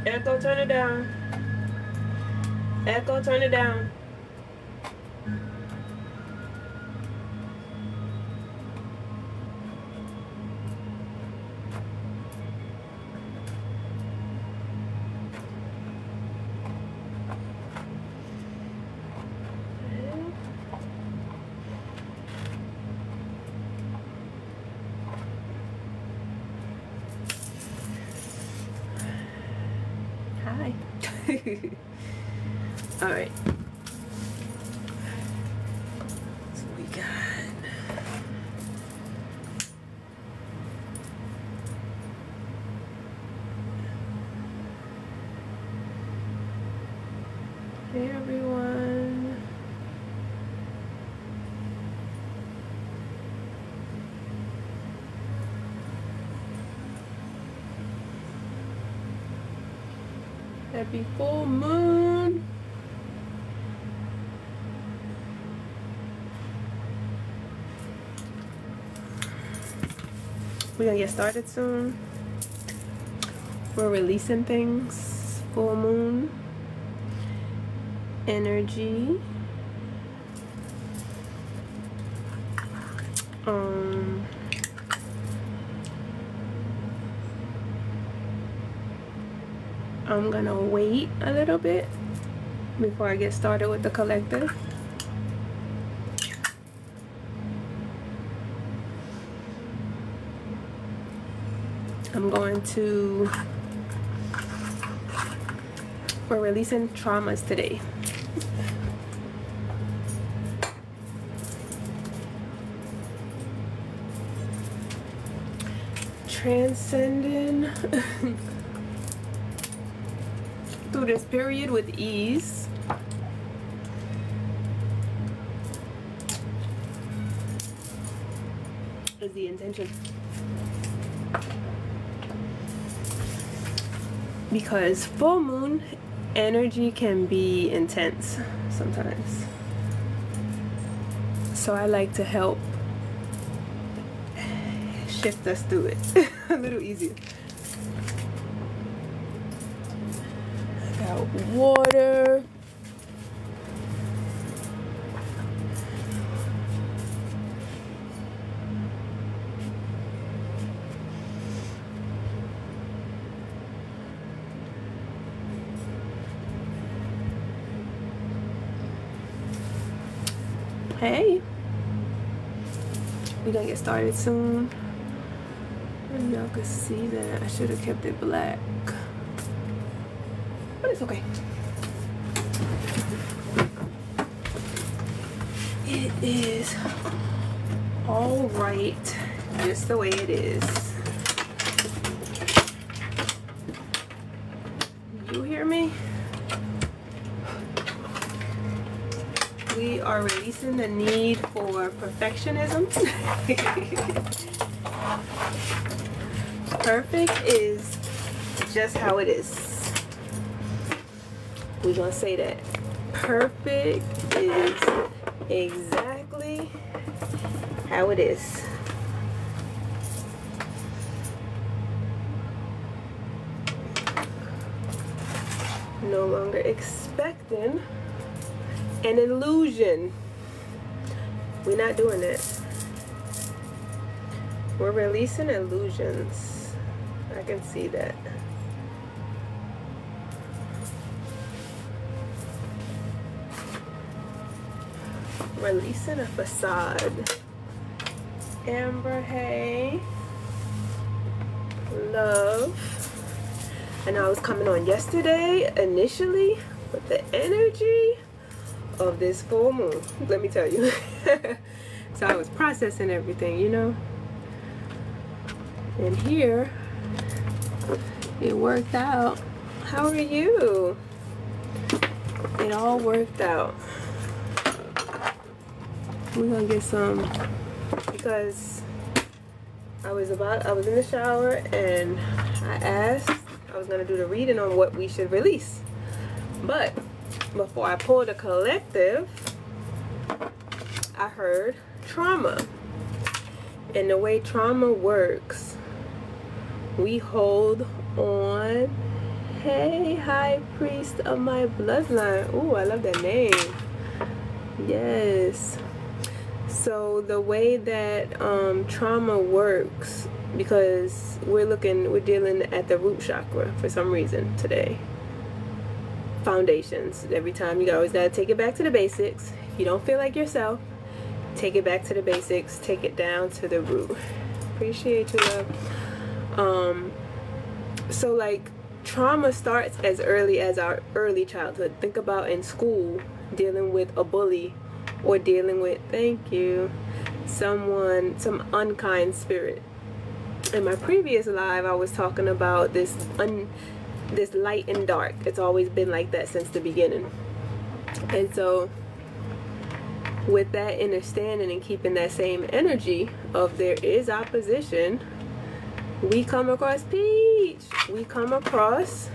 Echo, turn it down. Echo, turn it down. Hi. All right. So we got hey everyone. Happy full moon. We're gonna get started soon. We're releasing things. Full moon energy. I'm gonna wait a little bit before I get started with the collective. We're releasing traumas today. Transcending through this period with ease. Is the intention. Because full moon energy can be intense sometimes. So I like to help shift us through it a little easier. I got water. Hey, we're gonna get started soon. And y'all can see that I should have kept it black, but it's okay. It is all right, just the way it is. You hear me? We are releasing the need for perfectionism. Perfect is just how it is. We're gonna say that. Perfect is exactly how it is. No longer expecting an illusion. We're not doing that. We're releasing illusions. I can see that. Releasing a facade. Amber, hey. Love. And I was coming on yesterday initially with the energy of this full moon, let me tell you. So I was processing everything, you know. And here it worked out. How are you? It all worked out. We're gonna get some, because I was in the shower and I was gonna do the reading on what we should release. But before I pulled a collective, I heard trauma. And the way trauma works, we hold on Hey, High Priest of my bloodline. Ooh, I love that name. Yes. So the way that trauma works, because we're dealing at the root chakra for some reason today. Foundations. Every time you always gotta take it back to the basics. If you don't feel like yourself, take it back to the basics. Take it down to the root. Appreciate you, love. So like trauma starts as early as our early childhood. Think about in school dealing with a bully, or dealing with, thank you, some unkind spirit. In my previous live, I was talking about this light and dark. It's always been like that since the beginning. And so with that understanding and keeping that same energy of there is opposition, we come across Peach. We come across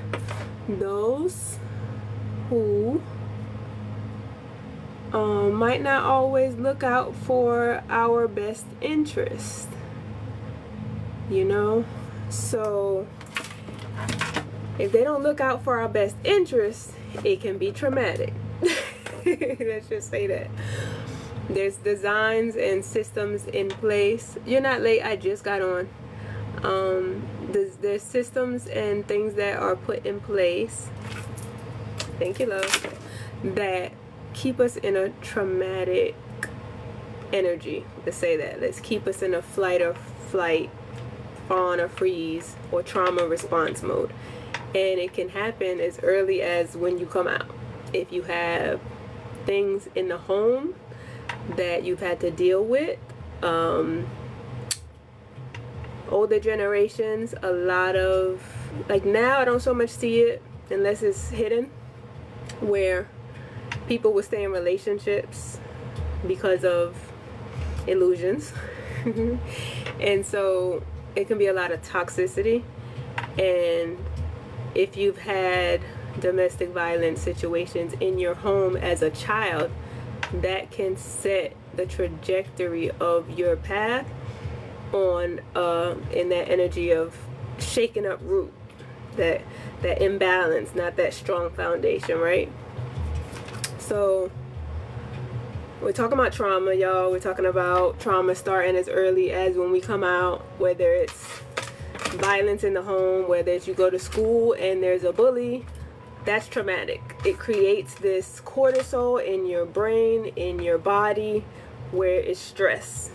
those who might not always look out for our best interest, you know? So if they don't look out for our best interest, it can be traumatic. Let's just say that. There's designs and systems in place. You're not late, I just got on. There's systems and things that are put in place, thank you, love, that keep us in a traumatic energy. Let's say that. Let's keep us in a fight or fawn or freeze or trauma response mode. And it can happen as early as when you come out. If you have things in the home that you've had to deal with, older generations, a lot of, like now I don't so much see it unless it's hidden, where people will stay in relationships because of illusions. And so it can be a lot of toxicity. And if you've had domestic violence situations in your home as a child, that can set the trajectory of your path on in that energy of shaking up root, that imbalance, not that strong foundation, right? So we're talking about trauma, y'all. We're talking about trauma starting as early as when we come out, whether it's violence in the home, whether it's you go to school and there's a bully. That's traumatic. It creates this cortisol in your brain, in your body, where it's stress.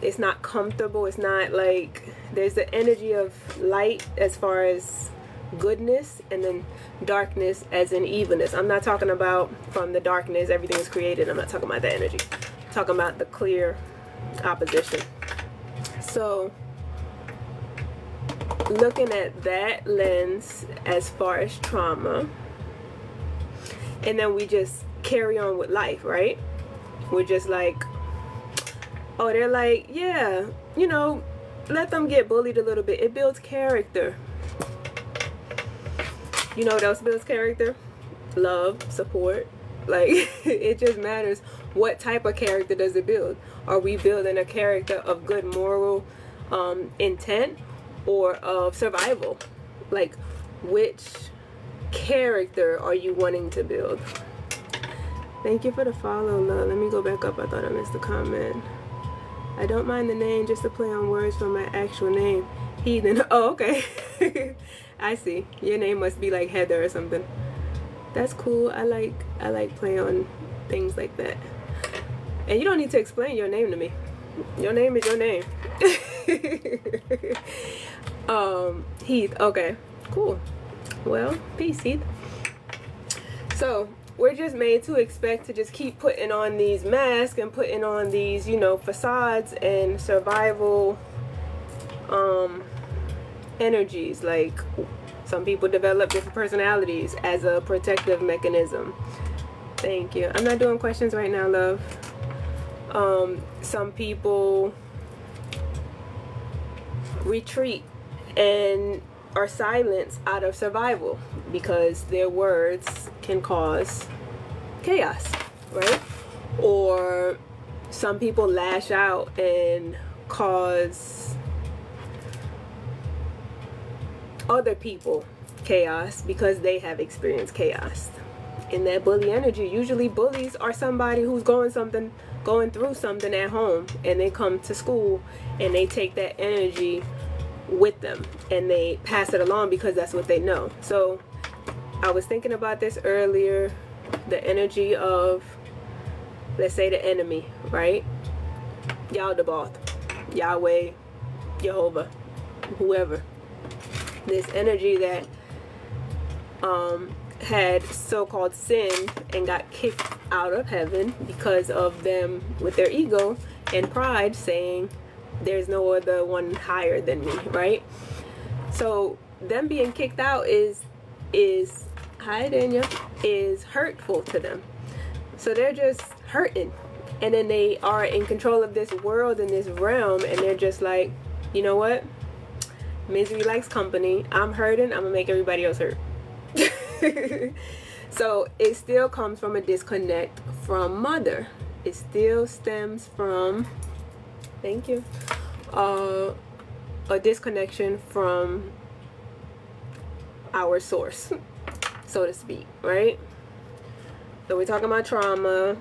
It's not comfortable. It's not like, there's the energy of light as far as goodness, and then darkness as in evilness. I'm not talking about from the darkness everything is created. I'm not talking about that energy. I'm talking about the clear opposition. So looking at that lens as far as trauma, and then we just carry on with life, right? We're just like, oh, they're like, yeah, you know, let them get bullied a little bit. It builds character. You know what else builds character? Love, support. Like, it just matters what type of character does it build. Are we building a character of good moral intent, or of survival? Like, which character are you wanting to build? Thank you for the follow, love. Let me go back up. I thought I missed a comment. I don't mind the name, just to play on words from my actual name. Heathen. Oh, okay. I see. Your name must be like Heather or something. That's cool. I like playing on things like that. And you don't need to explain your name to me. Your name is your name. Heath. Okay. Cool. Well, peace, Heath. So we're just made to expect to just keep putting on these masks and putting on these, you know, facades and survival energies. Like, some people develop different personalities as a protective mechanism. Thank you. I'm not doing questions right now, love. Some people retreat and are silenced out of survival because their words can cause chaos, right? Or some people lash out and cause other people chaos because they have experienced chaos. In that bully energy, usually bullies are somebody who's going through something at home, and they come to school and they take that energy with them and they pass it along because that's what they know. So I was thinking about this earlier, the energy of, let's say, the enemy, right? Yaldabaoth, Yahweh, Jehovah, whoever. This energy that had so-called sinned and got kicked out of heaven because of them with their ego and pride saying there's no other one higher than me, right? So them being kicked out is hi Daniel, is hurtful to them. So they're just hurting, and then they are in control of this world and this realm, and they're just like, you know what, misery likes company. I'm hurting, I'm gonna make everybody else hurt. So it still comes from a disconnect from mother. It still stems from, thank you, a disconnection from our source, so to speak, right? So we're talking about trauma,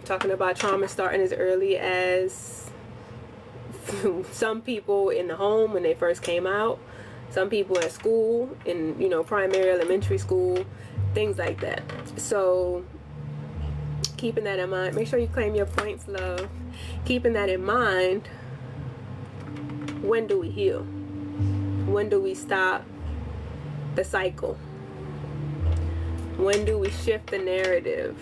starting as early as some people in the home when they first came out, some people at school, in primary, elementary school, things like that. So keeping that in mind, make sure you claim your points, love. Keeping that in mind, when do we heal? When do we stop the cycle? When do we shift the narrative?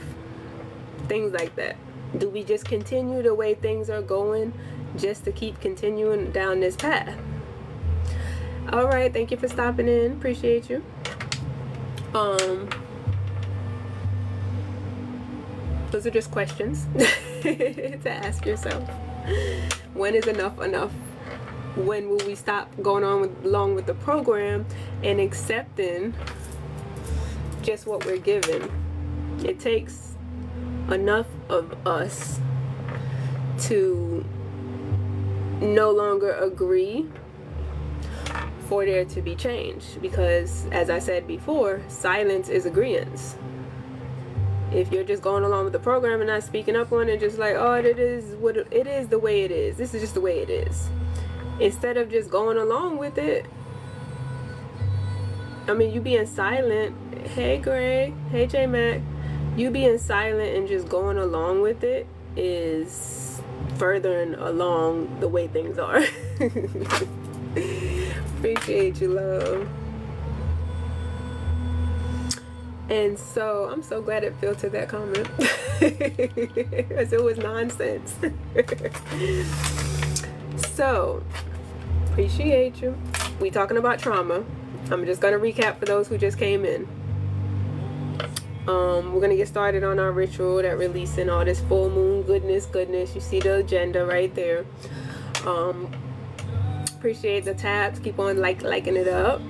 Things like that. Do we just continue the way things are going just to keep continuing down this path? All right, thank you for stopping in. Appreciate you. Those are just questions to ask yourself. When is enough enough? When will we stop going along with the program and accepting just what we're given? It takes enough of us to no longer agree for there to be change, because as I said before, silence is agreeance. If you're just going along with the program and not speaking up on it, just like, oh, it is what it is, the way it is, this is just the way it is, instead of just going along with it. I mean, you being silent, hey Greg, hey J Mac, you being silent and just going along with it is furthering along the way things are. Appreciate you, love. And so I'm so glad it filtered that comment because it was nonsense. So appreciate you. We talking about trauma. I'm just gonna recap for those who just came in. We're gonna get started on our ritual, that releasing all this full moon goodness. You see the agenda right there. Appreciate the tabs. Keep on liking it up.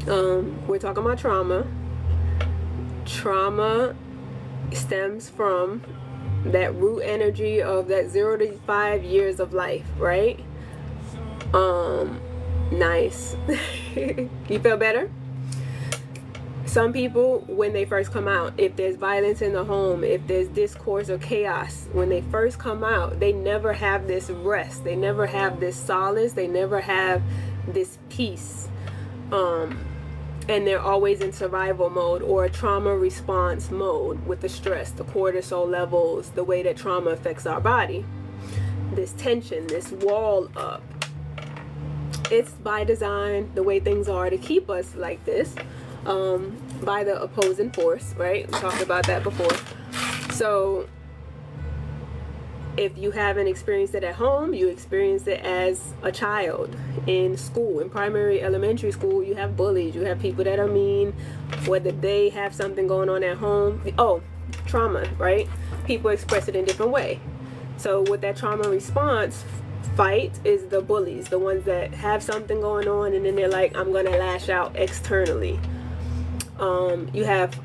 We're talking about trauma. Trauma stems from that root energy of that 0 to 5 years of life, right? Nice. You feel better? Some people, when they first come out, if there's violence in the home, if there's discourse or chaos, when they first come out, they never have this rest. They never have this solace. They never have this peace. And they're always in survival mode or a trauma response mode with the stress, the cortisol levels, the way that trauma affects our body. This tension, this wall up. It's by design, the way things are, to keep us like this. By the opposing force, right? We talked about that before. So if you haven't experienced it at home, you experienced it as a child in school. In primary, elementary school, you have bullies, you have people that are mean, whether they have something going on at home. Oh, trauma, right? People express it in a different way. So with that trauma response, fight is the bullies, the ones that have something going on and then they're like, I'm gonna lash out externally. You have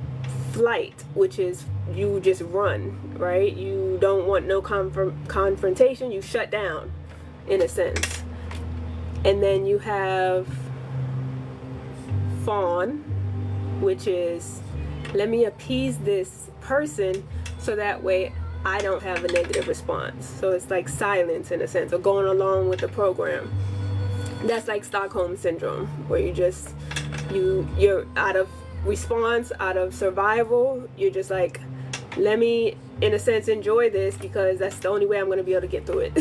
flight, which is you just run, right? You don't want no confrontation, you shut down in a sense. And then you have fawn, which is let me appease this person so that way I don't have a negative response. So it's like silence in a sense, or going along with the program. That's like Stockholm syndrome, where you're out of response, out of survival. You're just like, let me in a sense enjoy this because that's the only way I'm going to be able to get through it.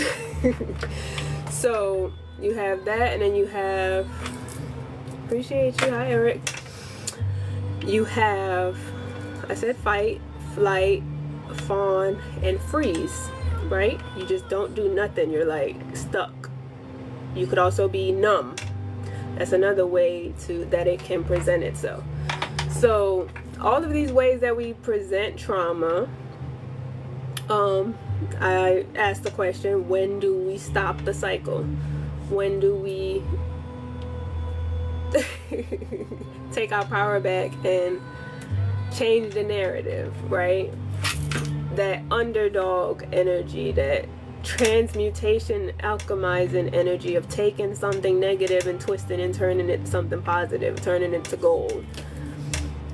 So you have that, and then you have, appreciate you, hi Eric. You have, I said fight, flight, fawn, and freeze, right? You just don't do nothing. You're like stuck. You could also be numb. That's another way that it can present itself. So all of these ways that we present trauma, I asked the question, when do we stop the cycle? When do we take our power back and change the narrative, right? That underdog energy, that transmutation, alchemizing energy of taking something negative and twisting and turning it something positive, turning it to gold.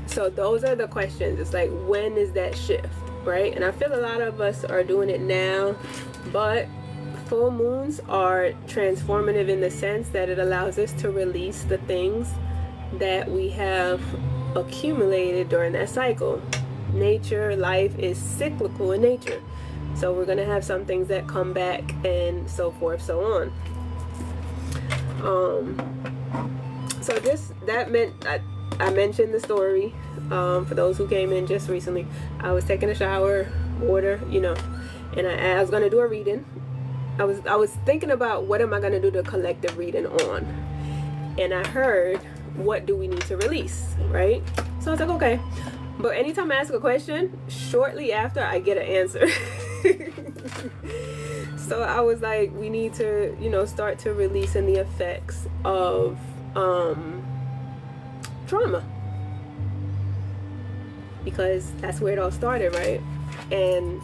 So those are the questions. It's like, when is that shift, right? And I feel a lot of us are doing it now, but full moons are transformative in the sense that it allows us to release the things that we have accumulated during that cycle. Nature, life is cyclical in nature. So we're going to have some things that come back and so forth, so on. So that meant, I mentioned the story, for those who came in just recently. I was taking a shower, water, and I was going to do a reading. I was thinking about what am I going to do the collective reading on. And I heard, what do we need to release, right? So I was like, okay. But anytime I ask a question, shortly after I get an answer. So I was like, we need to, start to release in the effects of trauma. Because that's where it all started, right? And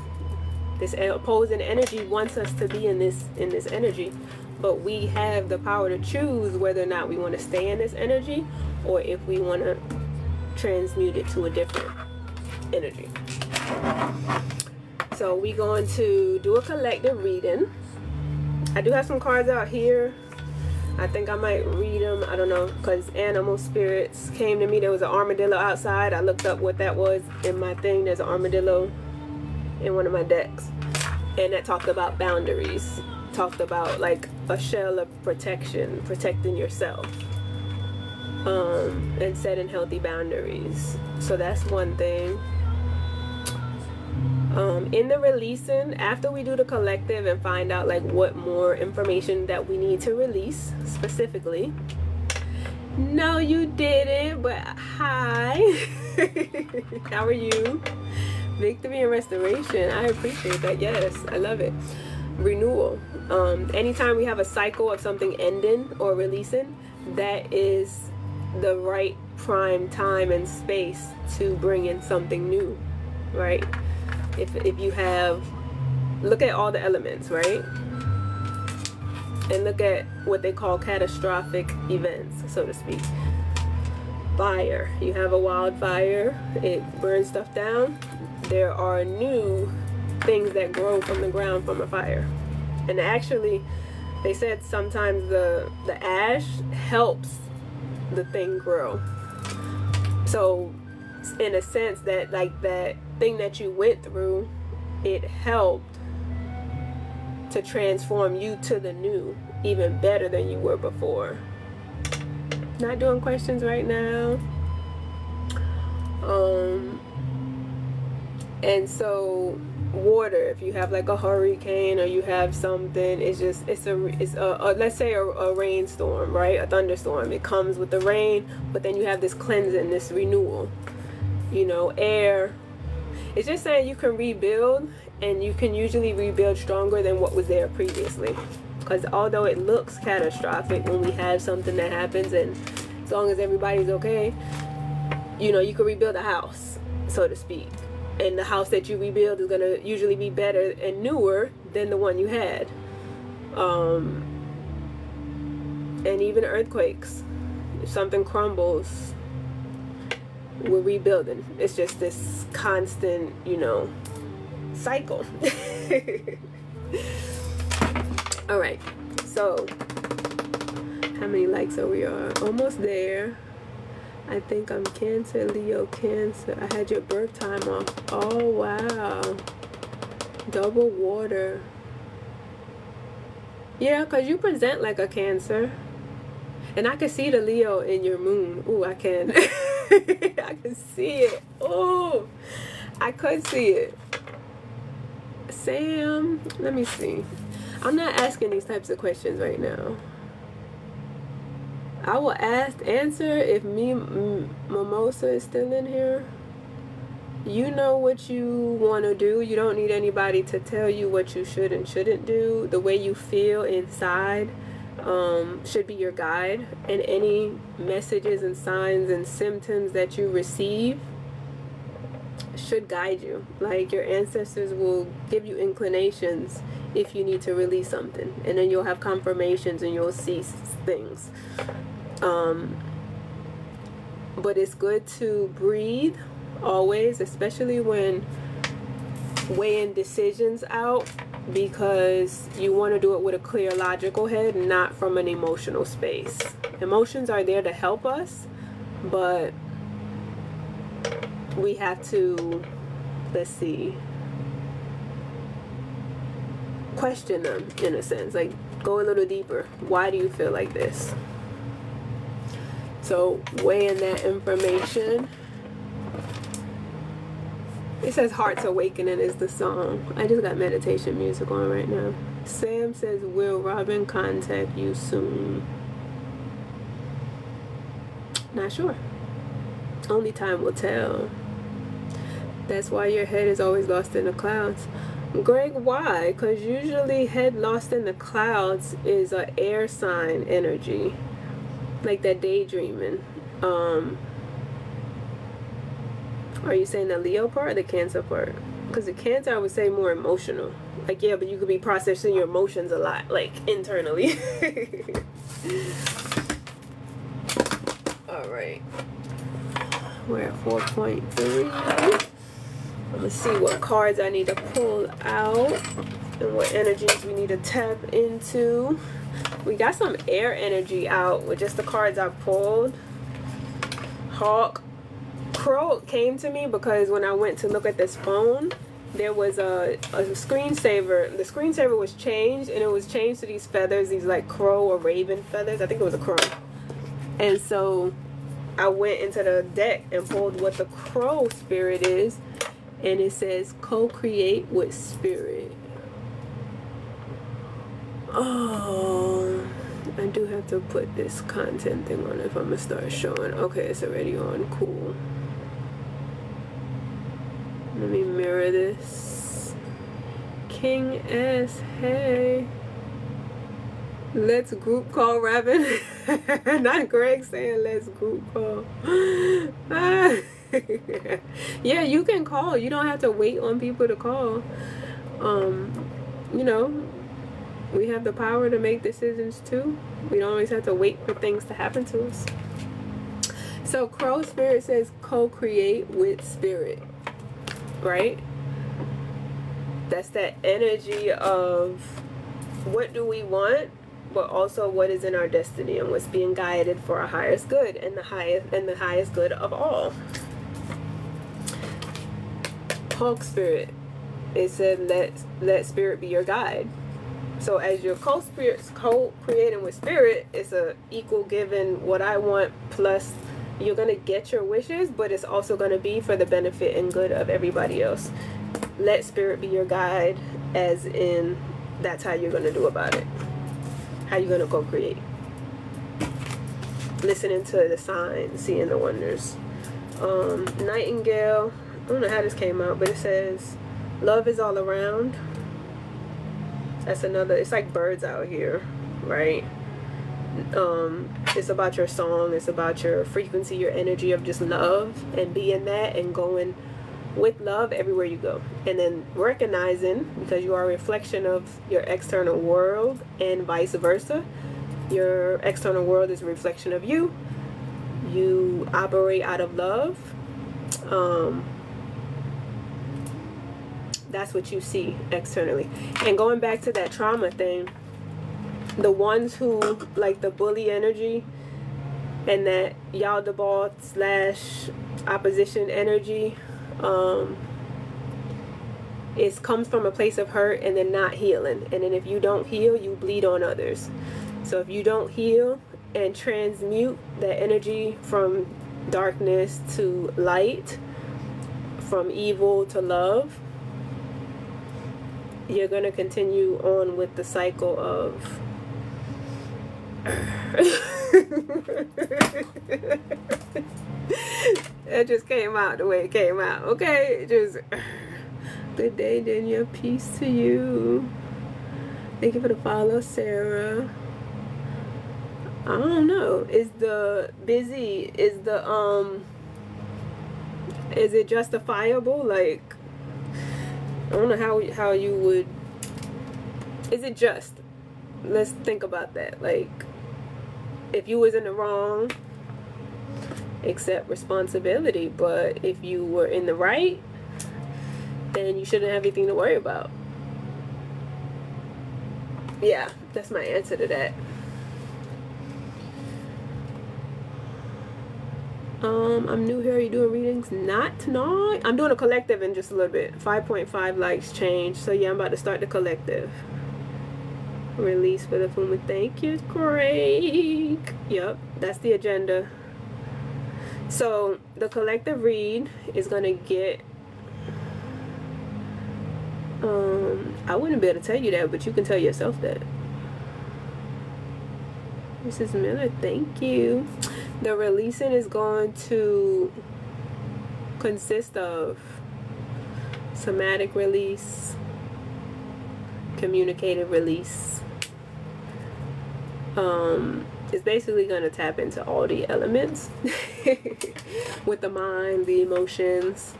this opposing energy wants us to be in this energy. But we have the power to choose whether or not we want to stay in this energy or if we want to transmute it to a different energy. So we're going to do a collective reading. I do have some cards out here. I think I might read them. I don't know, because animal spirits came to me. There was an armadillo outside. I looked up what that was in my thing. There's an armadillo in one of my decks. And that talked about boundaries. Talked about like a shell of protection, protecting yourself. And setting healthy boundaries. So that's one thing. In the releasing, after we do the collective and find out like what more information that we need to release specifically. No, you didn't, but hi. How are you? Victory and restoration. I appreciate that. Yes, I love it. Renewal. Anytime we have a cycle of something ending or releasing, that is the right prime time and space to bring in something new, right? If you have, look at all the elements, right? And look at what they call catastrophic events, so to speak. Fire. You have a wildfire, it burns stuff down. There are new things that grow from the ground from a fire. And actually, they said sometimes the ash helps the thing grow. So in a sense that like that thing that you went through, it helped to transform you to the new, even better than you were before. Not doing questions right now. And so water, if you have like a hurricane or you have something, it's a let's say a rainstorm, right? A thunderstorm. It comes with the rain, but then you have this cleansing, this renewal. Air. It's just saying you can rebuild, and you can usually rebuild stronger than what was there previously. Because although it looks catastrophic when we have something that happens, and as long as everybody's okay, you can rebuild a house, so to speak. And the house that you rebuild is going to usually be better and newer than the one you had. And even earthquakes. If something crumbles, we're rebuilding. It's just this constant, you know, cycle. All right, so how many likes are we on? Almost there. I think I'm Cancer, Leo, Cancer. I had your birth time off. Oh, wow. Double water. Yeah, because you present like a Cancer. And I can see the Leo in your moon. Ooh, I can. I can see it. Ooh, I could see it. Sam, let me see. I'm not asking these types of questions right now. I will answer if Mimosa is still in here. You know what you want to do. You don't need anybody to tell you what you should and shouldn't do. The way you feel inside should be your guide. And any messages and signs and symptoms that you receive should guide you. Like your ancestors will give you inclinations if you need to release something. And then you'll have confirmations and you'll see things. But it's good to breathe always, especially when weighing decisions out, because you want to do it with a clear, logical head, not from an emotional space. Emotions are there to help us, but we have to, let's see, question them in a sense. Like, go a little deeper. Why do you feel like this? So weighing that information. It says Heart's Awakening is the song. I just got meditation music on right now. Sam says, will Robin contact you soon? Not sure. Only time will tell. That's why your head is always lost in the clouds. Greg, why? Because usually head lost in the clouds is an air sign energy. Like that daydreaming. Are you saying the Leo part or the Cancer part? Because the Cancer, I would say more emotional. Like, yeah, but you could be processing your emotions a lot, like, internally. All right. We're at 4.3. Let's see what cards I need to pull out and what energies we need to tap into. We got some air energy out with just the cards I pulled. Hawk. Crow came to me because when I went to look at this phone, there was a screensaver. The screensaver was changed, and it was changed to these feathers, these like crow or raven feathers. I think it was a crow. And so I went into the deck and pulled what the crow spirit is, and it says co-create with spirit. Oh, I do have to put this content thing on if I'm gonna start showing. Okay, it's already on. Cool. Let me mirror this. King S, hey. Let's group call Robin. Not Greg saying let's group call. Yeah, you can call. You don't have to wait on people to call. You know, we have the power to make decisions too. We don't always have to wait for things to happen to us. So Crow Spirit says co-create with spirit, right? That's that energy of what do we want, but also what is in our destiny and what's being guided for our highest good and the highest good of all. Hawk Spirit, it said let spirit be your guide. So as you're co-creating with spirit, it's a equal giving what I want plus you're going to get your wishes, but it's also going to be for the benefit and good of everybody else. Let spirit be your guide, as in that's how you're going to do about it. How you're going to co-create. Listening to the signs, seeing the wonders. Nightingale, I don't know how this came out, but it says love is all around. That's another, it's like birds out here, right? It's about your song, it's about your frequency, your energy of just love and being that and going with love everywhere you go. And then recognizing, because you are a reflection of your external world and vice versa. Your external world is a reflection of you. You operate out of love That's what you see externally. And going back to that trauma thing, the ones who like the bully energy and that Yaldabaoth / opposition energy, it comes from a place of hurt and then not healing. And then if you don't heal, you bleed on others. So if you don't heal and transmute that energy from darkness to light, from evil to love, you're going to continue on with the cycle of it just came out the way it came out. Okay, just good day, Daniel. Peace to you. Thank you for the follow, Sarah. I don't know. Is it justifiable? Like, I don't know how you would. Is it just? Let's think about that. Like, if you was in the wrong, accept responsibility. But if you were in the right, then you shouldn't have anything to worry about. Yeah, that's my answer to that. I'm new here. Are you doing readings? Not tonight. I'm doing a collective in just a little bit. 5.5 likes change. So yeah, I'm about to start the collective. Release for the Fuma. Thank you, Craig. Yep, that's the agenda. So the collective read is gonna get I wouldn't be able to tell you that, but you can tell yourself that. Mrs. Miller, thank you. The releasing is going to consist of somatic release, communicative release. It's basically going to tap into all the elements with the mind, the emotions,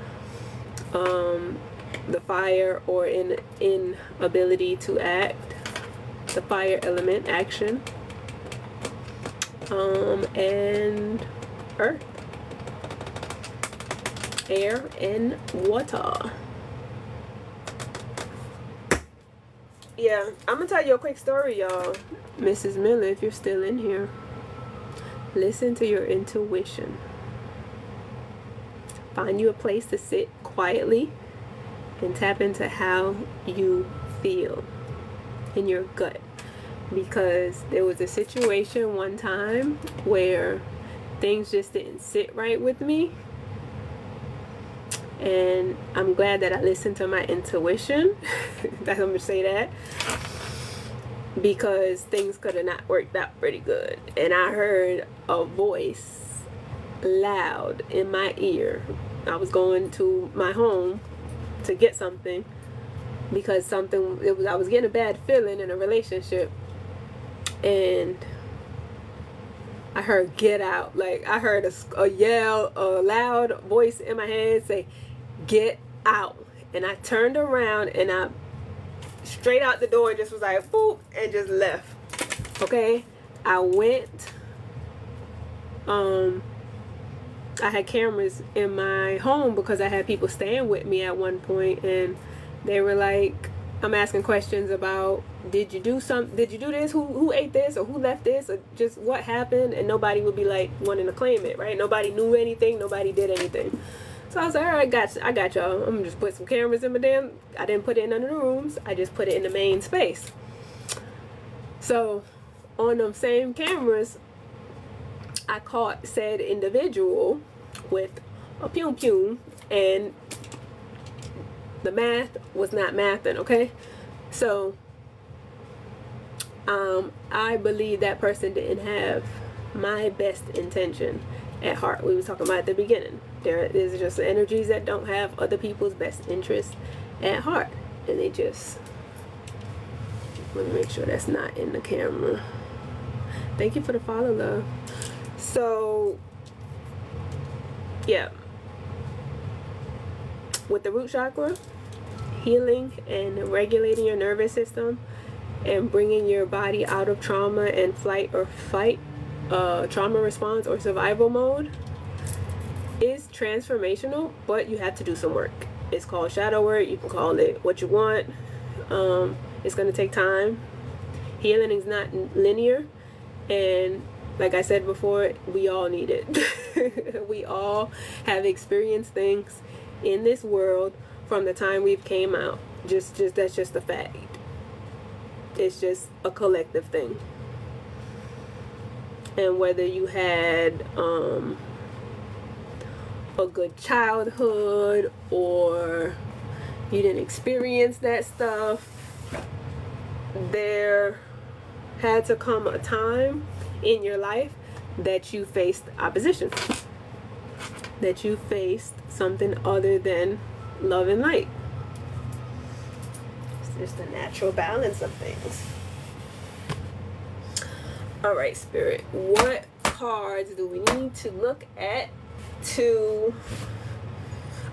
the fire or inability to act, the fire element, action, and earth, air, and water. Yeah, I'm gonna tell you a quick story, y'all. Mrs. Miller, if you're still in here, listen to your intuition. Find you a place to sit quietly and tap into how you feel in your gut. Because there was a situation one time where things just didn't sit right with me. And I'm glad that I listened to my intuition. I'm going to say that. Because things could have not worked out pretty good. And I heard a voice loud in my ear. I was going to my home to get something. Because I was getting a bad feeling in a relationship. And I heard get out. Like, I heard a yell, a loud voice in my head say, get out. And I turned around and I straight out the door just was like boop and just left. Okay, I went, I had cameras in my home because I had people staying with me at one point, and they were like, I'm asking questions about, did you do this, who ate this, or who left this, or just what happened, and nobody would be like wanting to claim it, right? Nobody knew anything, nobody did anything. So I was like, all right, I got y'all. I'm gonna just put some cameras in I didn't put it in none of the rooms, I just put it in the main space. So on them same cameras, I caught said individual with a pew pew, and the math was not mathing, okay? So I believe that person didn't have my best intention at heart. We were talking about at the beginning. There is just energies that don't have other people's best interests at heart. And they just, let me make sure that's not in the camera. Thank you for the follow, love. So, yeah. With the root chakra, healing and regulating your nervous system and bringing your body out of trauma and flight or fight, trauma response or survival mode, is transformational, but you have to do some work. It's called shadow work. You can call it what you want. It's going to take time. Healing is not linear, and like I said before, we all need it. We all have experienced things in this world from the time we've came out. Just that's just a fact. It's just a collective thing. And whether you had a good childhood or you didn't experience that stuff, there had to come a time in your life that you faced opposition, that you faced something other than love and light. It's just a natural balance of things. All right, Spirit, what cards do we need to look at to...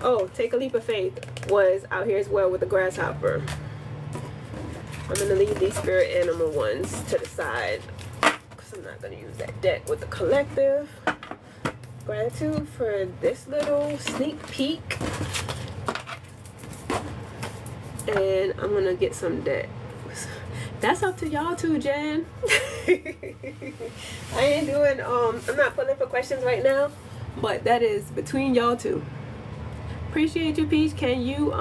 Oh, Take a Leap of Faith was out here as well with the grasshopper. I'm going to leave these spirit animal ones to the side because I'm not going to use that deck with the collective. Gratitude for this little sneak peek. And I'm going to get some decks. That's up to y'all too, Jen. I ain't doing, I'm not pulling for questions right now, but that is between y'all two. Appreciate you, Peach. Can you,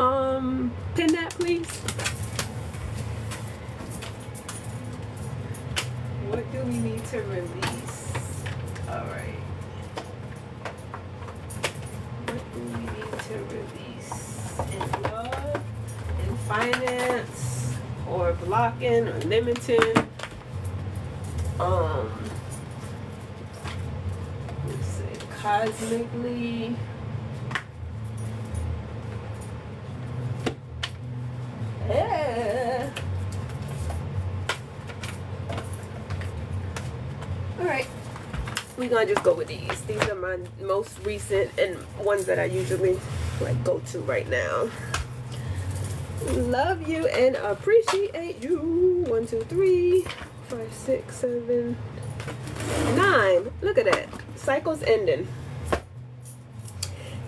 pin that, please? What do we need to release? All right. What do we need to release in love, in finance, or blocking, or limiting? Let's say cosmically. Yeah. Alright, we're gonna just go with these. These are my most recent and ones that I usually like go to right now. Love you and appreciate you. 1, 2, 3, 5, 6, 7, 9. Look at that. Cycles ending.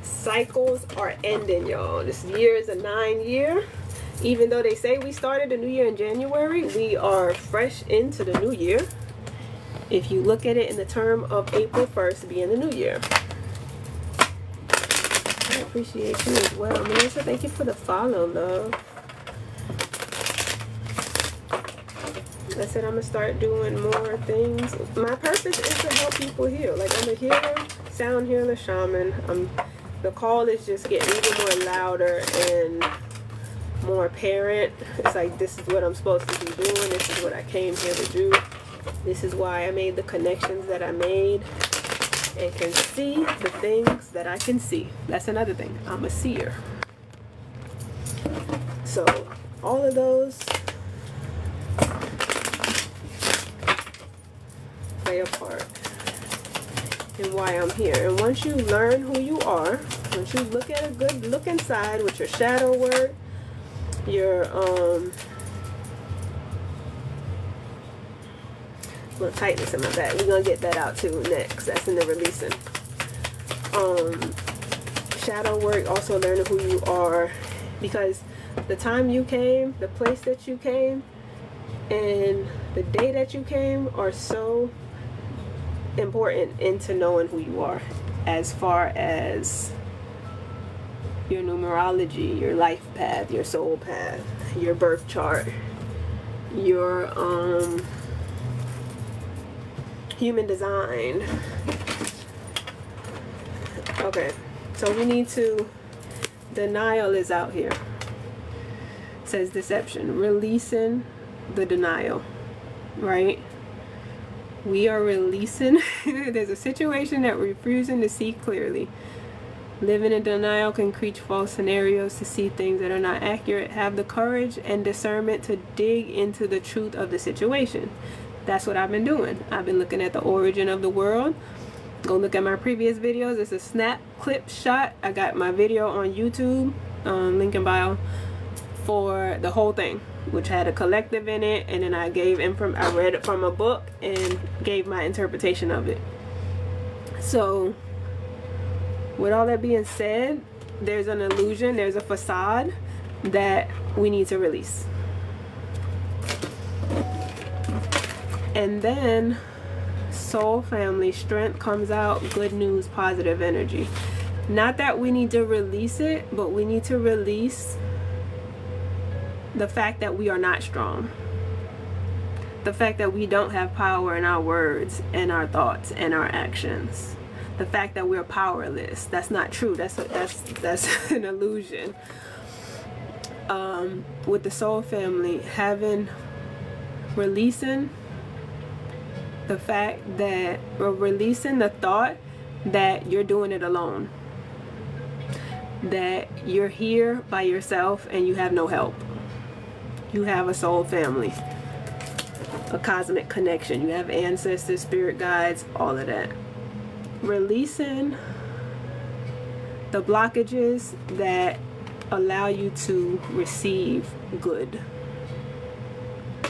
Cycles are ending, y'all. This year is a 9 year. Even though they say we started the new year in January, we are fresh into the new year. If you look at it in the term of April 1st being the new year. I appreciate you as well. Melissa, thank you for the follow, love. I said I'm going to start doing more things. My purpose is to help people heal. Like, I'm a healer, sound healer, shaman. The call is just getting even more louder and more apparent. It's like, this is what I'm supposed to be doing. This is what I came here to do. This is why I made the connections that I made and can see the things that I can see. That's another thing. I'm a seer. So all of those play a part in why I'm here. And once you learn who you are, once you look at a good look inside with your shadow work, your little tightness in my back, we're gonna get that out too next. That's in the releasing. Shadow work, also learning who you are, because the time you came, the place that you came, and the day that you came are so important into knowing who you are, as far as your numerology, your life path, your soul path, your birth chart, your human design. Okay, so we need to, denial is out here. It says deception, releasing the denial, right? We are releasing. There's a situation that we're refusing to see clearly. Living in denial can create false scenarios to see things that are not accurate. Have the courage and discernment to dig into the truth of the situation. That's what I've been doing. I've been looking at the origin of the world. Go look at my previous videos. It's a snap clip shot. I got my video on YouTube, link in bio, for the whole thing, which had a collective in it, and then I read it from a book and gave my interpretation of it. So With all that being said, there's an illusion, there's a facade that we need to release. And then soul family, strength comes out, good news, positive energy. Not that we need to release it, but we need to release the fact that we are not strong. The fact that we don't have power in our words and our thoughts and our actions. The fact that we're powerless. That's not true. That's an illusion. With the soul family, releasing the fact that, or releasing the thought that you're doing it alone. That you're here by yourself and you have no help. You have a soul family, a cosmic connection. You have ancestors, spirit guides, all of that. Releasing the blockages that allow you to receive good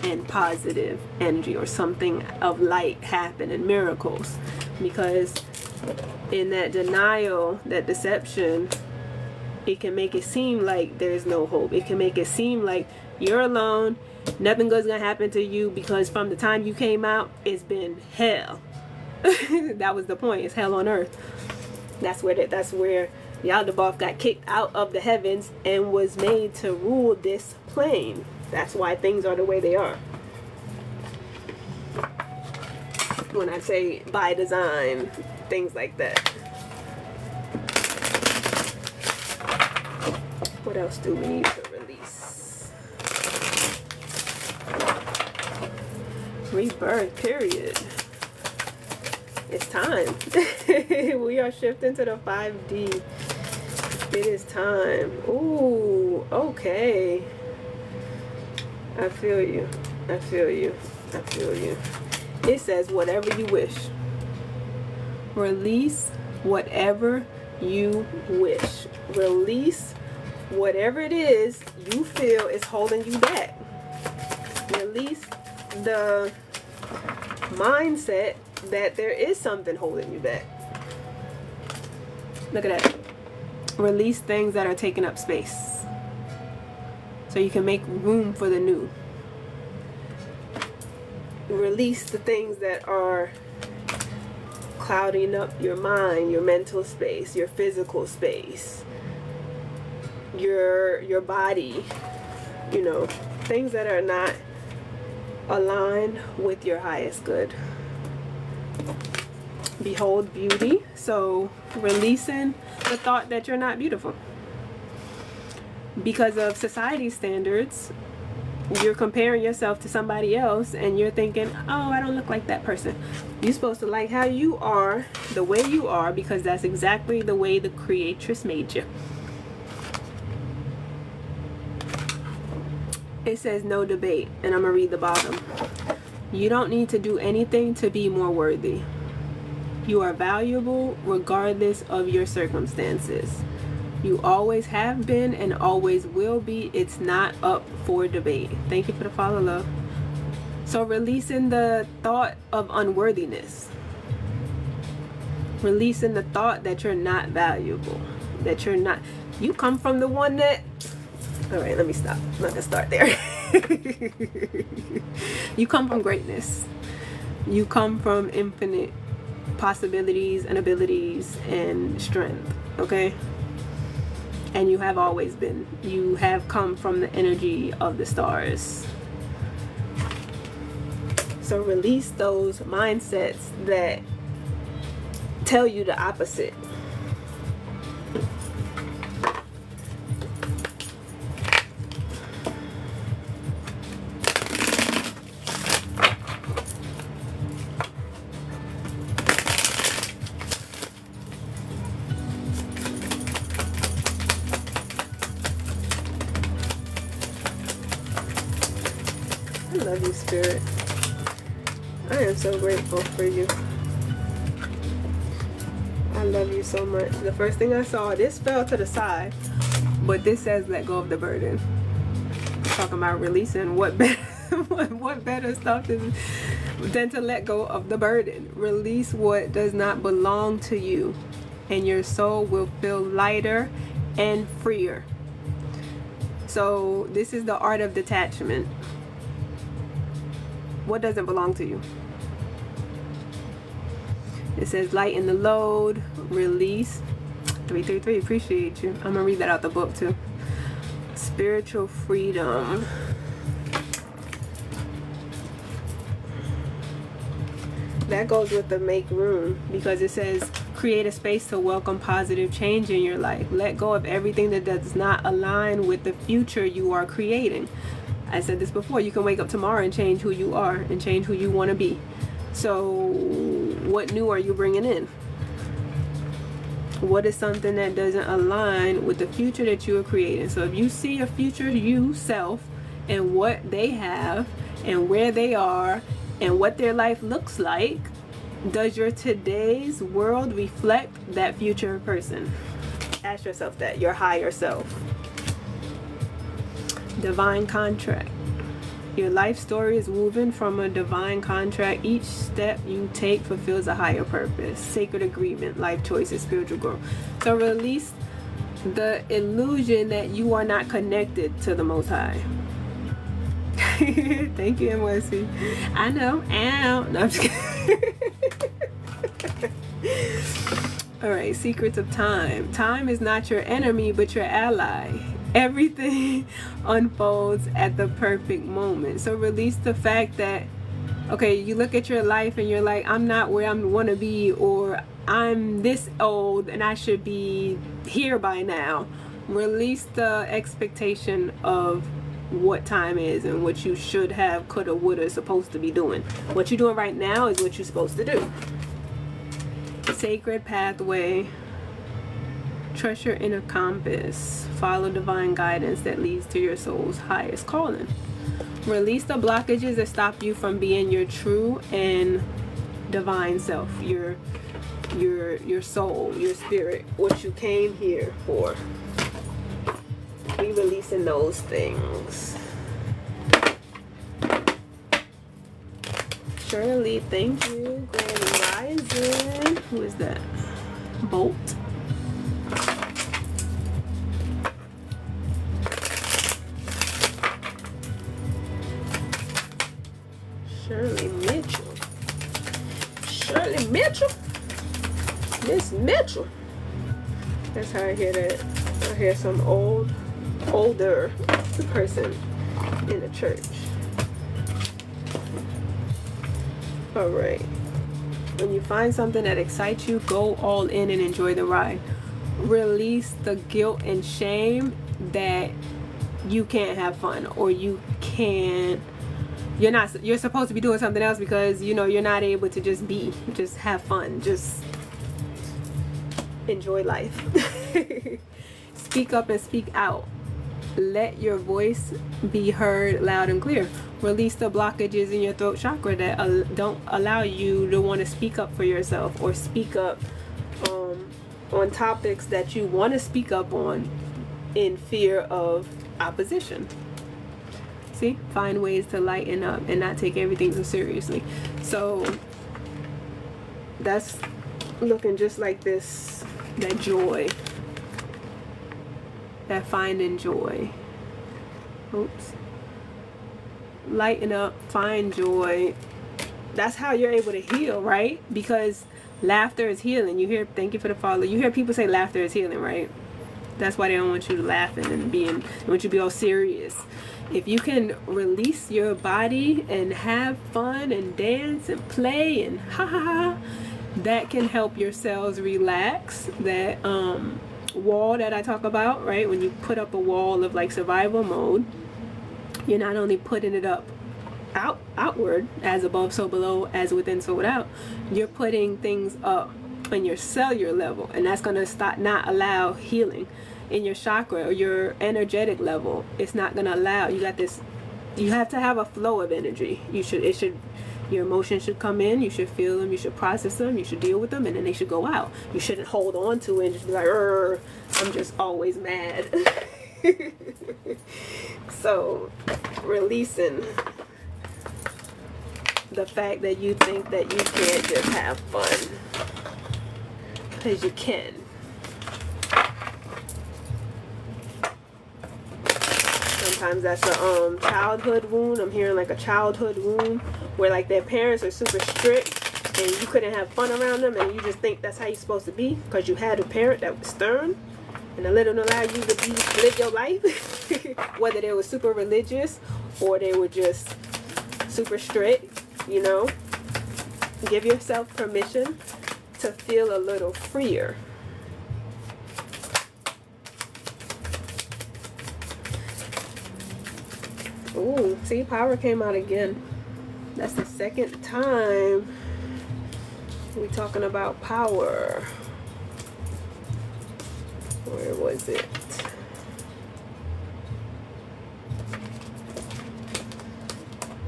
and positive energy, or something of light happen and miracles. Because in that denial, that deception, it can make it seem like there's no hope. It can make it seem like you're alone, nothing good's gonna happen to you, because from the time you came out, it's been hell. That was the point. It's hell on earth. That's where Yaldabaoth got kicked out of the heavens and was made to rule this plane. That's why things are the way they are. When I say by design, things like that. What else do we need to release? Rebirth, period. It's time. We are shifting to the 5D. It is time. Ooh, okay. I feel you. I feel you. I feel you. It says whatever you wish. Release whatever you wish. Release whatever it is you feel is holding you back. Release the mindset that there is something holding you back. Look at that. Release things that are taking up space so you can make room for the new. Release the things that are clouding up your mind, your mental space, your physical space, your body, you know, things that are not aligned with your highest good. Behold beauty. So releasing the thought that you're not beautiful. Because of society standards, you're comparing yourself to somebody else and you're thinking, oh, I don't look like that person. You're supposed to like how you are, the way you are, because that's exactly the way the Creatress made you. It says no debate, and I'm gonna read the bottom. You don't need to do anything to be more worthy. You are valuable regardless of your circumstances. You always have been and always will be. It's not up for debate. Thank you for the follow, love. So releasing the thought of unworthiness. Releasing the thought that you're not valuable. That you're not. You come from the one that... Alright, let me stop. I'm not going to start there. You come from greatness. You come from infinite possibilities and abilities and strength. Okay? And you have always been. You have come from the energy of the stars. So release those mindsets that tell you the opposite. I love you, Spirit. I am so grateful for you. I love you so much. The first thing I saw, this fell to the side, but this says let go of the burden. Talking about releasing what better, what better stuff than to let go of the burden. Release what does not belong to you and your soul will feel lighter and freer. So this is the art of detachment. What doesn't belong to you? It says lighten the load, release. 333, appreciate you. I'm gonna read that out the book too. Spiritual freedom. That goes with the make room, because it says create a space to welcome positive change in your life. Let go of everything that does not align with the future you are creating. I said this before, you can wake up tomorrow and change who you are and change who you want to be. So what new are you bringing in? What is something that doesn't align with the future that you are creating? So if you see a future you self and what they have and where they are and what their life looks like, does your today's world reflect that future person? Ask yourself that, your higher self. Divine contract. Your life story is woven from a divine contract. Each step you take fulfills a higher purpose. Sacred agreement, life choices, spiritual growth. So release the illusion that you are not connected to the Most High. Thank you, NYC. I know. Ow. No, I'm just kidding. Alright, secrets of time. Time is not your enemy, but your ally. Everything unfolds at the perfect moment. So release the fact that, okay, you look at your life and you're like, I'm not where I want to be, or I'm this old and I should be here by now. Release the expectation of what time is and what you should have, coulda, woulda, supposed to be doing. What you're doing right now is what you're supposed to do. Sacred pathway. Trust your inner compass. Follow divine guidance that leads to your soul's highest calling. Release the blockages that stop you from being your true and divine self. Your soul, your spirit, what you came here for. Be releasing those things. Shirley, thank you. Grand Rising. Who is that? Bolt. Shirley Mitchell. Shirley Mitchell. Miss Mitchell. That's how I hear that. I hear some older person in the church. Alright. When you find something that excites you, go all in and enjoy the ride. Release the guilt and shame that you can't have fun, or you're supposed to be doing something else because you're not able to just have fun, just enjoy life. Speak up and speak out. Let your voice be heard loud and clear. Release the blockages in your throat chakra that don't allow you to want to speak up for yourself, or speak up on topics that you want to speak up on in fear of opposition. See, find ways to lighten up and not take everything so seriously. So that's looking just like this, that joy, that finding joy. Oops. Lighten up, find joy. That's how you're able to heal, right? Because laughter is healing. You hear, thank you for the follow. You hear people say laughter is healing, right? That's why they don't want you to laughing and they want you to be all serious. If you can release your body and have fun and dance and play and ha ha ha, that can help your cells relax. That wall that I talk about, right? When you put up a wall of like survival mode, you're not only putting it up outward, as above so below, as within so without, you're putting things up on your cellular level, and that's going to not allow healing in your chakra or your energetic level. It's not going to allow. You have to have a flow of energy. Your emotions should come in, you should feel them, you should process them, you should deal with them, and then they should go out. You shouldn't hold on to it and just be like, I'm just always mad. So releasing the fact that you think that you can't just have fun, because you can. Sometimes that's a childhood wound. I'm hearing like a childhood wound where like their parents are super strict and you couldn't have fun around them, and you just think that's how you're supposed to be because you had a parent that was stern and they didn't allow you to live your life. Whether they were super religious or they were just super strict, you know. Give yourself permission to feel a little freer. Ooh, see, power came out again. That's the second time we're talking about power. Where was it?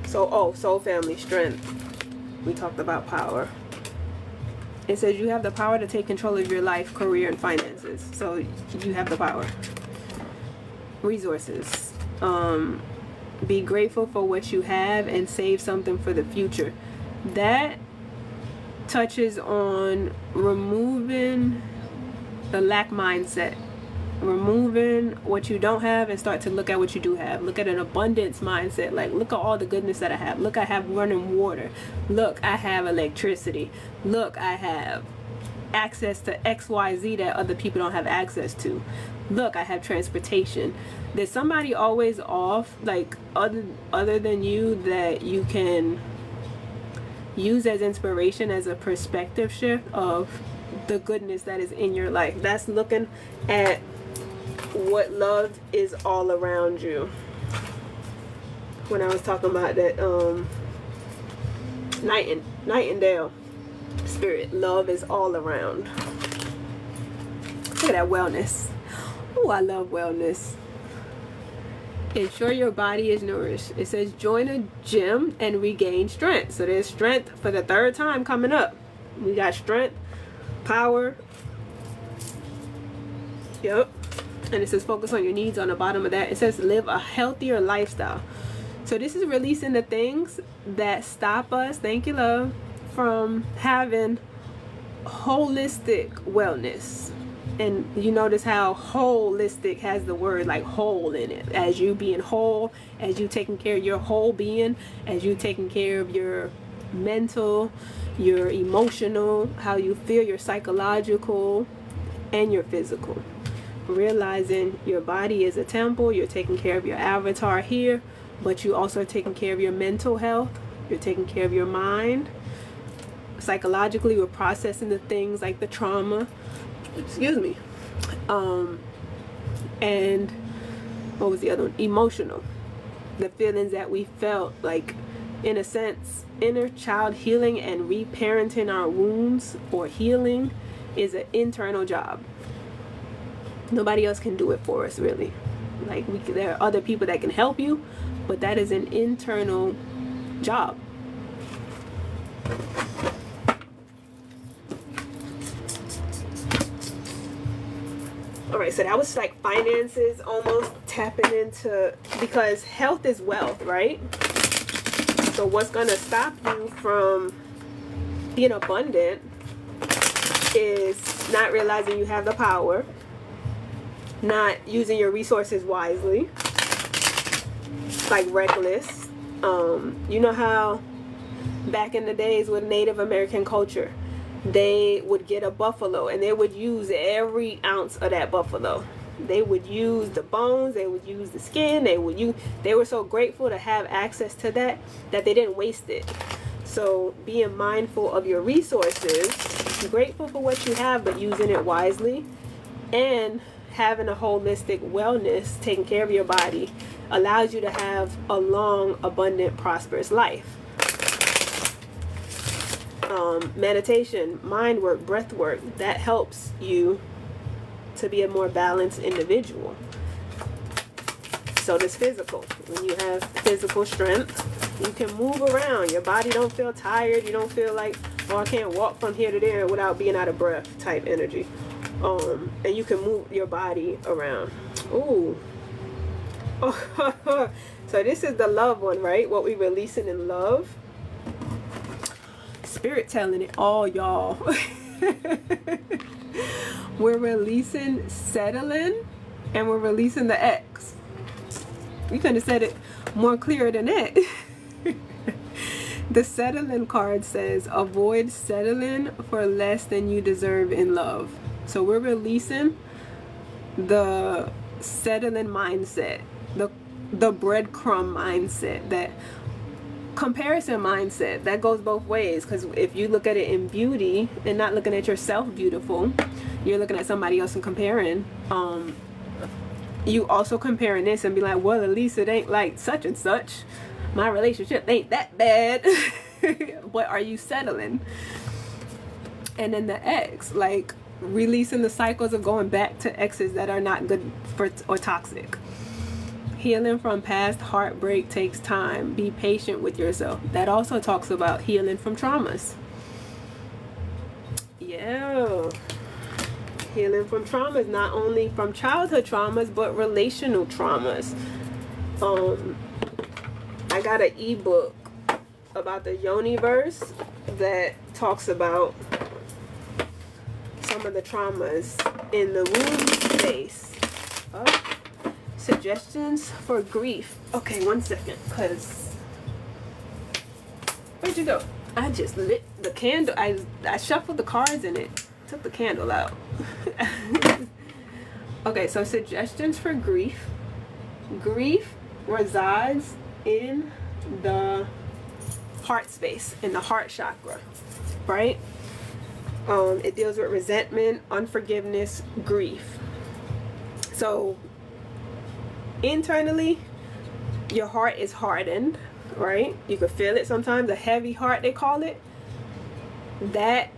So, soul family strength. We talked about power. It says you have the power to take control of your life, career, and finances. So you have the power. Resources. Be grateful for what you have and save something for the future. That touches on removing the lack mindset. Removing what you don't have and start to look at what you do have. Look at an abundance mindset. Like, look at all the goodness that I have. Look, I have running water. Look, I have electricity. Look, I have access to XYZ that other people don't have access to. Look, I have transportation. There's somebody always off, like other than you, that you can use as inspiration, as a perspective shift of the goodness that is in your life. That's looking at what love is all around you. When I was talking about that Nightingale spirit, love is all around. Look at that wellness. Oh, I love wellness. Ensure your body is nourished. It says join a gym and regain strength. So there's strength for the third time coming up. We got strength, power. Yep. And it says focus on your needs on the bottom of that. It says live a healthier lifestyle. So this is releasing the things that stop us, thank you love, from having holistic wellness. And you notice how holistic has the word like whole in it. As you being whole, as you taking care of your whole being, as you taking care of your mental, your emotional, how you feel, your psychological, and your physical. Realizing your body is a temple, you're taking care of your avatar here, but you also are taking care of your mental health, you're taking care of your mind. Psychologically, we're processing the things like the trauma, excuse me, and what was the other one? Emotional, the feelings that we felt, like in a sense, inner child healing and reparenting our wounds or healing is an internal job. Nobody else can do it for us, really. Like there are other people that can help you, but that is an internal job. All right, so that was like finances, almost tapping into, because health is wealth, right? So what's gonna stop you from being abundant is not realizing you have the power, not using your resources wisely, like reckless. You know how back in the days with Native American culture, they would get a buffalo and they would use every ounce of that buffalo. They would use the bones, they would use the skin, they were so grateful to have access to that they didn't waste it. So being mindful of your resources, grateful for what you have but using it wisely, and having a holistic wellness, taking care of your body, allows you to have a long, abundant, prosperous life. Meditation, mind work, breath work, that helps you to be a more balanced individual. So this physical, when you have physical strength, you can move around. Your body don't feel tired. You don't feel like, oh, I can't walk from here to there without being out of breath type energy. And you can move your body around. Ooh. So this is the love one, right? What we releasing in love. Spirit telling it all, y'all. We're releasing settling and we're releasing the X. You couldn't have said it more clear than that. The settling card says, avoid settling for less than you deserve in love. So we're releasing the settling mindset, the breadcrumb mindset, that comparison mindset that goes both ways. Because if you look at it in beauty and not looking at yourself beautiful, you're looking at somebody else and comparing. You also comparing this and be like, well, at least it ain't like such and such. My relationship ain't that bad. But are you settling? And then the ex, like releasing the cycles of going back to exes that are not good for or toxic. Healing from past heartbreak takes time. Be patient with yourself. That also talks about healing from traumas. Yeah. Healing from traumas, not only from childhood traumas, but relational traumas. I got an ebook about the Yoniverse that talks about some of the traumas in the womb space. Suggestions for grief. Okay, 1 second, cause where'd you go? I just lit the candle. I shuffled the cards in it. Took the candle out. Okay, so suggestions for grief. Grief resides in the heart space, in the heart chakra, right? It deals with resentment, unforgiveness, grief. So internally, your heart is hardened, right? You can feel it sometimes, a heavy heart they call it. That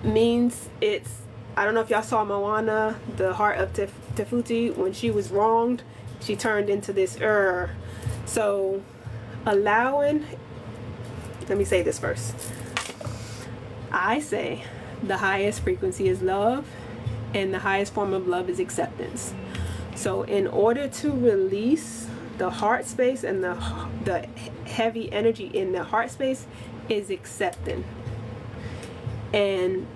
means it's, I don't know if y'all saw Moana, the heart of Tefuti. When she was wronged, she turned into this So allowing, let me say this first. I say the highest frequency is love, and the highest form of love is acceptance. So in order to release the heart space, and the heavy energy in the heart space is accepting, and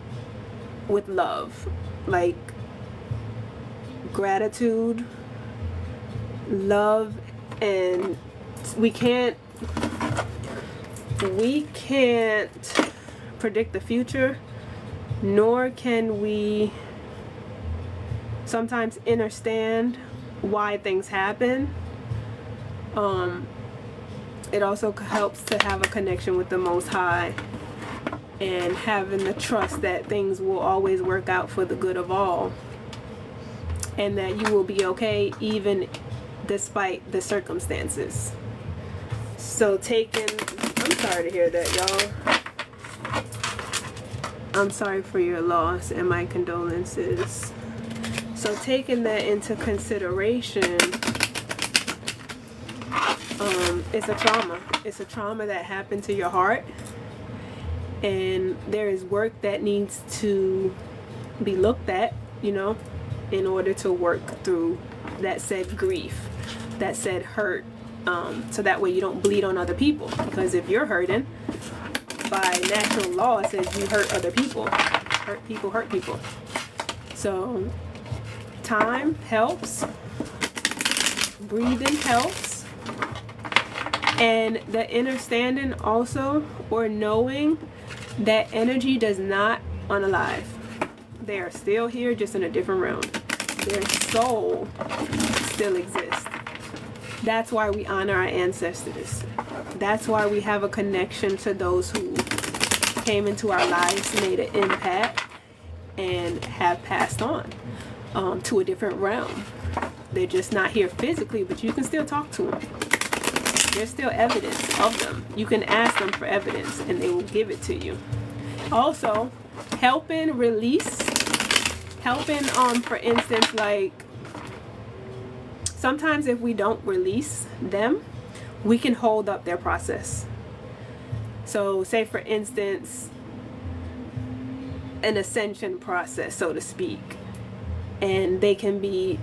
with love, like gratitude, love. And we can't predict the future, nor can we sometimes understand why things happen. It also helps to have a connection with the Most High, and having the trust that things will always work out for the good of all, and that you will be okay even despite the circumstances. So I'm sorry to hear that, y'all. I'm sorry for your loss, and my condolences. So taking that into consideration, it's a trauma. It's a trauma that happened to your heart, and there is work that needs to be looked at, in order to work through that said grief, that said hurt, so that way you don't bleed on other people. Because if you're hurting, by natural law it says you hurt other people. Hurt people. So time helps, breathing helps, and the understanding also, or knowing that energy does not unalive. They are still here, just in a different realm. Their soul still exists. That's why we honor our ancestors. That's why we have a connection to those who came into our lives, made an impact, and have passed on to a different realm. They're just not here physically, but you can still talk to them. There's still evidence of them. You can ask them for evidence, and they will give it to you. Also, helping release. For instance, like sometimes if we don't release them, we can hold up their process. So say for instance, an ascension process, so to speak, and they can be,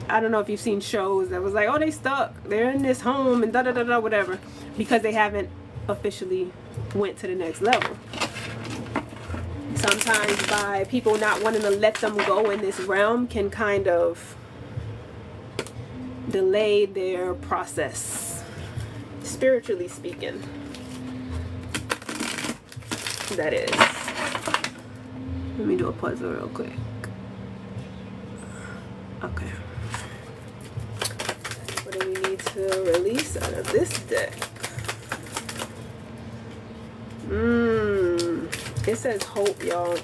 I don't know if you've seen shows that was like, oh, they stuck, they're in this home and da-da-da-da, whatever, because they haven't officially went to the next level. Sometimes by people not wanting to let them go in this realm can kind of delay their process, spiritually speaking. That is. Let me do a puzzle real quick. Okay. What do we need to release out of this deck? It says hope, y'all.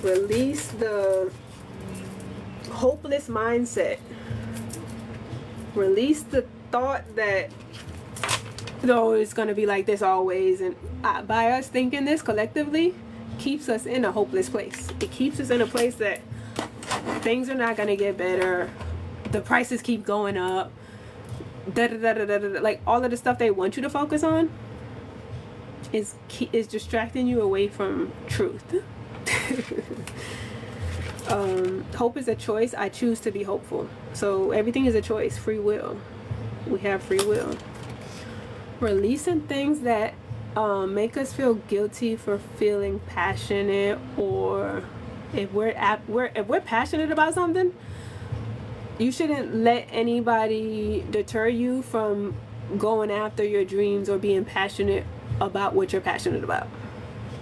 Release the hopeless mindset. Release the thought that it's going to be like this always. And by us thinking this collectively, keeps us in a hopeless place. It keeps us in a place that things are not going to get better. The prices keep going up. Like all of the stuff they want you to focus on is distracting you away from truth. Hope is a choice. I choose to be hopeful. So everything is a choice. Free will. We have free will. Releasing things that make us feel guilty for feeling passionate, or if we're passionate about something, you shouldn't let anybody deter you from going after your dreams or being passionate about what you're passionate about.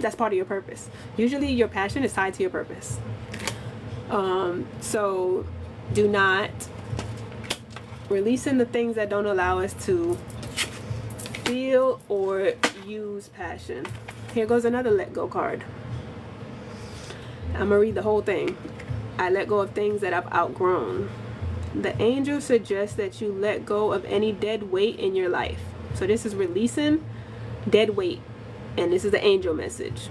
That's part of your purpose. Usually your passion is tied to your purpose. So do not releasing the things that don't allow us to feel or use passion. Here goes another let go card. I'm gonna read the whole thing. I let go of things that I've outgrown. The angel suggests that you let go of any dead weight in your life. So this is releasing dead weight, and this is the angel message.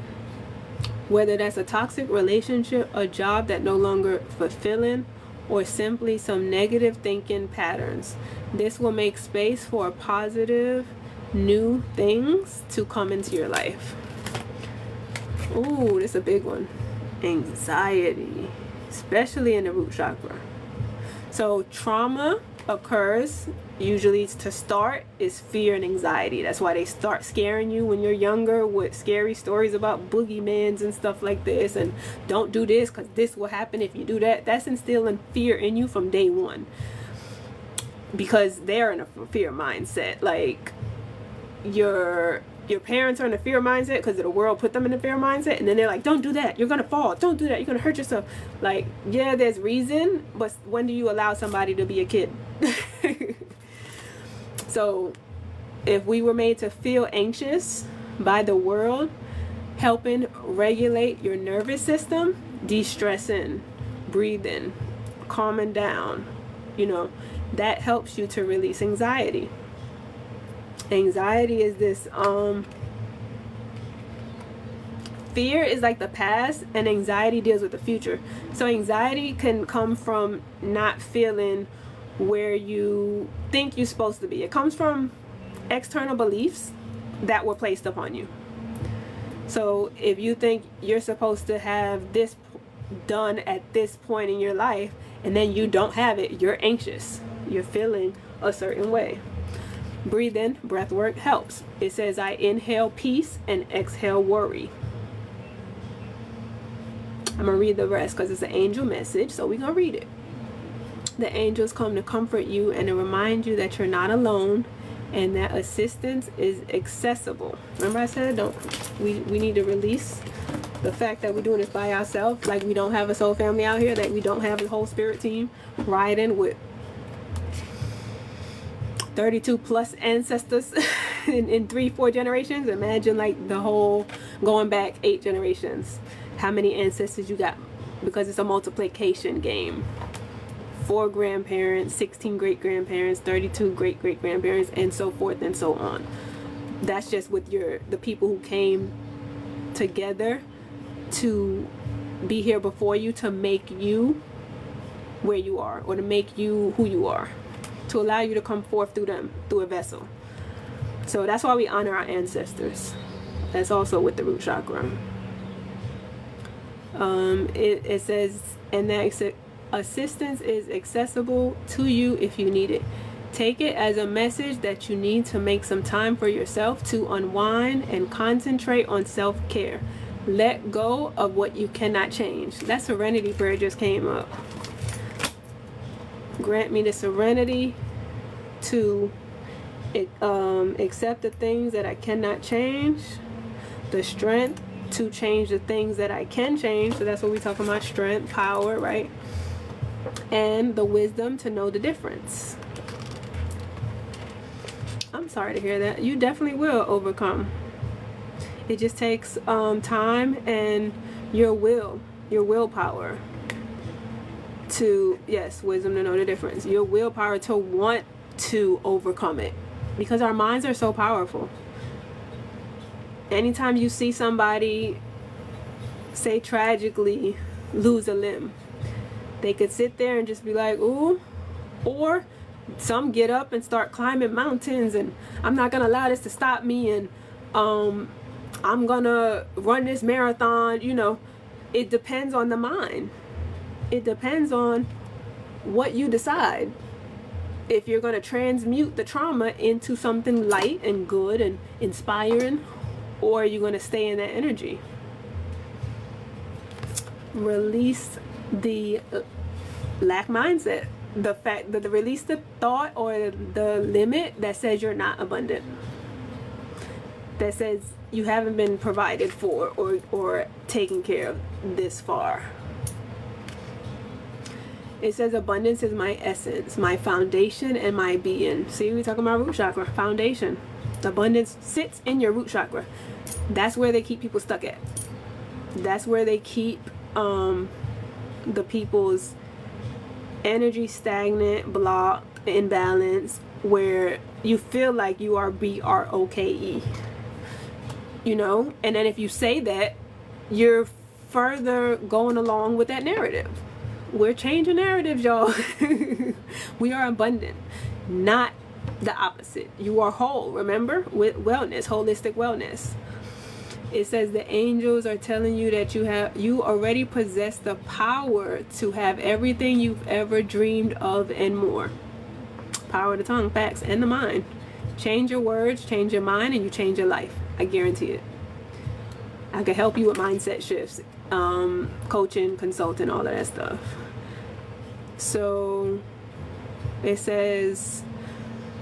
Whether that's a toxic relationship, a job that no longer fulfilling, or simply some negative thinking patterns, this will make space for positive new things to come into your life. Ooh, this is a big one. Anxiety, especially in the root chakra. So trauma occurs usually to start is fear and anxiety. That's why they start scaring you when you're younger with scary stories about boogeymans and stuff like this, and don't do this because this will happen if you do that. That's instilling fear in you from day one, because they're in a fear mindset. Like your parents are in a fear mindset because the world put them in a fear mindset, and then they're like, don't do that, you're gonna fall, don't do that, you're gonna hurt yourself. Like, yeah, there's reason, but when do you allow somebody to be a kid? So if we were made to feel anxious by the world, helping regulate your nervous system, de-stressing, breathing, calming down, that helps you to release anxiety. Anxiety is this fear is like the past, and anxiety deals with the future. So anxiety can come from not feeling where you think you're supposed to be. It comes from external beliefs that were placed upon you. So if you think you're supposed to have this done at this point in your life, and then you don't have it, you're anxious. You're feeling a certain way. Breathing, breath work helps. It says, I inhale peace and exhale worry. I'm going to read the rest because it's an angel message, so we're going to read it. The angels come to comfort you and to remind you that you're not alone and that assistance is accessible. Remember I said we need to release the fact that we're doing this by ourselves, like we don't have a soul family out here, that we don't have a whole spirit team riding with 32 plus ancestors in 3-4 generations. Imagine like the whole going back 8 generations, how many ancestors you got, because it's a multiplication game. 4 grandparents, 16 great-grandparents, 32 great-great-grandparents, and so forth and so on. That's just with the people who came together to be here before you, to make you where you are, or to make you who you are, to allow you to come forth through them, through a vessel. So that's why we honor our ancestors. That's also with the root chakra. It says, and that assistance is accessible to you if you need it. Take it as a message that you need to make some time for yourself to unwind and concentrate on self-care. Let go of what you cannot change. That serenity prayer just came up. Grant me the serenity to accept the things that I cannot change, the strength to change the things that I can change. So that's what we're talking about, strength, power, right? And the wisdom to know the difference. I'm sorry to hear that. You definitely will overcome. It just takes time and your willpower to, yes, wisdom to know the difference. Your willpower to want to overcome it, because our minds are so powerful. Anytime you see somebody, say tragically, lose a limb, they could sit there and just be like, ooh, or some get up and start climbing mountains, and I'm not gonna allow this to stop me, and I'm gonna run this marathon. You know, it depends on the mind. It depends on what you decide. If you're gonna transmute the trauma into something light and good and inspiring, or you're gonna stay in that energy. Release the lack mindset. The fact that release the thought or the limit that says you're not abundant, that says you haven't been provided for or taken care of this far. It says abundance is my essence, my foundation, and my being. See, we're talking about root chakra, foundation. Abundance sits in your root chakra. That's where they keep people stuck at. That's where they keep the people's energy stagnant, blocked, imbalanced, where you feel like you are BROKE, you know. And then if you say that, you're further going along with that narrative. We're changing narratives, y'all. We are abundant, not the opposite. You are whole, remember, with wellness, holistic wellness. It says the angels are telling you that you already possess the power to have everything you've ever dreamed of and more. Power of the tongue, facts, and the mind. Change your words, change your mind, and you change your life. I guarantee it. I can help you with mindset shifts, coaching, consulting, all of that stuff. So it says,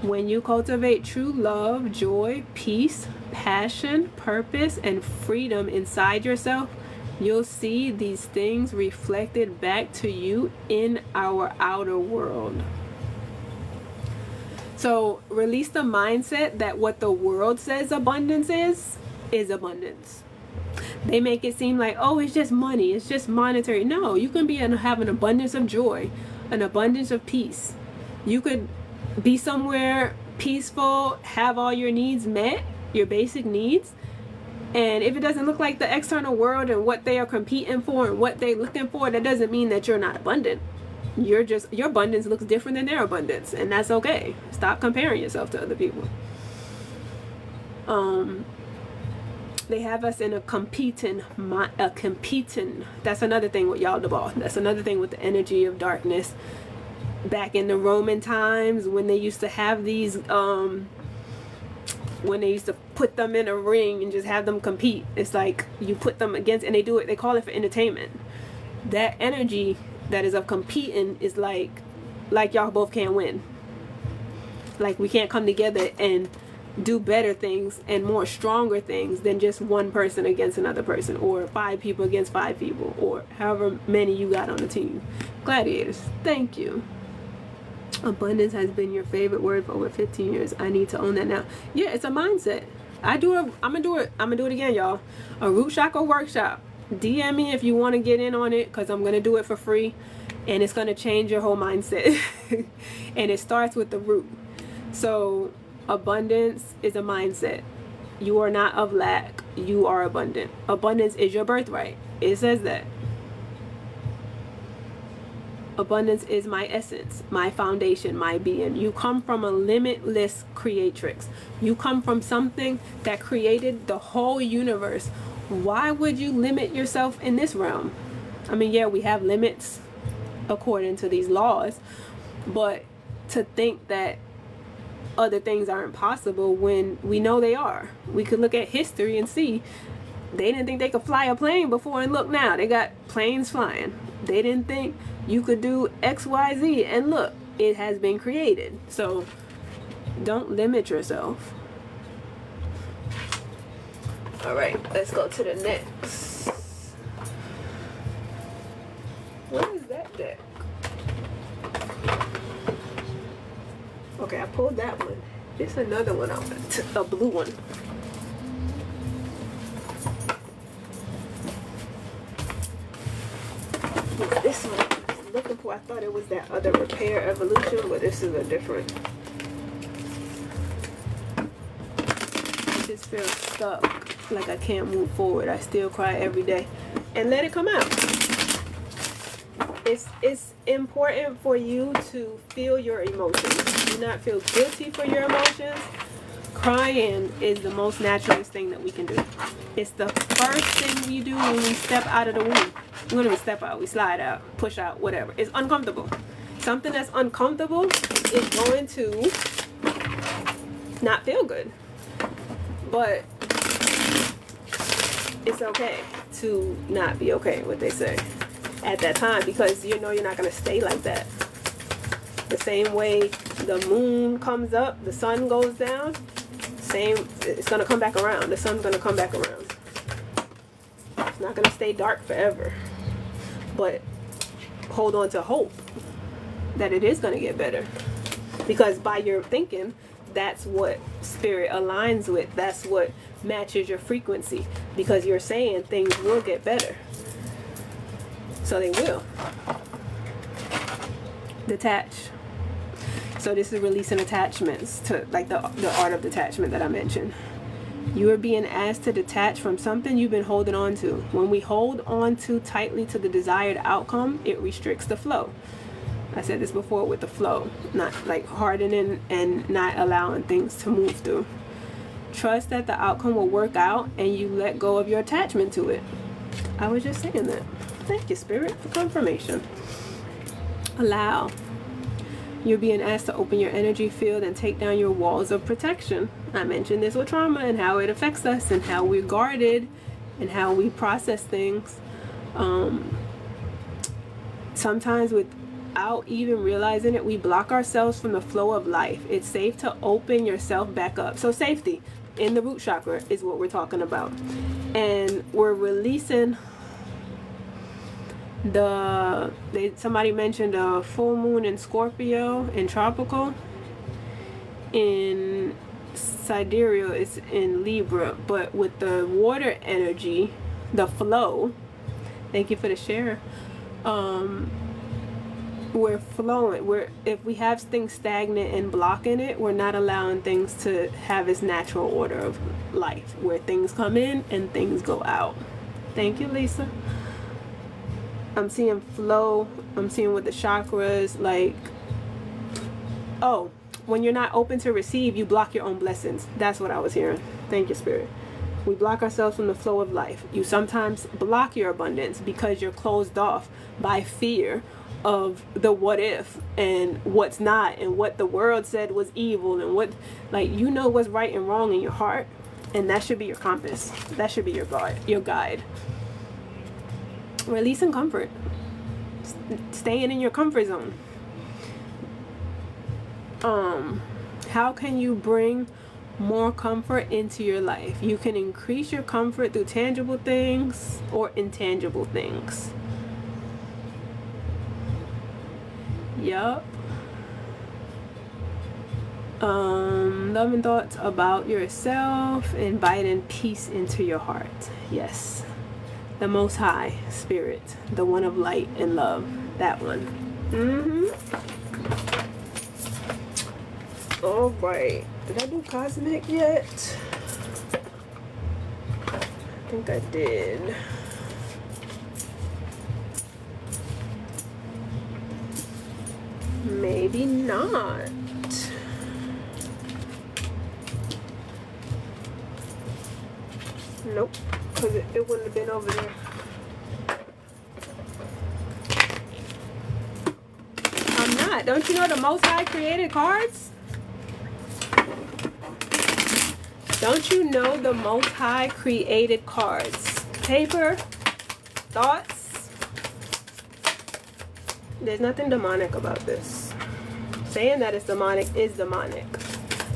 when you cultivate true love, joy, peace, passion, purpose, and freedom inside yourself, you'll see these things reflected back to you in our outer world. So release the mindset that what the world says abundance is abundance. They make it seem like, oh, it's just money, it's just monetary. No, you can have an abundance of joy, an abundance of peace. You could be somewhere peaceful, have all your needs met, your basic needs, and if it doesn't look like the external world and what they are competing for and what they're looking for, that doesn't mean that you're not abundant. Your abundance looks different than their abundance, and that's okay. Stop comparing yourself to other people. They have us in a competing, that's another thing with Yaldabaoth. That's another thing with the energy of darkness. Back in the Roman times, when they used to have these, when they used to put them in a ring and just have them compete, it's like you put them against, and they call it for entertainment. That energy that is of competing is like y'all both can't win. Like, we can't come together and do better things and more stronger things than just one person against another person, or 5 people against 5 people, or however many you got on the team. Gladiators, thank you. Abundance has been your favorite word for over 15 years. I need to own that now. Yeah, it's a mindset. I'm gonna do it again, y'all. A root chakra workshop. DM me if you want to get in on it, because I'm gonna do it for free, and it's gonna change your whole mindset. And it starts with the root. So abundance is a mindset. You are not of lack. You are abundant. Abundance is your birthright. It says that. Abundance is my essence, my foundation, my being. You come from a limitless creatrix. You come from something that created the whole universe. Why would you limit yourself in this realm? I mean, yeah, we have limits according to these laws, but to think that other things aren't possible when we know they are. We could look at history and see they didn't think they could fly a plane before, and look now, they got planes flying. They didn't think you could do XYZ, and look, it has been created. So don't limit yourself. All right, let's go to the next. What is that deck? Okay, I pulled that one. There's another one out, a blue one. What's this one I was looking for? I thought it was that other Repair Evolution, but this is a different. I just feel stuck, like I can't move forward. I still cry every day. And let it come out. It's important for you to feel your emotions. Do not feel guilty for your emotions. Crying is the most naturalist thing that we can do. It's the first thing we do when we step out of the womb. We don't even step out, we slide out, push out, whatever. It's uncomfortable. Something that's uncomfortable is going to not feel good. But it's okay to not be okay, what they say, at that time, because you know you're not going to stay like that. The same way the moon comes up, the sun goes down, it's going to come back around. The sun's going to come back around. It's not going to stay dark forever. But hold on to hope that it is going to get better. Because by your thinking, that's what spirit aligns with. That's what matches your frequency. Because you're saying things will get better. So they will. Detach. So this is releasing attachments, to like the art of detachment that I mentioned. You are being asked to detach from something you've been holding on to. When we hold on too tightly to the desired outcome, it restricts the flow. I said this before with the flow, not like hardening and not allowing things to move through. Trust that the outcome will work out and you let go of your attachment to it. I was just saying that. Thank you, Spirit, for confirmation. Allow. You're being asked to open your energy field and take down your walls of protection. I mentioned this with trauma and how it affects us and how we're guarded and how we process things. Sometimes without even realizing it, we block ourselves from the flow of life. It's safe to open yourself back up. So safety in the root chakra is what we're talking about. And we're releasing somebody mentioned a full moon in Scorpio in tropical. In sidereal it's in Libra, but with the water energy, the flow, thank you for the share, we're flowing. If we have things stagnant and blocking it, we're not allowing things to have its natural order of life, where things come in and things go out. Thank you, Lisa. I'm seeing flow. I'm seeing with the chakras, like, oh, when you're not open to receive, you block your own blessings. That's what I was hearing. Thank you, Spirit. We block ourselves from the flow of life. You sometimes block your abundance because you're closed off by fear of the what if and what's not, and what the world said was evil, and what, like, you know what's right and wrong in your heart, and that should be your compass. That should be your guide. Releasing comfort. Staying in your comfort zone. How can you bring more comfort into your life? You can increase your comfort through tangible things or intangible things. Yup. Love and thoughts about yourself, inviting peace into your heart. Yes. The Most High Spirit, the one of light and love. That one. All right. Did I do cosmic yet? I think I did. Maybe not. Nope, because it wouldn't have been over there. I'm not. Don't you know the Most High created cards? Don't you know the Most High created cards? Paper, thoughts. There's nothing demonic about this. saying that it's demonic is demonic.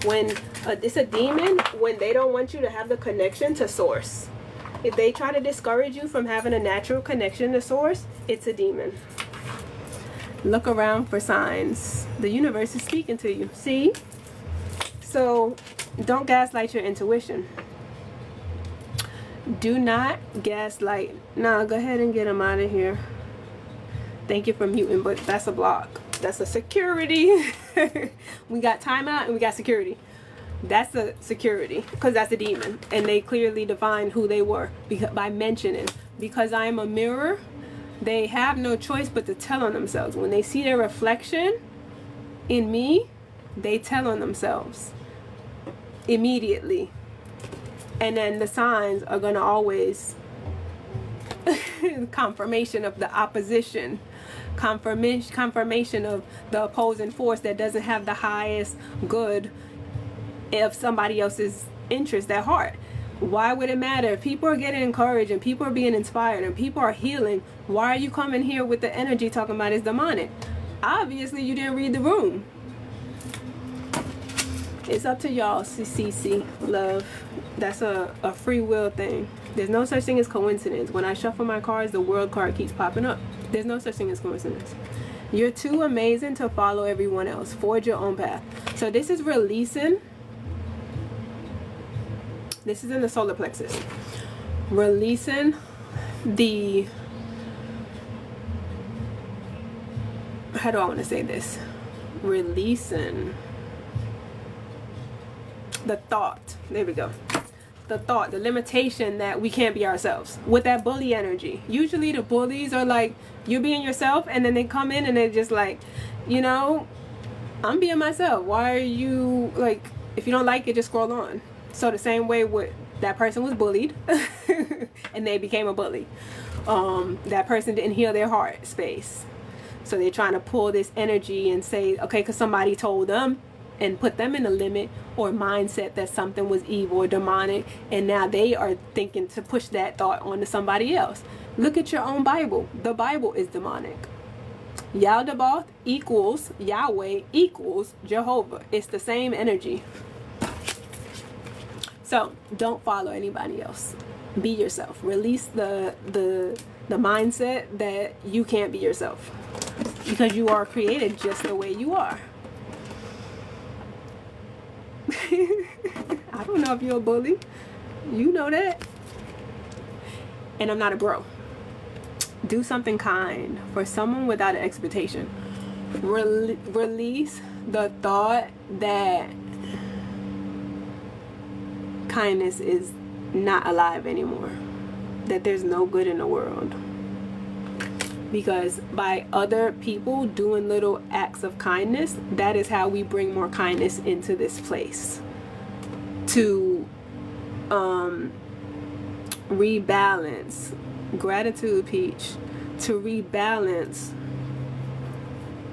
When it's a demon, when they don't want you to have the connection to source. If they try to discourage you from having a natural connection to source, it's a demon. Look around for signs. The universe is speaking to you. See? So don't gaslight your intuition. Do not gaslight. Nah, go ahead and get them out of here. Thank you for muting, but that's a block. That's a security. We got timeout and we got security. That's a security, because that's a demon, and they clearly defined who they were by mentioning, because I am a mirror. They have no choice but to tell on themselves. When they see their reflection in me, they tell on themselves immediately, and then the signs are going to always confirmation of the opposition, confirmation of the opposing force that doesn't have the highest good of somebody else's interest at heart. Why would it matter? If people are getting encouraged and people are being inspired and people are healing, why are you coming here with the energy talking about it's demonic? Obviously you didn't read the room. It's up to y'all, CC, love. That's a free will thing. There's no such thing as coincidence. When I shuffle my cards, the world card keeps popping up. There's no such thing as coincidence. You're too amazing to follow everyone else. Forge your own path. So this is releasing. This is in the solar plexus. Releasing the, how do I want to say this? Releasing the thought. There we go. The thought, the limitation that we can't be ourselves with that bully energy. Usually the bullies are like, you're being yourself, and then they come in and they're just like, you know, I'm being myself. Why are you, like, if you don't like it, just scroll on. So the same way with that person was bullied and they became a bully. That person didn't heal their heart space. So they're trying to pull this energy and say, okay, because somebody told them and put them in a limit or mindset that something was evil or demonic, and now they are thinking to push that thought onto somebody else. Look at your own Bible. The Bible is demonic. Yaldabaoth equals Yahweh equals Jehovah. It's the same energy. So don't follow anybody else. Be yourself. Release the mindset that you can't be yourself, because you are created just the way you are. I don't know if you're a bully. You know that. And I'm not a bro. Do something kind for someone without an expectation. Release the thought that kindness is not alive anymore. That there's no good in the world. Because by other people doing little acts of kindness, that is how we bring more kindness into this place. To rebalance. Gratitude, Peach. To rebalance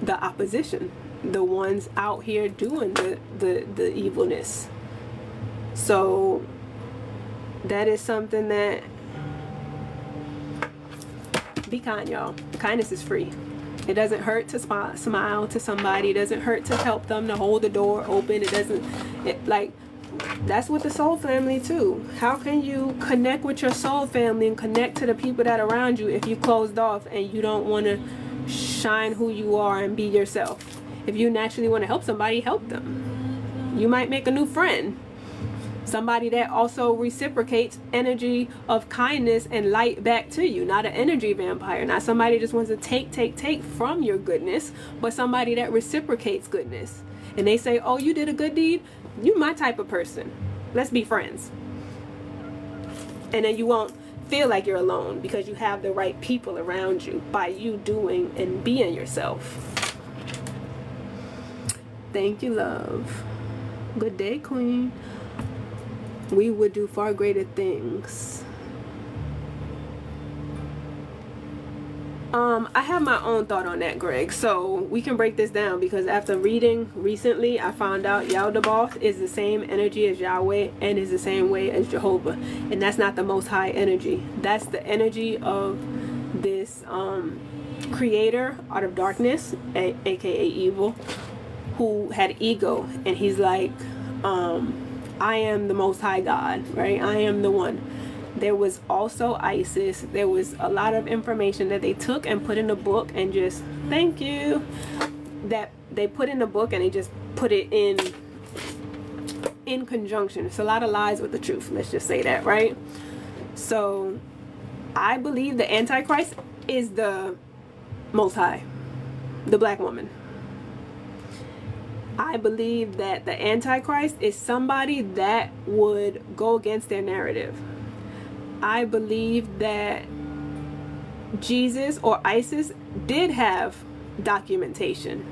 the opposition. The ones out here doing the evilness. So that is something that, be kind, y'all. Kindness is free. It doesn't hurt to smile to somebody. It doesn't hurt to help them, to hold the door open. It doesn't, like, that's with the soul family too. How can you connect with your soul family and connect to the people that are around you if you closed off and you don't want to shine who you are and be yourself? If you naturally want to help somebody, help them. You might make a new friend. Somebody that also reciprocates energy of kindness and light back to you. Not an energy vampire. Not somebody that just wants to take from your goodness, but somebody that reciprocates goodness. And they say, oh, you did a good deed? You my type of person. Let's be friends. And then you won't feel like you're alone because you have the right people around you by you doing and being yourself. Thank you, love. Good day, Queen. We would do far greater things. I have my own thought on that, Greg. So we can break this down, because after reading recently, I found out Yaldabaoth is the same energy as Yahweh and is the same way as Jehovah. And that's not the most high energy. That's the energy of this creator out of darkness, aka evil. who had ego, and he's like, I am the Most High God, right? I am the one. There was also Isis. There was a lot of information that they took and put in a book and just, thank you, that they put in a book and they just put it in conjunction. It's a lot of lies with the truth. Let's just say that, right? So I believe the Antichrist is the Most High, the black woman. I believe that the Antichrist is somebody that would go against their narrative. I believe that Jesus or Isis did have documentation.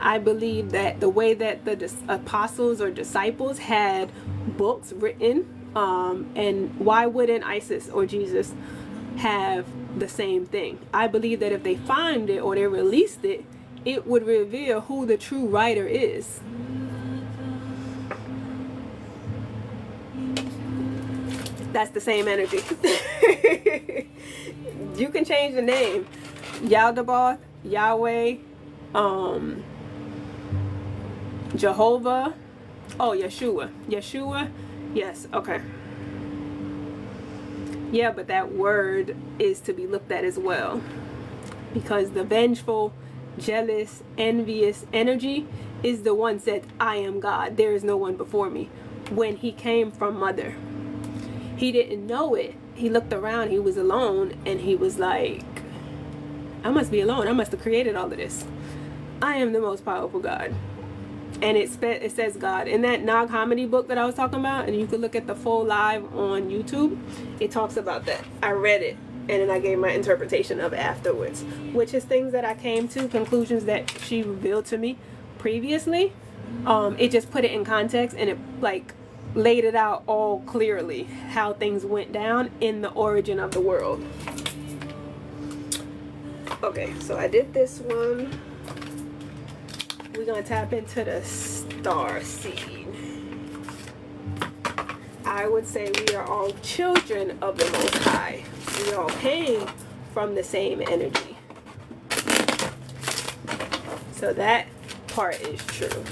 I believe that the way that the apostles or disciples had books written, and why wouldn't Isis or Jesus have the same thing? I believe that if they find it or they released it, it would reveal who the true writer is. That's the same energy. You can change the name. Yaldabaoth, Yahweh, Jehovah. Oh, Yeshua. Yeshua. Yes, okay. Yeah, but that word is to be looked at as well. Because the vengeful, jealous, envious energy is the one said, I am God. There is no one before me. When he came from mother. He didn't know it. He looked around, he was alone, and he was like, I must be alone. I must have created all of this. I am the most powerful God. And it says God. In that Nag Hammadi book that I was talking about, and you can look at the full live on YouTube, it talks about that. I read it, and then I gave my interpretation of it afterwards, which is things that I came to, conclusions that she revealed to me previously. It just put it in context, and it like laid it out all clearly how things went down in the origin of the world. Okay, so I did this one. We're gonna tap into the star seed. I would say we are all children of the Most High. We all came from the same energy. So that part is true.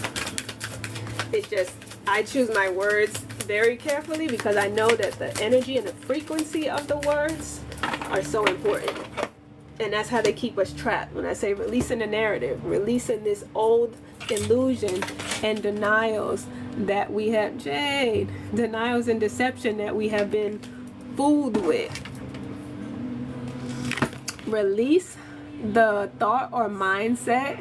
It's just, I choose my words very carefully because I know that the energy and the frequency of the words are so important. And that's how they keep us trapped. When I say releasing the narrative, releasing this old illusion and denials that we have, Jade, denials and deception that we have been fooled with. Release the thought or mindset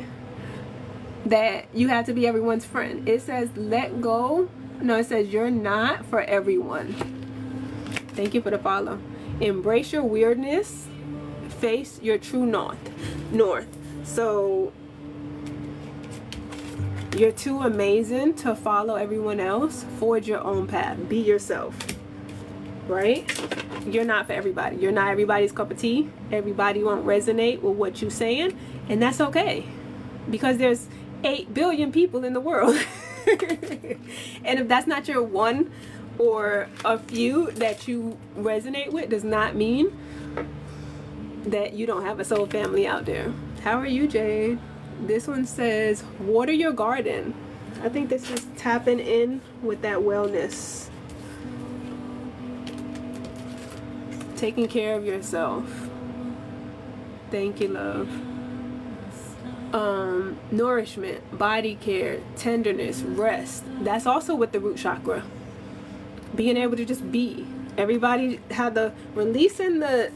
that you have to be everyone's friend. It says let go. No, it says you're not for everyone. Thank you for the follow. Embrace your weirdness. Face your true north. So you're too amazing to follow everyone else. Forge your own path. Be yourself. Right? You're not for everybody. You're not everybody's cup of tea. Everybody won't resonate with what you're saying. And that's okay. Because there's 8 billion people in the world. And if that's not your one or a few that you resonate with, does not mean that you don't have a soul family out there. How are you, Jade? This one says water your garden. I think this is tapping in with that wellness. Taking care of yourself. Thank you, love. Nourishment, body care, tenderness, rest. That's also with the root chakra. Being able to just be. Everybody had the releasing the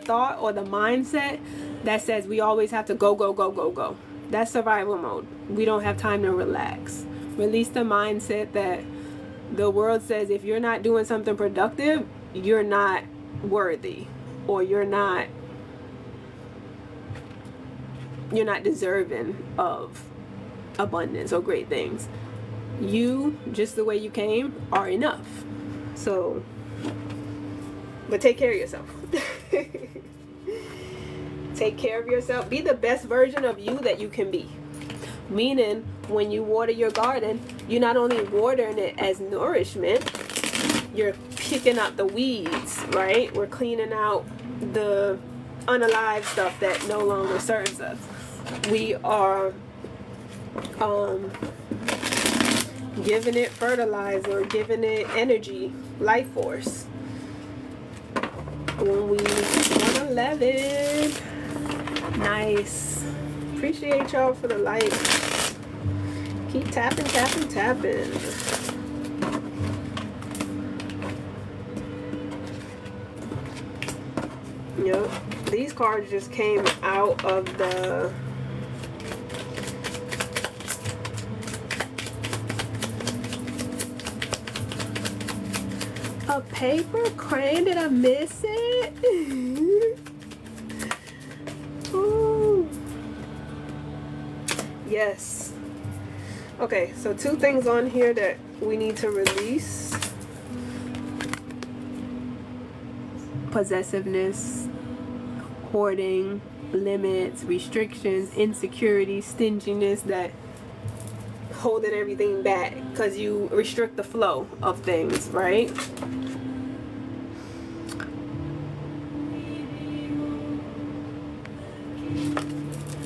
thought or the mindset that says we always have to go. That's survival mode. We don't have time to relax. Release the mindset that the world says if you're not doing something productive, you're not worthy, or you're not deserving of abundance or great things. You, just the way you came, are enough. So, but take care of yourself. Take care of yourself. Be the best version of you that you can be. Meaning, when you water your garden, you're not only watering it as nourishment, you're kicking out the weeds, right? We're cleaning out the unalive stuff that no longer serves us. We are giving it fertilizer, giving it energy, life force. When we 111. Nice. Appreciate y'all for the likes. Keep tapping, tapping, tapping. Yep. These cards just came out of the a paper crane. Did I miss it? Ooh. Yes. Okay, so 2 things on here that we need to release. Possessiveness, hoarding, limits, restrictions, insecurity, stinginess, that holding everything back because you restrict the flow of things, right?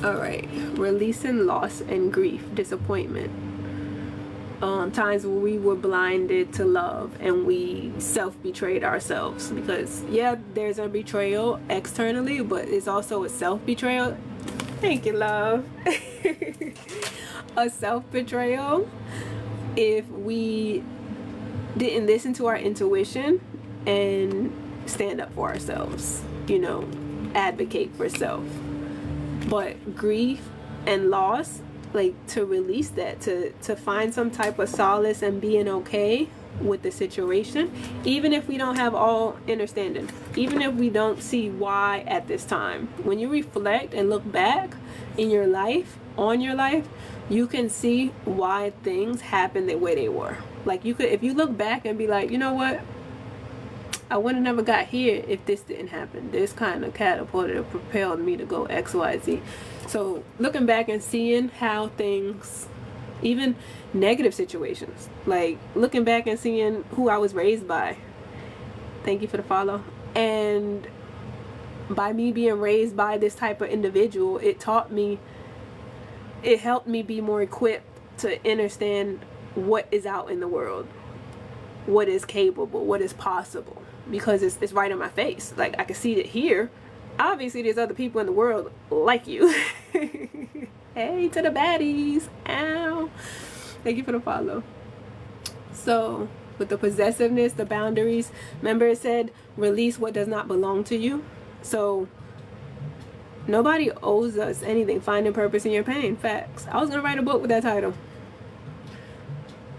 All right, releasing loss and grief, disappointment. Times where we were blinded to love and we self-betrayed ourselves, because yeah, there's a betrayal externally, but it's also a self-betrayal. Thank you, love. A self-betrayal if we didn't listen to our intuition and stand up for ourselves, you know, advocate for self. But grief and loss, like, to release that, to find some type of solace and being okay with the situation, even if we don't have all understanding, even if we don't see why at this time. When you reflect and look back in your life, on your life, you can see why things happened the way they were. Like, you could, if you look back and be like, you know what, I would have never got here if this didn't happen. This kind of catapulted or propelled me to go XYZ. So looking back and seeing how things, even negative situations, like looking back and seeing who I was raised by. Thank you for the follow. And by me being raised by this type of individual, it taught me, it helped me be more equipped to understand what is out in the world, what is capable, what is possible, because it's right in my face. Like, I can see it here. Obviously there's other people in the world like you. Hey to the baddies. Ow. Thank you for the follow. So with the possessiveness, the boundaries, remember it said release what does not belong to you. So nobody owes us anything. Finding purpose in your pain. Facts. I was gonna write a book with that title,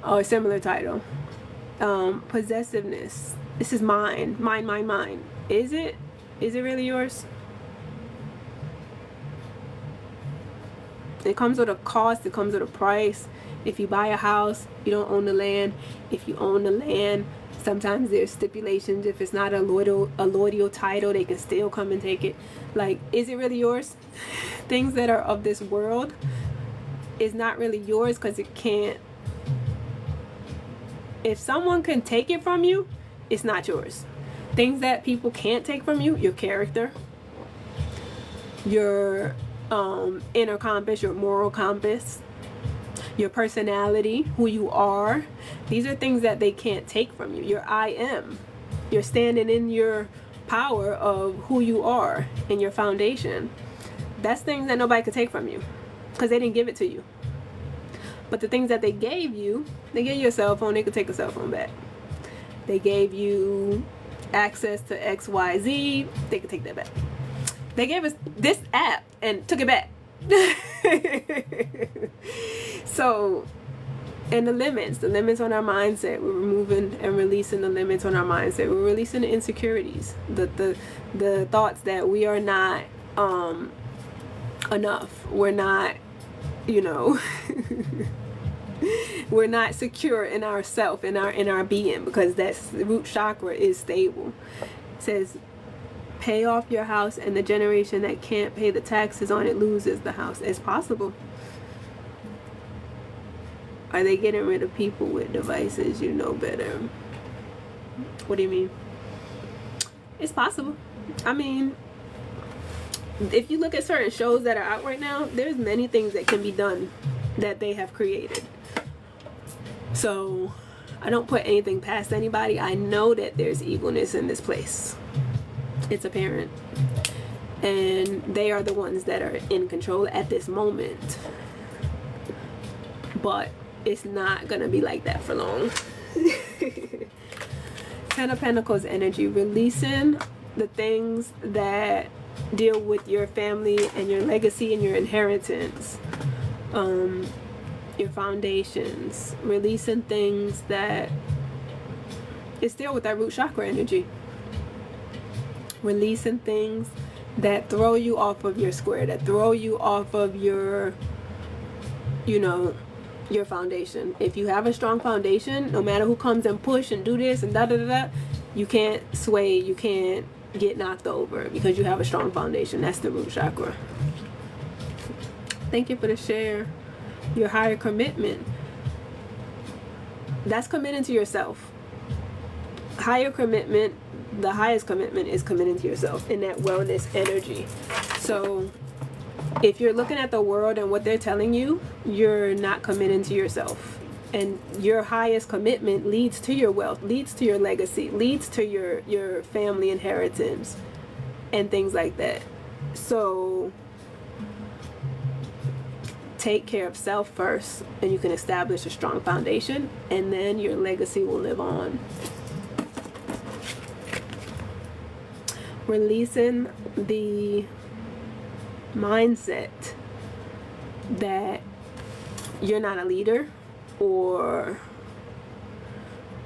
or a similar title. Possessiveness. This is mine. Mine. Is it? Is it really yours? It comes with a cost. It comes with a price. If you buy a house, you don't own the land. If you own the land, sometimes there's stipulations. If it's not a loyal title, they can still come and take it. Like, is it really yours? Things that are of this world is not really yours, because it can't. If someone can take it from you, it's not yours. Things that people can't take from you: your character, your inner compass, your moral compass, your personality, who you are. These are things that they can't take from you. Your I am. You're standing in your power of who you are and your foundation. That's things that nobody could take from you, because they didn't give it to you. But the things that they gave you a cell phone, they could take a cell phone back. They gave you access to XYZ, they could take that back. They gave us this app and took it back. So, and the limits on our mindset, we're removing and releasing the limits on our mindset. We're releasing the insecurities, the thoughts that we are not enough. We're not, you know, we're not secure in ourself, in our being, because that's the root chakra is stable. It says, pay off your house, and the generation that can't pay the taxes on it loses the house. It's possible. Are they getting rid of people with devices? You know better. What do you mean? It's possible. I mean, if you look at certain shows that are out right now, there's many things that can be done that they have created. So I don't put anything past anybody. I know that there's evilness in this place. It's apparent. And they are the ones that are in control at this moment. But it's not going to be like that for long. Ten of Pentacles energy, releasing the things that deal with your family and your legacy and your inheritance, your foundations, releasing things that is still with that root chakra energy, releasing things that throw you off of your square, that throw you off of your, you know, your foundation. If you have a strong foundation, no matter who comes and push and do this and da da da da, you can't sway, you can't get knocked over because you have a strong foundation. That's the root chakra. Thank you for the share. Your higher commitment, that's committing to yourself. Higher commitment, the highest commitment is committing to yourself in that wellness energy. So if you're looking at the world and what they're telling you, you're not committing to yourself. And your highest commitment leads to your wealth, leads to your legacy, leads to your family inheritance and things like that. So take care of self first, and you can establish a strong foundation, and then your legacy will live on. Releasing the mindset that you're not a leader, or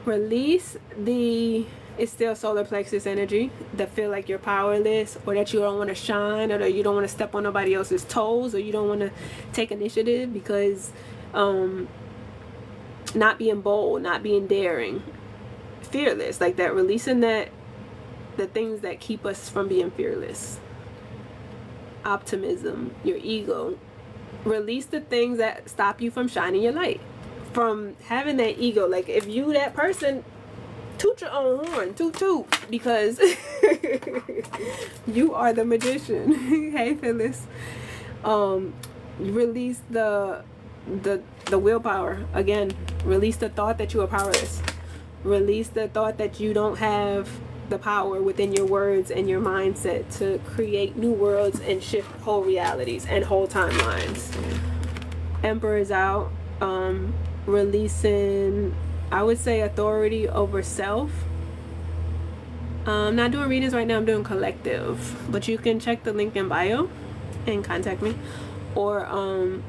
release the, it's still solar plexus energy, that feel like you're powerless, or that you don't want to shine, or that you don't want to step on nobody else's toes, or you don't want to take initiative because not being bold, not being daring, fearless, like that, releasing that, the things that keep us from being fearless. Optimism, your ego. Release the things that stop you from shining your light, from having that ego. Like if you that person, toot your own horn, toot toot, because you are the magician. Hey Phyllis. Release the willpower. Again, release the thought that you are powerless. Release the thought that you don't have the power within your words and your mindset to create new worlds and shift whole realities and whole timelines. Emperor is out. Releasing, I would say, authority over self. I'm not doing readings right now, I'm doing collective, but you can check the link in bio and contact me, or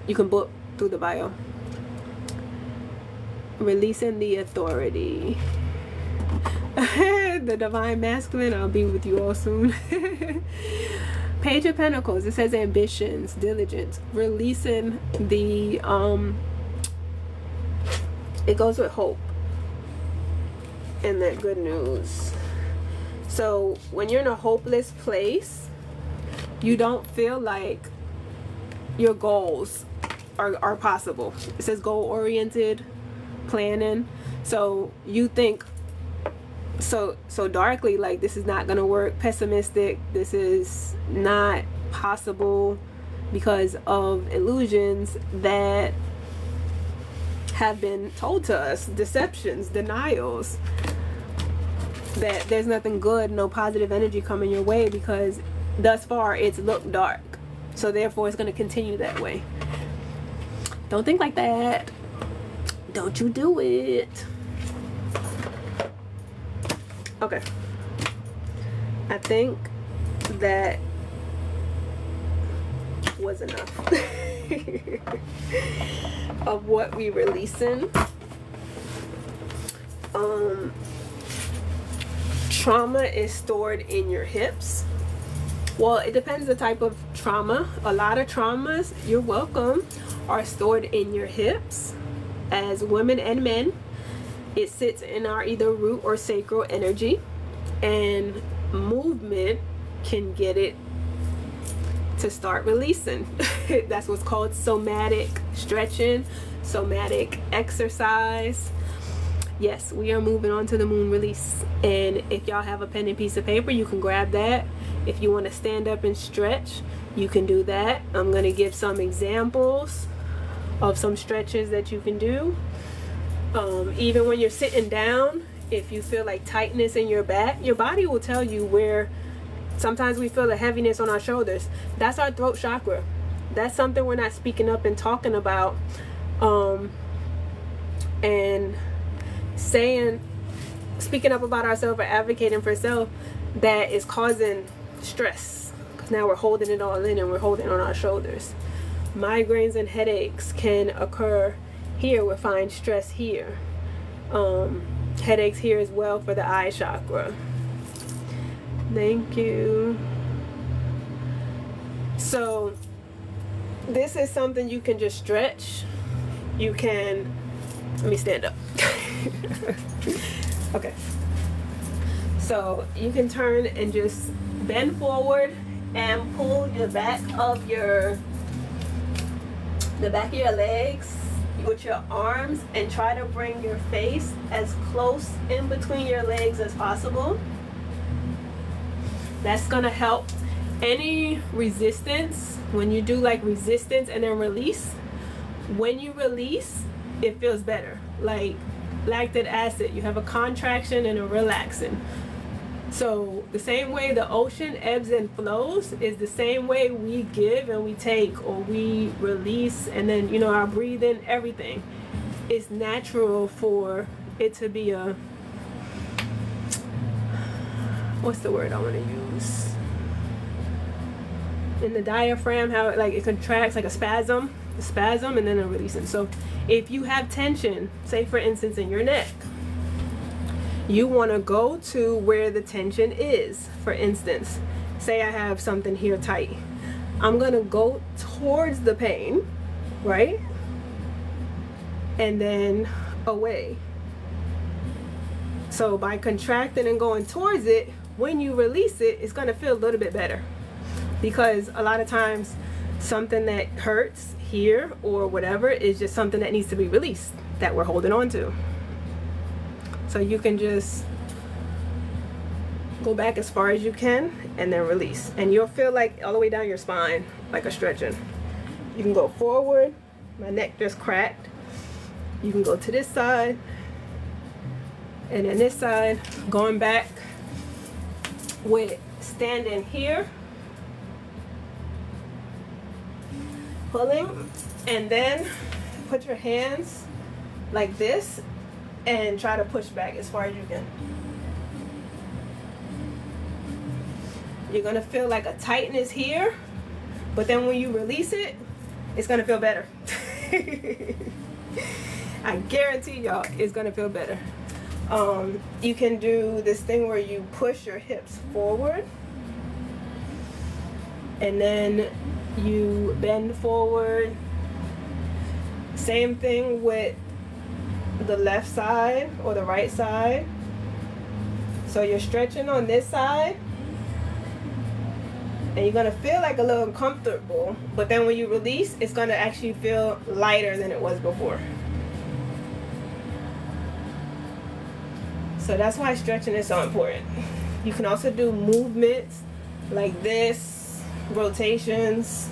you can book through the bio. Releasing the authority. The divine masculine, I'll be with you all soon. Page of Pentacles, it says ambitions, diligence, releasing the it goes with hope and that good news. So when you're in a hopeless place, you don't feel like your goals are possible. It says goal oriented planning. So you think so darkly, like this is not gonna work, pessimistic, this is not possible, because of illusions that have been told to us, deceptions, denials, that there's nothing good, no positive energy coming your way, because thus far it's looked dark, so therefore it's going to continue that way. Don't think like that. Don't you do it. Okay, I think that was enough of what we releasing. Trauma is stored in your hips. Well, it depends the type of trauma. A lot of traumas, you're welcome, are stored in your hips. As women and men, it sits in our either root or sacral energy, and movement can get it to start releasing. That's what's called somatic stretching, somatic exercise. Yes, we are moving on to the moon release, and if y'all have a pen and piece of paper, you can grab that. If you want to stand up and stretch, you can do that. I'm going to give some examples of some stretches that you can do. Even when you're sitting down, if you feel like tightness in your back, your body will tell you where. Sometimes we feel a heaviness on our shoulders. That's our throat chakra. That's something we're not speaking up and talking about, and speaking up about ourselves or advocating for self, that is causing stress, because now we're holding it all in and we're holding on our shoulders. Migraines and headaches can occur here. We'll find stress here. Headaches here as well for the eye chakra. Thank you. So this is something you can just stretch. You can, let me stand up. Okay. So you can turn and just bend forward and pull the back of your legs with your arms, and try to bring your face as close in between your legs as possible. That's gonna help any resistance. When you do like resistance and then release, when you release, it feels better. Like lactic acid, you have a contraction and a relaxing. So the same way the ocean ebbs and flows is the same way we give and we take, or we release, and then, you know, our breathing, everything. It's natural for it to be a, what's the word I want to use? In the diaphragm, how it contracts, like a spasm, and then a releasing. So if you have tension, say for instance in your neck, you want to go to where the tension is. For instance, say I have something here tight. I'm going to go towards the pain, right? And then away. So by contracting and going towards it, when you release it, it's going to feel a little bit better. Because a lot of times something that hurts here or whatever is just something that needs to be released, that we're holding on to. So you can just go back as far as you can and then release. And you'll feel like all the way down your spine, like a stretching. You can go forward. My neck just cracked. You can go to this side. And then this side, going back with standing here. Pulling. And then put your hands like this and try to push back as far as you can. You're gonna feel like a tightness here, but then when you release it, it's gonna feel better. I guarantee y'all it's gonna feel better. You can do this thing where you push your hips forward and then you bend forward. Same thing with the left side or the right side. So you're stretching on this side and you're gonna feel like a little uncomfortable, but then when you release, it's gonna actually feel lighter than it was before. So that's why stretching is so important. You can also do movements like this, rotations.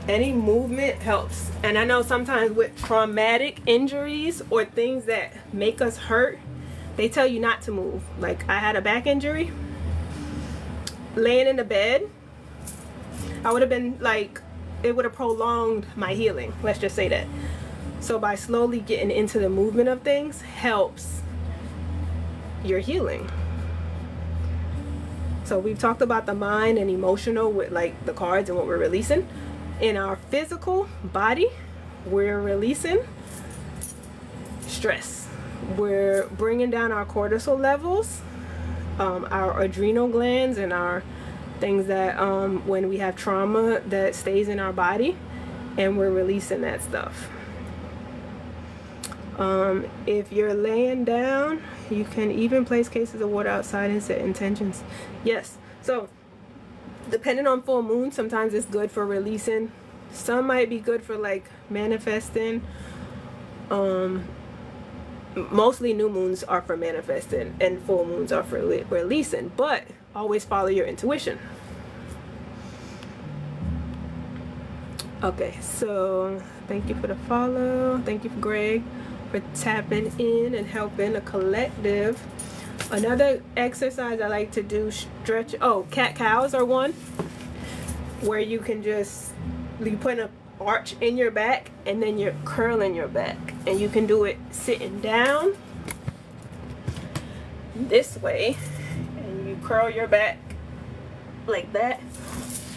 Any movement helps. And I know sometimes with traumatic injuries or things that make us hurt, they tell you not to move. Like I had a back injury. Laying in the bed, I would have been like, it would have prolonged my healing. Let's just say that. So by slowly getting into the movement of things helps your healing. So we've talked about the mind and emotional with like the cards and what we're releasing. In our physical body, we're releasing stress. We're bringing down our cortisol levels, our adrenal glands, and our things that when we have trauma that stays in our body, and we're releasing that stuff. If you're laying down, you can even place cases of water outside and set intentions. Yes. So depending on full moon, sometimes it's good for releasing. Some might be good for like manifesting. Mostly new moons are for manifesting and full moons are for releasing, but always follow your intuition. Okay, so thank you for the follow. Thank you, Greg, for tapping in and helping the collective. Another exercise I like to do, stretch. Oh, cat cows are one where you can just, you put an arch in your back and then you're curling your back, and you can do it sitting down this way and you curl your back like that,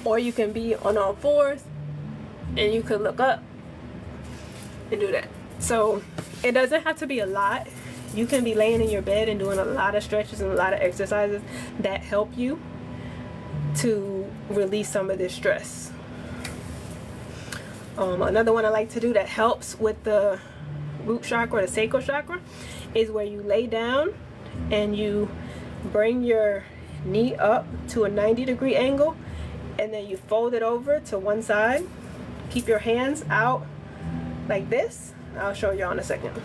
or you can be on all fours and you could look up and do that. So it doesn't have to be a lot. You can be laying in your bed and doing a lot of stretches and a lot of exercises that help you to release some of this stress. Another one I like to do that helps with the root chakra, the sacral chakra, is where you lay down and you bring your knee up to a 90-degree angle, and then you fold it over to one side. Keep your hands out like this. I'll show you in a second.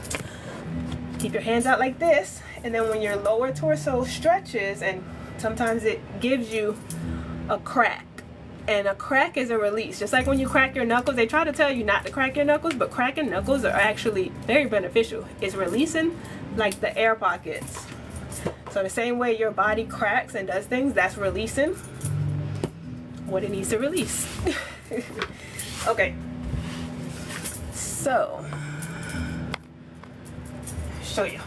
Keep your hands out like this, and then when your lower torso stretches, and sometimes it gives you a crack, and a crack is a release. Just like when you crack your knuckles, they try to tell you not to crack your knuckles, but cracking knuckles are actually very beneficial. It's releasing like the air pockets. So the same way your body cracks and does things, that's releasing what it needs to release. Okay, so show you.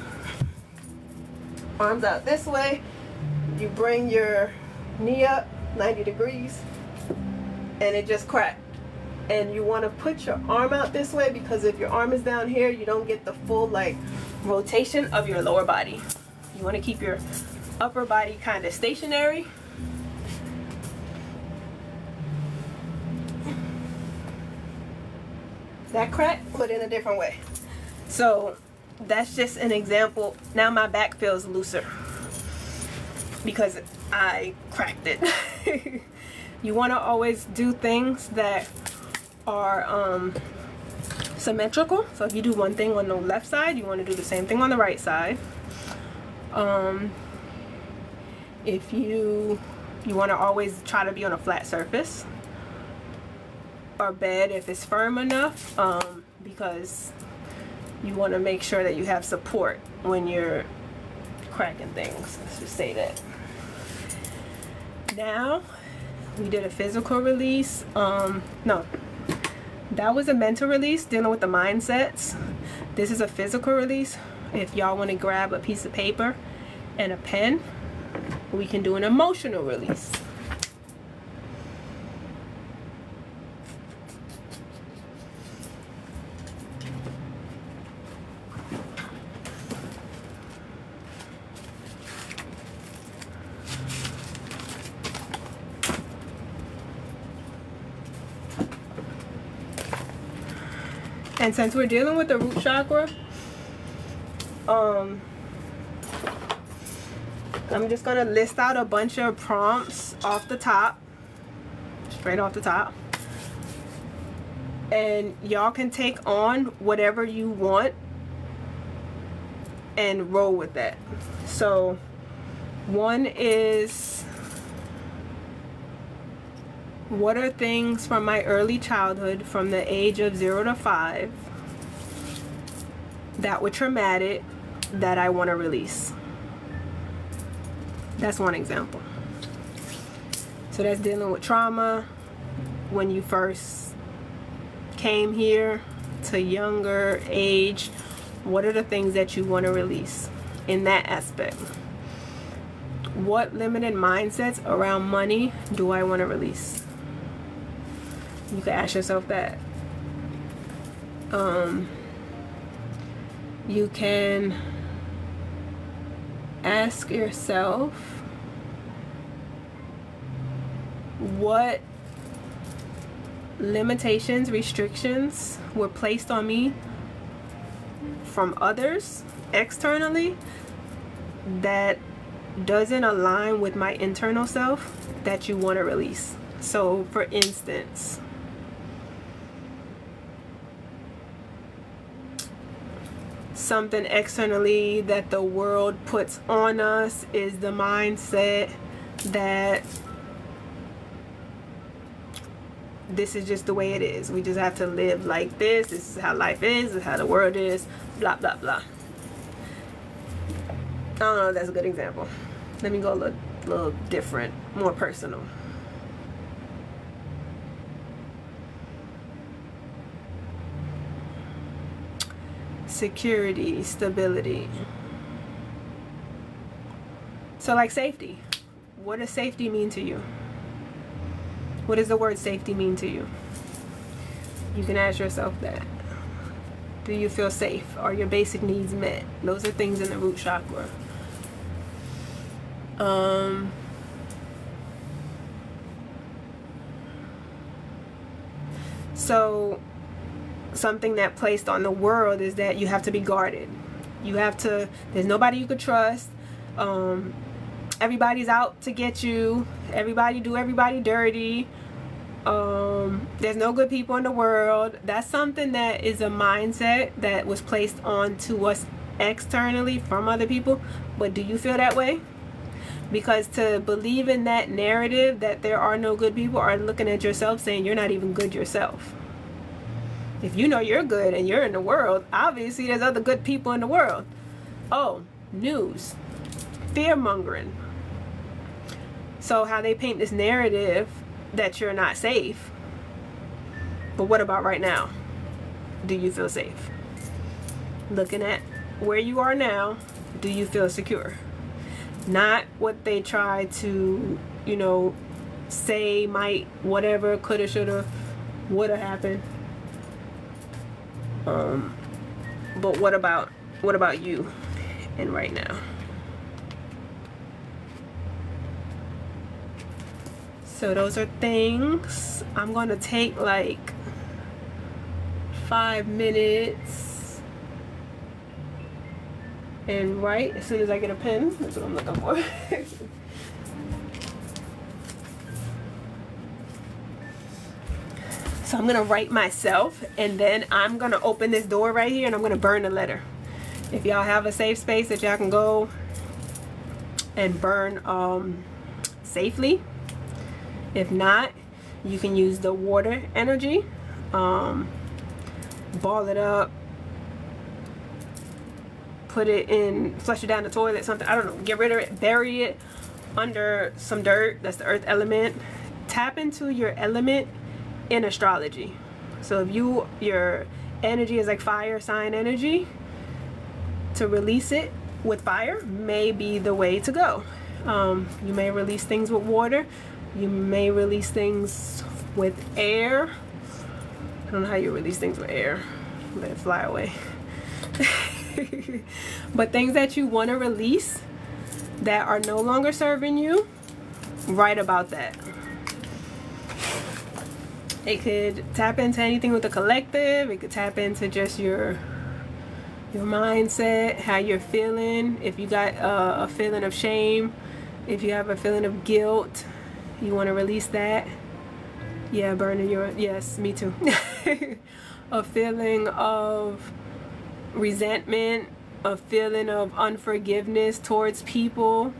Arms out this way. You bring your knee up 90 degrees and it just cracked. And you want to put your arm out this way, because if your arm is down here, you don't get the full like rotation of your lower body. You want to keep your upper body kind of stationary. That crack, but in a different way. So that's just an example. Now my back feels looser because I cracked it. You want to always do things that are symmetrical. So if you do one thing on the left side, you want to do the same thing on the right side. If you want to always try to be on a flat surface or bed if it's firm enough, because you want to make sure that you have support when you're cracking things. Let's just say that. Now we did a physical release. No, that was a mental release, dealing with the mindsets. This is a physical release. If y'all want to grab a piece of paper and a pen, we can do an emotional release. And since we're dealing with the root chakra, I'm just gonna list out a bunch of prompts off the top, straight off the top, and y'all can take on whatever you want and roll with that. So one is, what are things from my early childhood, from the age of 0 to 5, that were traumatic, that I want to release? That's one example. So that's dealing with trauma when you first came here to younger age. What are the things that you want to release in that aspect? What limited mindsets around money do I want to release? You can ask yourself that. You can ask yourself, what limitations, restrictions were placed on me from others externally that doesn't align with my internal self that you want to release. So for instance, something externally that the world puts on us is the mindset that this is just the way it is. We just have to live like this. This is how life is. This is how the world is. Blah, blah, blah. I don't know if that's a good example. Let me go a little different, more personal. Security, stability. So like safety. What does safety mean to you? What does the word safety mean to you? You can ask yourself that. Do you feel safe? Are your basic needs met? Those are things in the root chakra. So something that placed on the world is that you have to be guarded. You have to, there's nobody you could trust. Everybody's out to get you. Everybody do everybody dirty. There's no good people in the world. That's something that is a mindset that was placed onto us externally from other people. But do you feel that way? Because to believe in that narrative that there are no good people are looking at yourself saying you're not even good yourself. If you know you're good and you're in the world, obviously there's other good people in the world. Oh, news. Fear-mongering. So how they paint this narrative that you're not safe. But what about right now? Do you feel safe? Looking at where you are now, do you feel secure? Not what they try to, you know, say might, whatever, coulda, shoulda, woulda happen. But what about you and right now? So those are things. I'm gonna take like 5 minutes and write as soon as I get a pen. That's what I'm looking for. So I'm gonna write myself, and then I'm gonna open this door right here and I'm gonna burn the letter. If y'all have a safe space that y'all can go and burn safely. If not, you can use the water energy. Ball it up, put it in, flush it down the toilet, something, I don't know, get rid of it, bury it under some dirt. That's the earth element. Tap into your element in astrology. So if your energy is like fire sign energy, to release it with fire may be the way to go. You may release things with water. You may release things with air. I don't know how you release things with air. Let it fly away. But things that you want to release that are no longer serving you, write about that. It could tap into anything with the collective. It could tap into just your mindset, how you're feeling. If you got a feeling of shame, if you have a feeling of guilt, you want to release that. Yeah, burning your, yes, me too. A feeling of resentment, a feeling of unforgiveness towards people.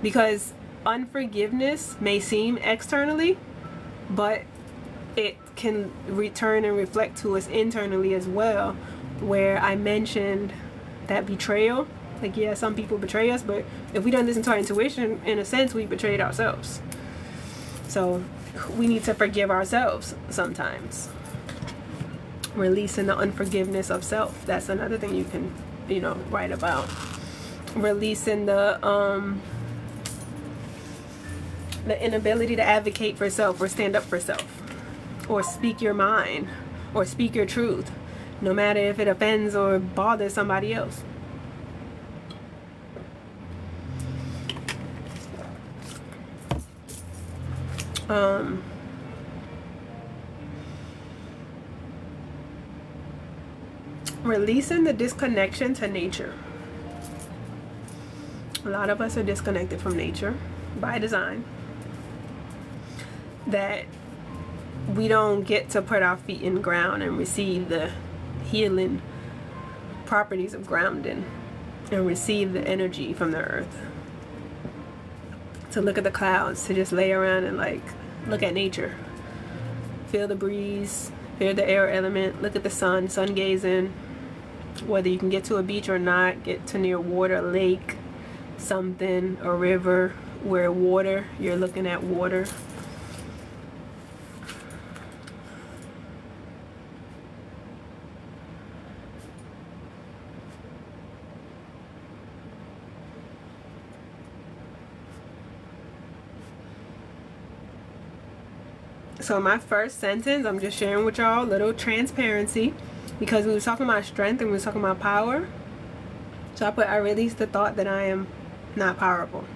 Because unforgiveness may seem externally, but it can return and reflect to us internally as well. Where I mentioned that betrayal. Like, yeah, some people betray us, but if we don't listen to our intuition, in a sense, we betrayed ourselves. So we need to forgive ourselves sometimes. Releasing the unforgiveness of self. That's another thing you can, you know, write about. Releasing the inability to advocate for self or stand up for self. Or speak your mind. Or speak your truth. No matter if it offends or bothers somebody else. Releasing the disconnection to nature. A lot of us are disconnected from nature by design. That we don't get to put our feet in the ground and receive the healing properties of grounding and receive the energy from the earth. To look at the clouds, to just lay around and like look at nature. feel the breeze, feel the air element, look at the sun gazing. Whether you can get to a beach or not, get to near water, lake, something, a river where water, you're looking at water. So my first sentence, I'm just sharing with y'all a little transparency, because we were talking about strength and we were talking about power. So I put, I release the thought that I am not powerful.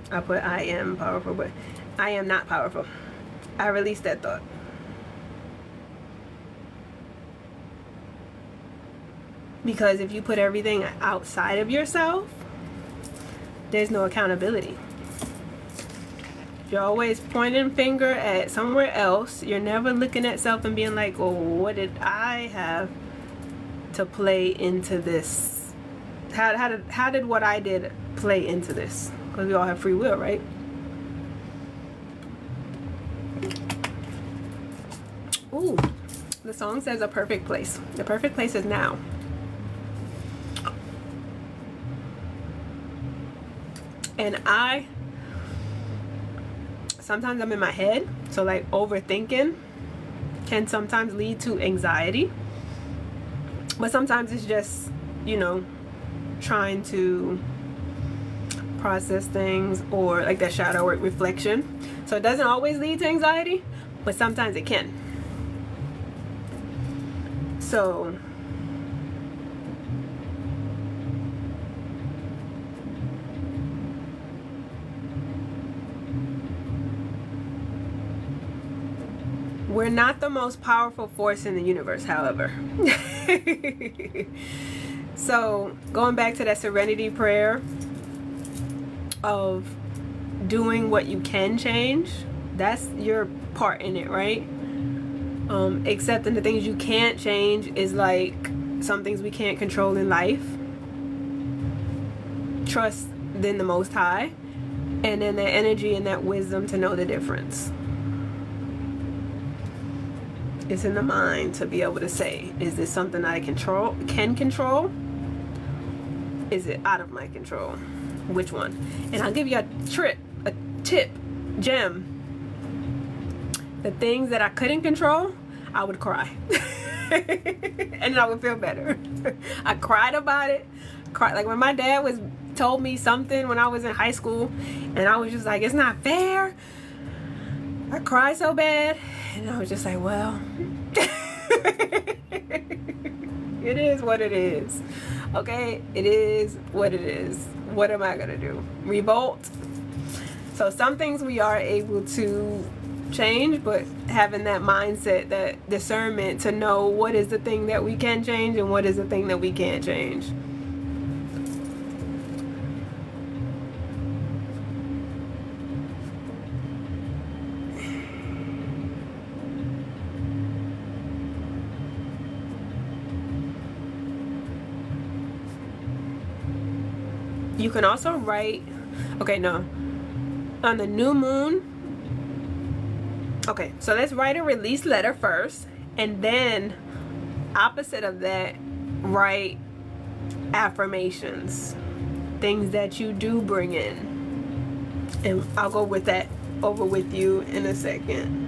I put, I am powerful, but I am not powerful. I release that thought. Because if you put everything outside of yourself, there's no accountability. You're always pointing finger at somewhere else. You're never looking at self and being like, oh, what did I have to play into this? How did what I did play into this? Because we all have free will, right? Ooh, the song says a perfect place. The perfect place is now. And sometimes I'm in my head, so like overthinking can sometimes lead to anxiety. But sometimes it's just, you know, trying to process things, or like that shadow work, reflection. So it doesn't always lead to anxiety, but sometimes it can. So we're not the most powerful force in the universe, however. So going back to that serenity prayer of doing what you can change, that's your part in it, right? Accepting the things you can't change is like some things we can't control in life. Trust in the Most High, and then that energy and that wisdom to know the difference. It's in the mind to be able to say, is this something I can control? Is it out of my control? Which one? And I'll give you a tip, gem. The things that I couldn't control, I would cry. And I would feel better. I cried about it. Like when my dad told me something when I was in high school, and I was just like, it's not fair. I cried so bad, and I was just like, well, it is what it is. Okay, it is what it is. What am I gonna do? Revolt? So some things we are able to change, but having that mindset, that discernment to know what is the thing that we can change and what is the thing that we can't change. You can also write, on the new moon. Okay, so let's write a release letter first, and then opposite of that, write affirmations, things that you do bring in. And I'll go with that over with you in a second.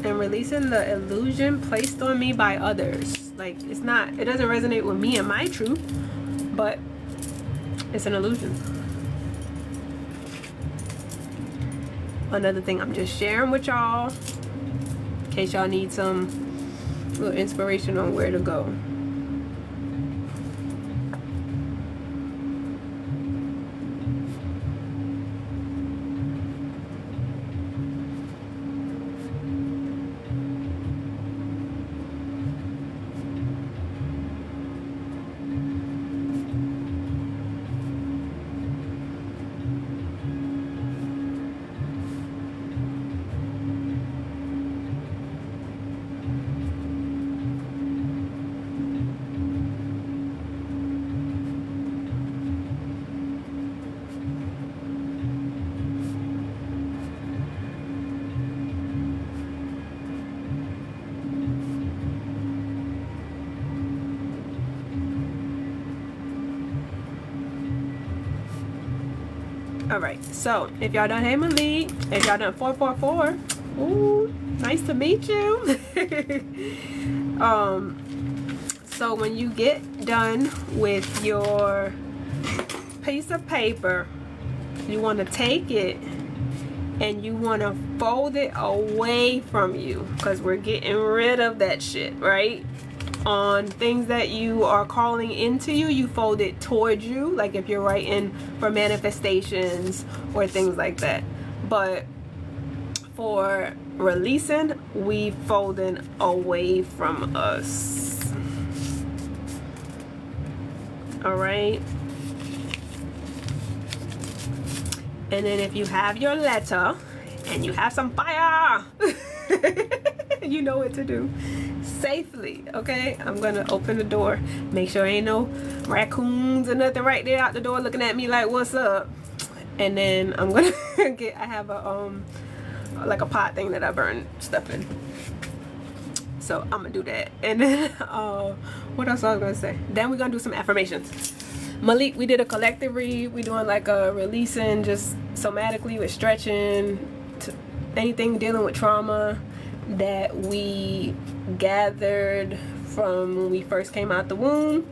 And releasing the illusion placed on me by others. Like, it doesn't resonate with me and my truth, but it's an illusion. another thing I'm just sharing with y'all in case y'all need some little inspiration on where to go. Alright, so if y'all done Hey Malik, if y'all done 444, ooh, nice to meet you. So when you get done with your piece of paper, you want to take it and you want to fold it away from you, because we're getting rid of that shit, right? On things that you are calling into you, you fold it towards you, like if you're writing for manifestations or things like that. But for releasing, we folding away from us. All right. And then if you have your letter and you have some fire, you know what to do safely. Okay, I'm gonna open the door, make sure ain't no raccoons or nothing right there out the door looking at me like what's up. And then I'm gonna get, I have a like a pot thing that I burn stuff in, so I'm gonna do that. And then what else I was gonna say, then we're gonna do some affirmations. Malik, we did a collective read. We doing like a releasing just somatically with stretching to anything dealing with trauma that we gathered from when we first came out the womb,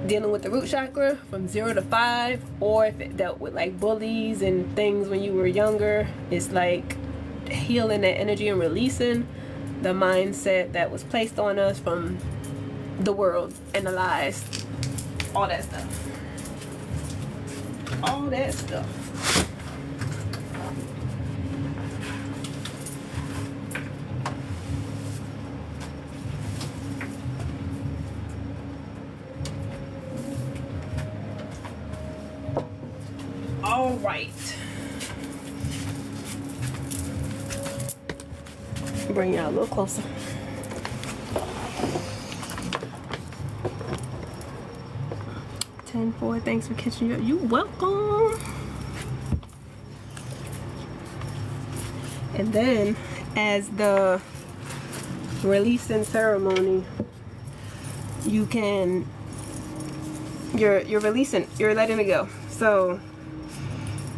dealing with the root chakra from 0 to 5, or if it dealt with like bullies and things when you were younger. It's like healing that energy and releasing the mindset that was placed on us from the world and the lies, all that stuff, all that stuff. All right, bring y'all a little closer. Four, thanks for catching you up. You welcome. And then as the releasing ceremony, you can, you're releasing, you're letting it go. So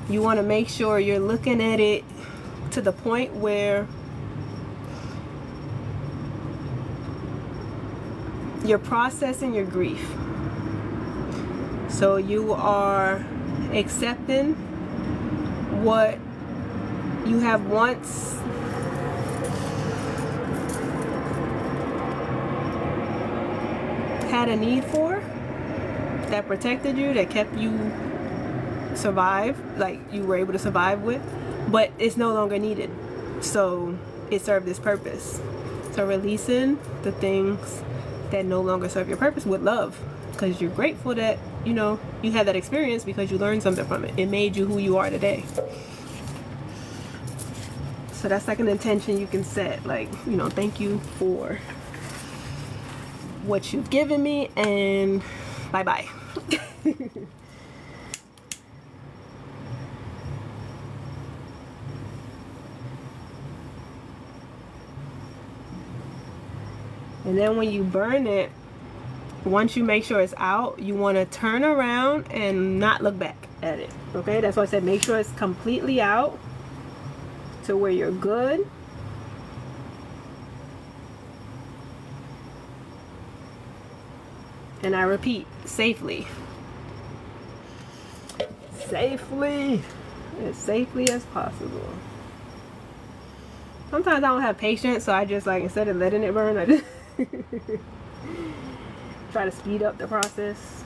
you want to make sure you're looking at it to the point where you're processing your grief. So you are accepting what you have once had a need for, that protected you, that kept you survive, like you were able to survive with, but it's no longer needed. So it served its purpose. So releasing the things that no longer serve your purpose with love, because you're grateful that, you know, you had that experience because you learned something from it. It made you who you are today. So that's like an intention you can set, like, you know, thank you for what you've given me, and bye bye. And then when you burn it, once you make sure it's out, you want to turn around and not look back at it. Okay, that's why I said make sure it's completely out to where you're good. And I repeat, safely. Safely. As safely as possible. sometimes I don't have patience, so I just like, instead of letting it burn, I just try to speed up the process.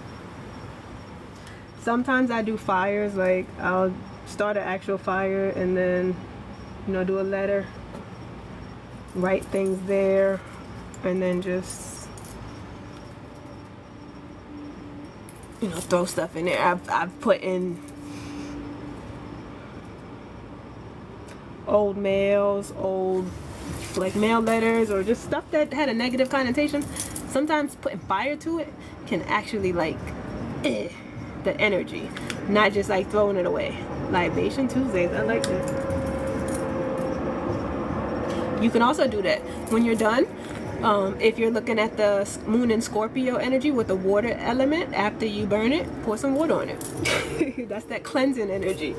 Sometimes I do fires, like I'll start an actual fire and then, you know, do a letter, write things there, and then just, you know, throw stuff in there. I've put in old mails, old like mail letters, or just stuff that had a negative connotation. Sometimes putting fire to it can actually like the energy, not just like throwing it away. Libation Tuesdays, I like that. You can also do that when you're done. If you're looking at the moon and Scorpio energy with the water element, after you burn it, pour some water on it. That's that cleansing energy.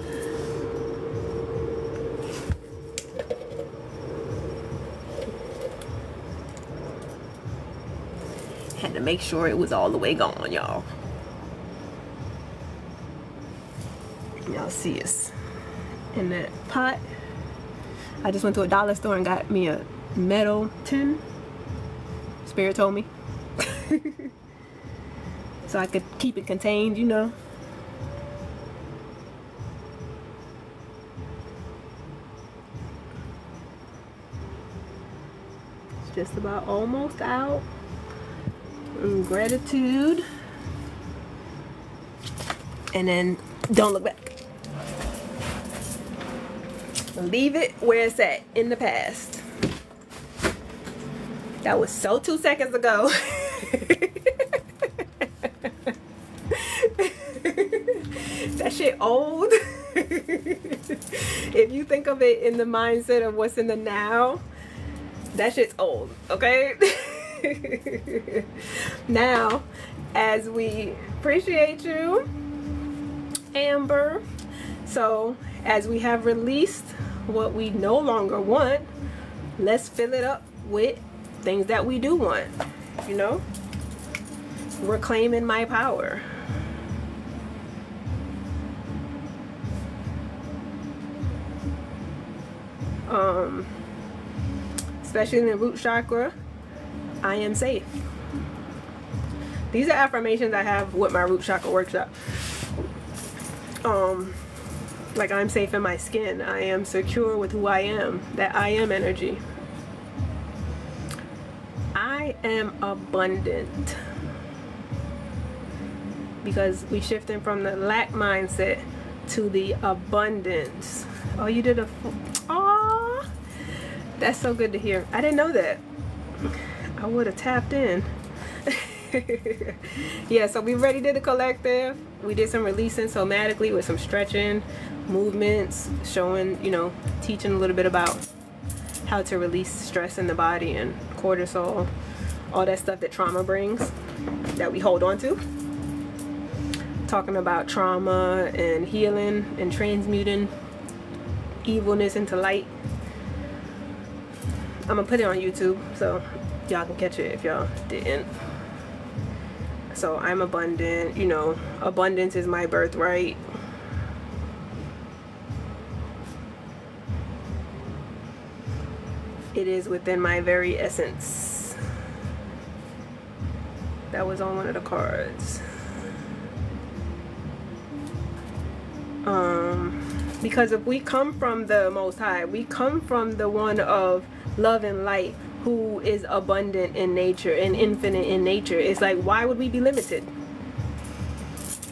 Had to make sure it was all the way gone, y'all. Y'all see us in that pot. I just went to a dollar store and got me a metal tin. Spirit told me. So I could keep it contained, you know. It's just about almost out. And gratitude. And then don't look back. Leave it where it's at, in the past. That was so 2 seconds ago. That shit old. If you think of it in the mindset of what's in the now, that shit's old, okay? Now, as we appreciate you, Amber, so as we have released what we no longer want, let's fill it up with things that we do want, you know? Reclaiming my power. Especially in the root chakra, I am safe. These are affirmations I have with my root chakra workshop. Like, I'm safe in my skin. I am secure with who I am. That I am energy. I am abundant. Because we shifting from the lack mindset to the abundance. Oh, you did a... Aww. That's so good to hear. I didn't know that. I would have tapped in. Yeah, so we already did the collective. We did some releasing somatically with some stretching, movements, showing, you know, teaching a little bit about how to release stress in the body and cortisol, all that stuff that trauma brings, that we hold on to. Talking about trauma and healing and transmuting evilness into light. I'm gonna put it on YouTube so y'all can catch it if y'all didn't. So I'm abundant, you know, abundance is my birthright. It is within my very essence. That was on one of the cards. Because if we come from the Most High, we come from the one of love and light, who is abundant in nature and infinite in nature. It's like, why would we be limited?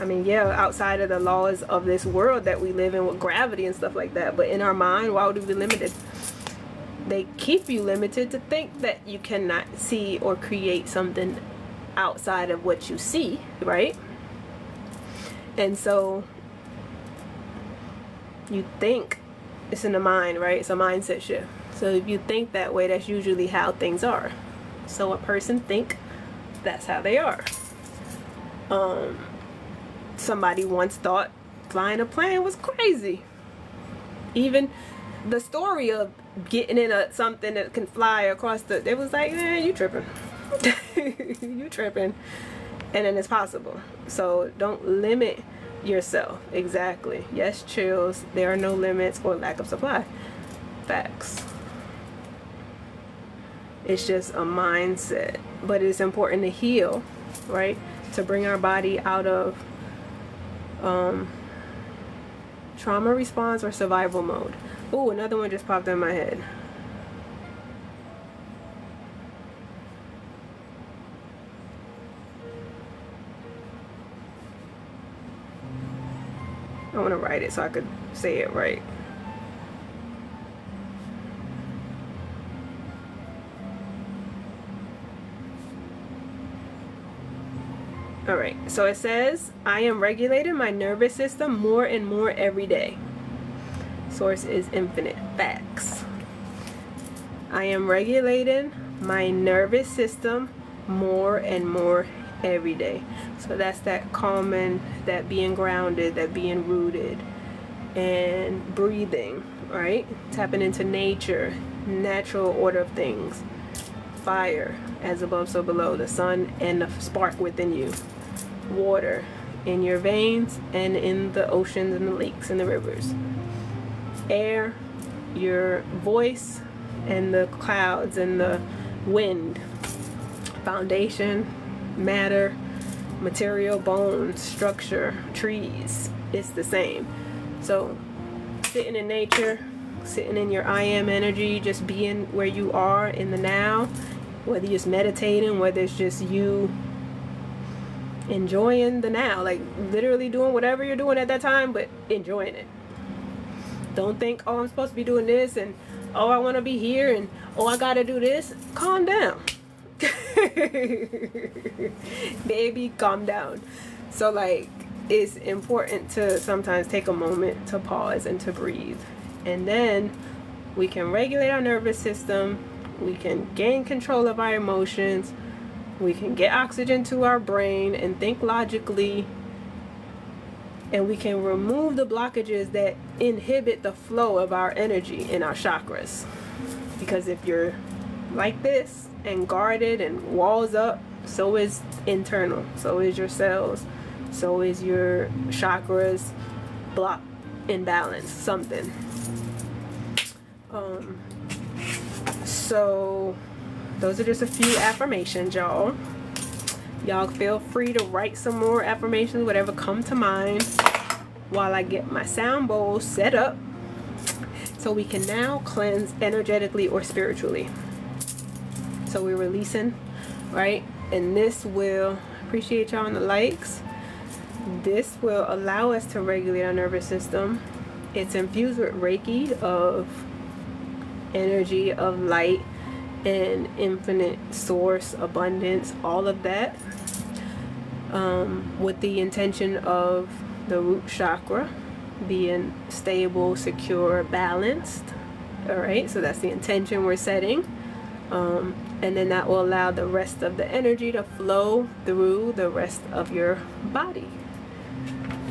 I mean, yeah, outside of the laws of this world that we live in with gravity and stuff like that, but in our mind, why would we be limited? They keep you limited to think that you cannot see or create something outside of what you see, right? And so you think it's in the mind, right? It's a mindset shift. So if you think that way, that's usually how things are. So a person think that's how they are. Somebody once thought flying a plane was crazy. Even the story of getting in something that can fly across it was like, you tripping. You tripping. And then it's possible. So don't limit yourself. Exactly. Yes, chills. There are no limits or lack of supply. Facts. It's just a mindset. But it's important to heal, right? To bring our body out of trauma response or survival mode. Oh, another one just popped in my head. I want to write it so I could say it right. Alright, so it says, I am regulating my nervous system more and more every day. Source is Infinite Facts. I am regulating my nervous system more and more every day. So that's that calming, that being grounded, that being rooted, and breathing, right? Tapping into nature, natural order of things. Fire, as above so below, the sun and the spark within you. Water in your veins and in the oceans and the lakes and the rivers. Air, your voice and the clouds and the wind. Foundation, matter, material, bones, structure, trees. It's the same. So sitting in nature, sitting in your I am energy, just being where you are in the now, whether you're just meditating, whether it's just you enjoying the now, like literally doing whatever you're doing at that time, but enjoying it. Don't think, oh, I'm supposed to be doing this, and oh, I want to be here, and oh, I gotta do this. Calm down. Baby, calm down. So like, it's important to sometimes take a moment to pause and to breathe, and then we can regulate our nervous system, we can gain control of our emotions, we can get oxygen to our brain and think logically, and we can remove the blockages that inhibit the flow of our energy in our chakras. Because if you're like this and guarded and walls up, so is internal, so is your cells, so is your chakras blocked, imbalanced, something. So those are just a few affirmations, y'all. Y'all feel free to write some more affirmations, whatever come to mind, while I get my sound bowl set up so we can now cleanse energetically or spiritually. So we're releasing, right? And this will, appreciate y'all on the likes. This will allow us to regulate our nervous system. It's infused with Reiki of energy, of light, and infinite source, abundance, all of that, with the intention of the root chakra being stable, secure, balanced. All right, so that's the intention we're setting, and then that will allow the rest of the energy to flow through the rest of your body,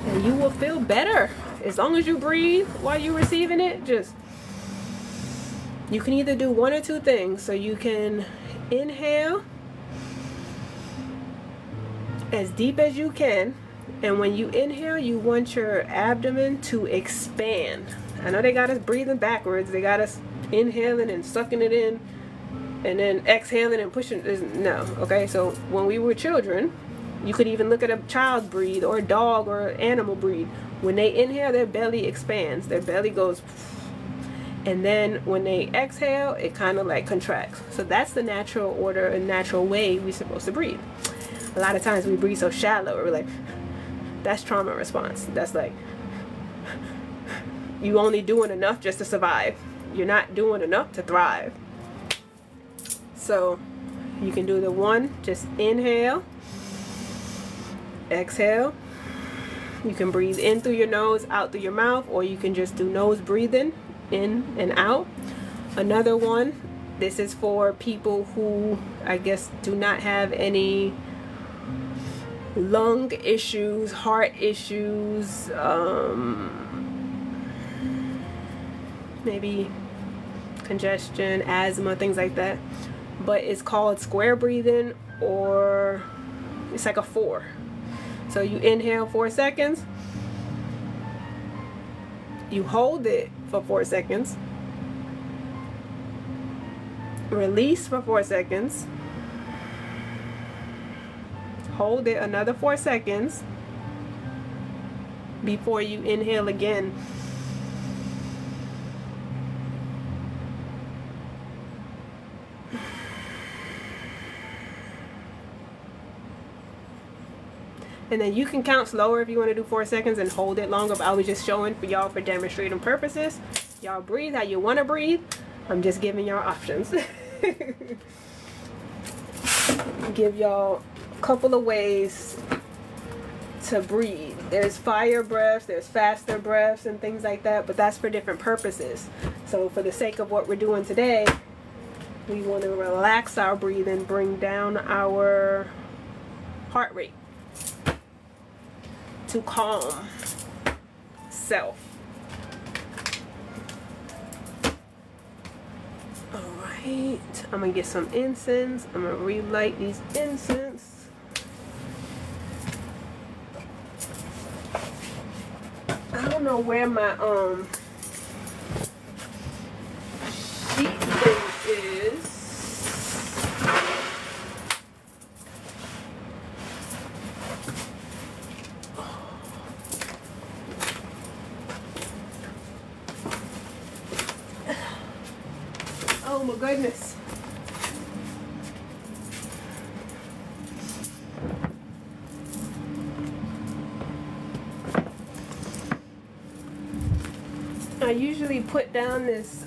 and you will feel better as long as you breathe while you're receiving it. Just, you can either do one or two things. So you can inhale as deep as you can, and when you inhale, you want your abdomen to expand. I know they got us breathing backwards. They got us inhaling and sucking it in, and then exhaling and pushing. No, okay? So when we were children, you could even look at a child breathe, or a dog or animal breathe. When they inhale, their belly expands. Their belly goes, and then when they exhale, it kind of like contracts. So that's the natural order and natural way we're supposed to breathe. A lot of times we breathe so shallow, we're like, that's trauma response. That's like, you only doing enough just to survive. You're not doing enough to thrive. So you can do the one, just inhale, exhale. You can breathe in through your nose, out through your mouth, or you can just do nose breathing, in and out. Another one, this is for people who, I guess, do not have any lung issues, heart issues, maybe congestion, asthma, things like that. But it's called square breathing, or it's like a 4. So you inhale 4 seconds, you hold it for 4 seconds, Release for 4 seconds. Hold it another 4 seconds before you inhale again. And then you can count slower if you want to do 4 seconds and hold it longer, but I was just showing for y'all for demonstrating purposes. Y'all breathe how you want to breathe. I'm just giving y'all options. Give y'all a couple of ways to breathe. There's fire breaths, there's faster breaths and things like that, but that's for different purposes. So for the sake of what we're doing today, we want to relax our breathing, bring down our heart rate to calm self. Alright, I'm gonna get some incense. I'm gonna relight these incense. I don't know where my sheet thing is. Oh my goodness. I usually put down this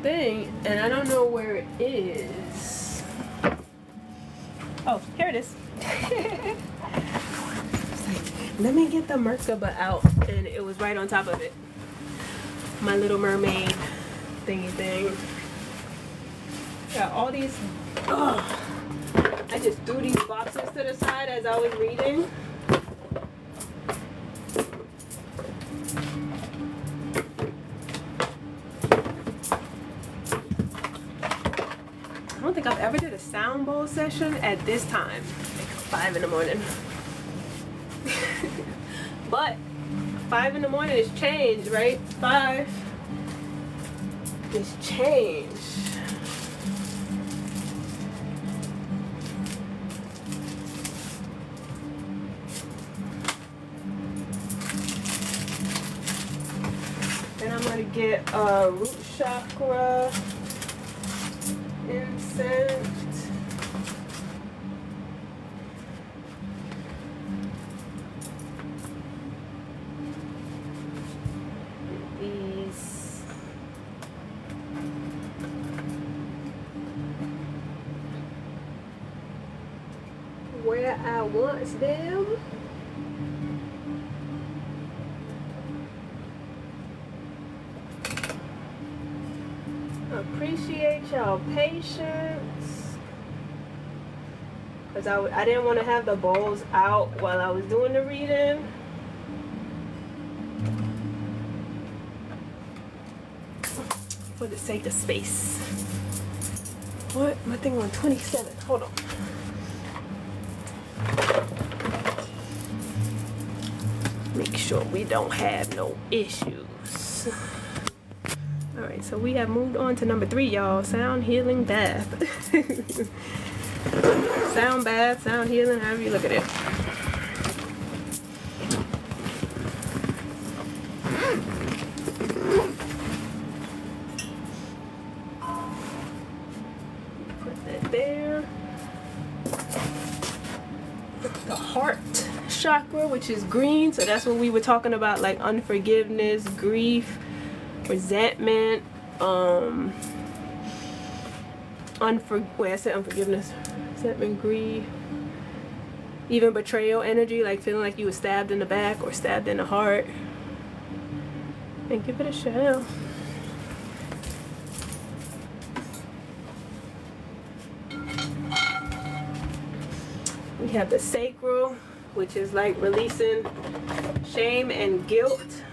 thing and I don't know where it is. Oh, here it is. Let me get the Merkaba out, and it was right on top of it. My Little Mermaid thingy thing. Got all these. Oh, I just threw these boxes to the side as I was reading. I don't think I've ever did a sound bowl session at this time, like 5 in the morning. But 5 in the morning is change, right? 5 is change. Then I'm gonna get a root chakra incense. These where I want them. Appreciate y'all patience, because I didn't want to have the bowls out while I was doing the reading. For the sake of space. What? My thing on 27. Hold on. Make sure we don't have no issues. Alright, so we have moved on to number 3, y'all. Sound healing bath. Sound bath, sound healing, however you look at it. Put that there. The heart chakra, which is green, so that's what we were talking about, like unforgiveness, grief, resentment, I said unforgiveness, resentment, grief, even betrayal energy, like feeling like you were stabbed in the back or stabbed in the heart. And give it a shell. We have the sacral, which is like releasing shame and guilt.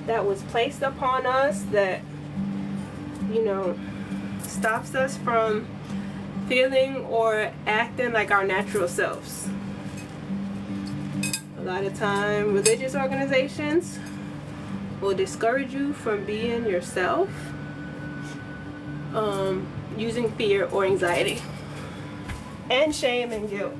That that was placed upon us that, you know, stops us from feeling or acting like our natural selves. A lot of time, religious organizations will discourage you from being yourself, using fear or anxiety and shame and guilt.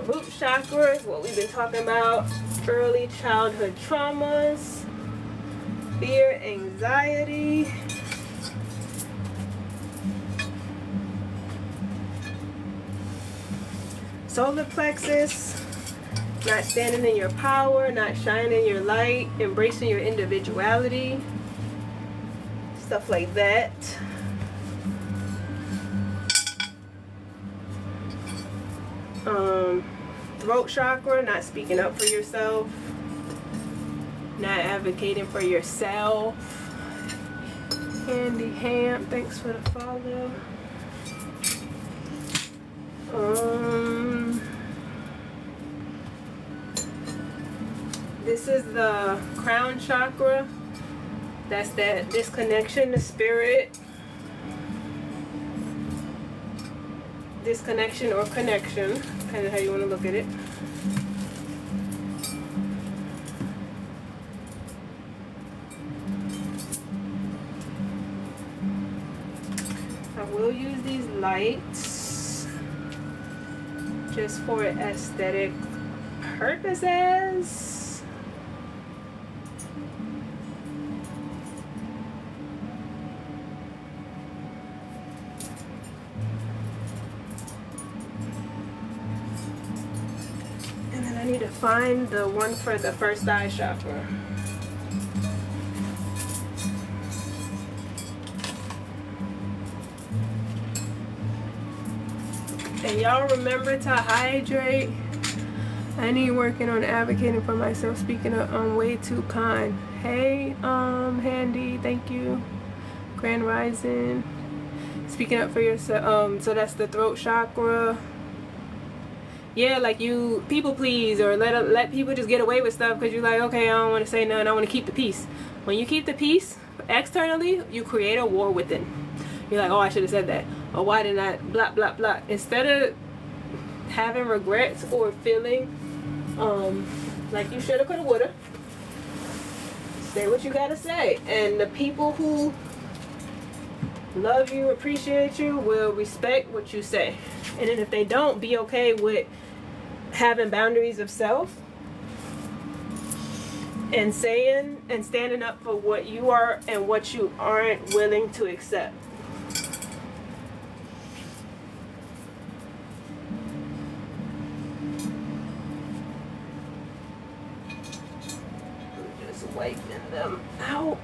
Root chakra is what we've been talking about. Early childhood traumas, fear, anxiety. Solar plexus, not standing in your power, not shining your light, embracing your individuality, stuff like that. Throat chakra, not speaking up for yourself, not advocating for yourself. Andy Ham, thanks for the follow. This is the crown chakra. That's that disconnection to spirit. Disconnection or connection, kind of how you want to look at it. I will use these lights just for aesthetic purposes. To find the one for the first eye chakra. And y'all remember to hydrate. I need working on advocating for myself. Speaking of, I'm way too kind. Hey, Handy, thank you. Grand Rising. Speaking up for yourself. So that's the throat chakra. Yeah, like you people please or let people just get away with stuff because you're like, okay, I don't want to say nothing, I want to keep the peace. When you keep the peace externally, you create a war within. You're like, oh, I should have said that, or why didn't I, blah blah blah. Instead of having regrets or feeling like you shoulda, coulda, woulda, say what you gotta say, and the people who love you, appreciate you, will respect what you say. And then if they don't, be okay with having boundaries of self and saying and standing up for what you are and what you aren't willing to accept. I'm just wiping them out.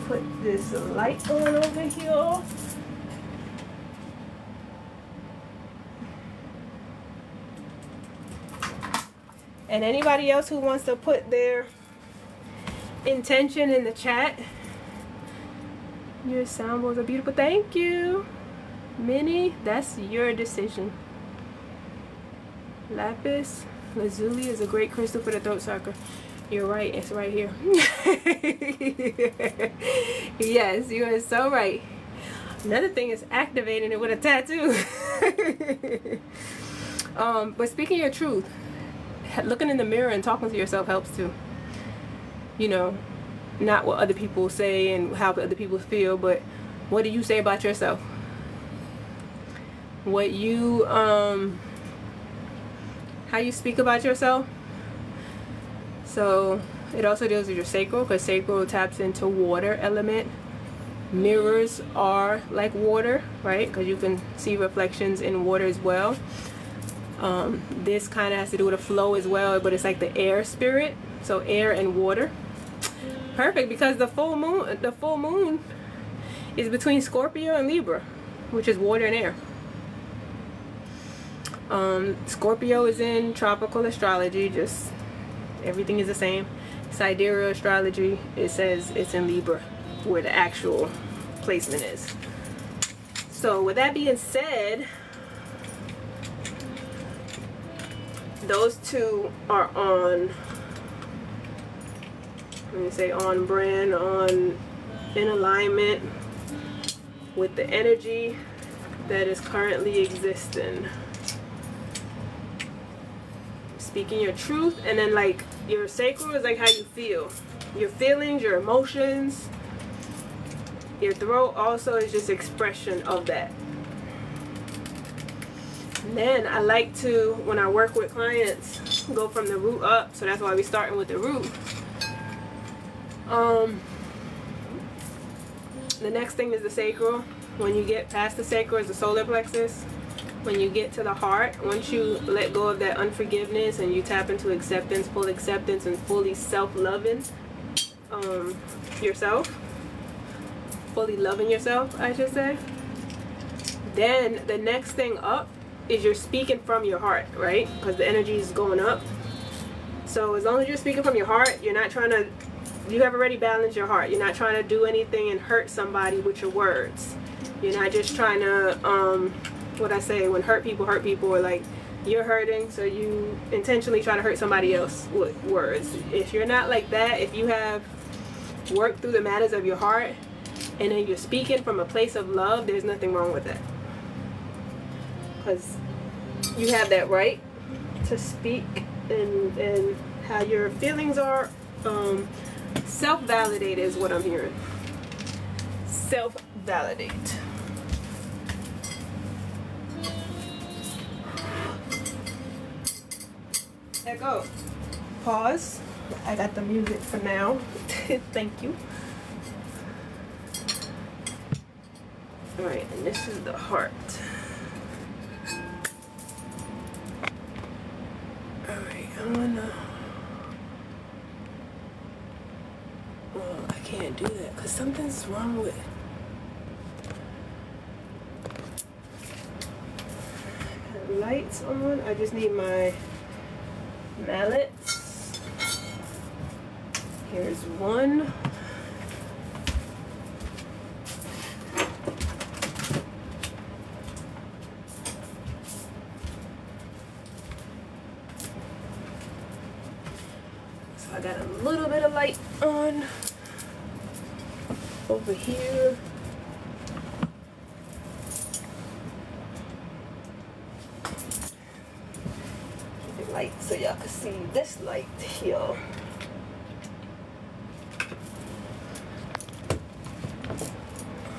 Put this light on over here. And anybody else who wants to put their intention in the chat. Your sound bowls are beautiful. Thank you. Minnie, that's your decision. Lapis lazuli is a great crystal for the throat chakra. You're right, it's right here. Yes, you are so right. Another thing is activating it with a tattoo. But speaking your truth, looking in the mirror and talking to yourself helps too. You know, not what other people say and how other people feel, but what do you say about yourself? What you, how you speak about yourself. So it also deals with your sacral, because sacral taps into water element. Mirrors are like water, right? Because you can see reflections in water as well. This kind of has to do with a flow as well, but it's like the air spirit. So air and water. Perfect, because the full moon is between Scorpio and Libra, which is water and air. Scorpio is in tropical astrology, just everything is the same. Sidereal astrology, it says it's in Libra, where the actual placement is. So with that being said, those two are on, let me say, on brand, in alignment with the energy that is currently existing. Speaking your truth, and then like your sacral is like how you feel, your feelings, your emotions. Your throat also is just expression of that. And then I like to, when I work with clients, go from the root up, so that's why we're starting with the root. The next thing is the sacral. When you get past the sacral is the solar plexus. When you get to the heart, once you let go of that unforgiveness and you tap into acceptance, full acceptance, and fully self-loving yourself, fully loving yourself, I should say, then the next thing up is you're speaking from your heart, right? Because the energy is going up. So as long as you're speaking from your heart, you're not trying to, you have already balanced your heart. You're not trying to do anything and hurt somebody with your words. You're not just trying to, what I say, when hurt people, or like you're hurting, so you intentionally try to hurt somebody else with words. If you're not like that, if you have worked through the matters of your heart, and then you're speaking from a place of love, there's nothing wrong with that. Because you have that right to speak, and how your feelings are. Self-validate is what I'm hearing. Self-validate. Echo. Pause. I got the music for now. Thank you. Alright, and this is the heart. Alright, I'm gonna... Well, I can't do that because something's wrong with... Lights on. I just need my mallets. Here's one. So I got a little bit of light on over here. Light so y'all can see this light here.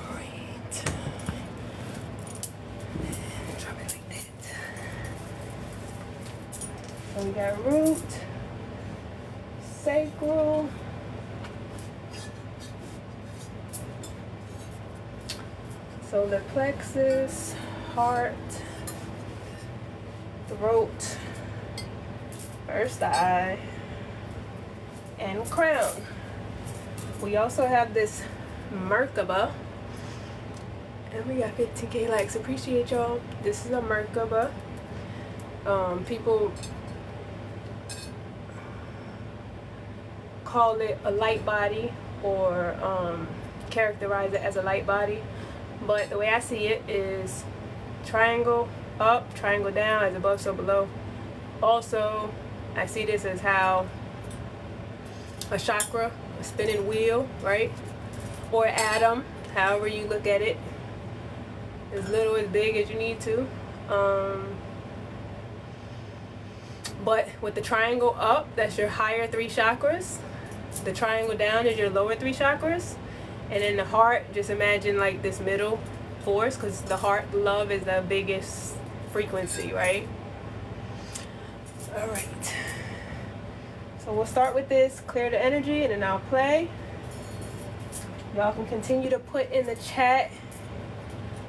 Right. Drop it like that. So we got root, sacral, solar plexus, heart, throat, first eye, and crown. We also have this Merkaba, and we got 15K likes. Appreciate y'all. This is a Merkaba. People call it a light body, or characterize it as a light body, but the way I see it is triangle up, triangle down, as above so below. Also, I see this as how a chakra, a spinning wheel, right? Or atom, however you look at it, as little as big as you need to. But with the triangle up, that's your higher 3 chakras. The triangle down is your lower 3 chakras. And then the heart, just imagine like this middle force, because the heart, love, is the biggest frequency, right? All right. So we'll start with this, clear the energy, and then I'll play. Y'all can continue to put in the chat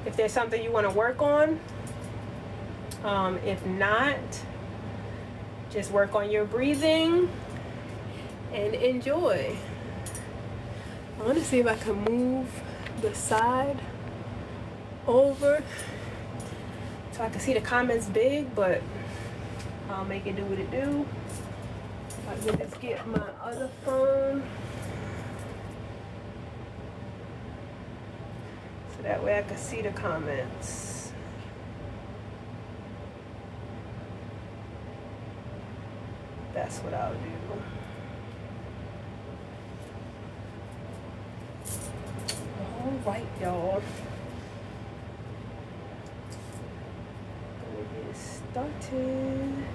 if there's something you want to work on. If not, just work on your breathing and enjoy. I want to see if I can move the side over so I can see the comments big, but I'll make it do what it do. I can just get my other phone so that way I can see the comments. That's what I'll do. All right, y'all. Gonna get started.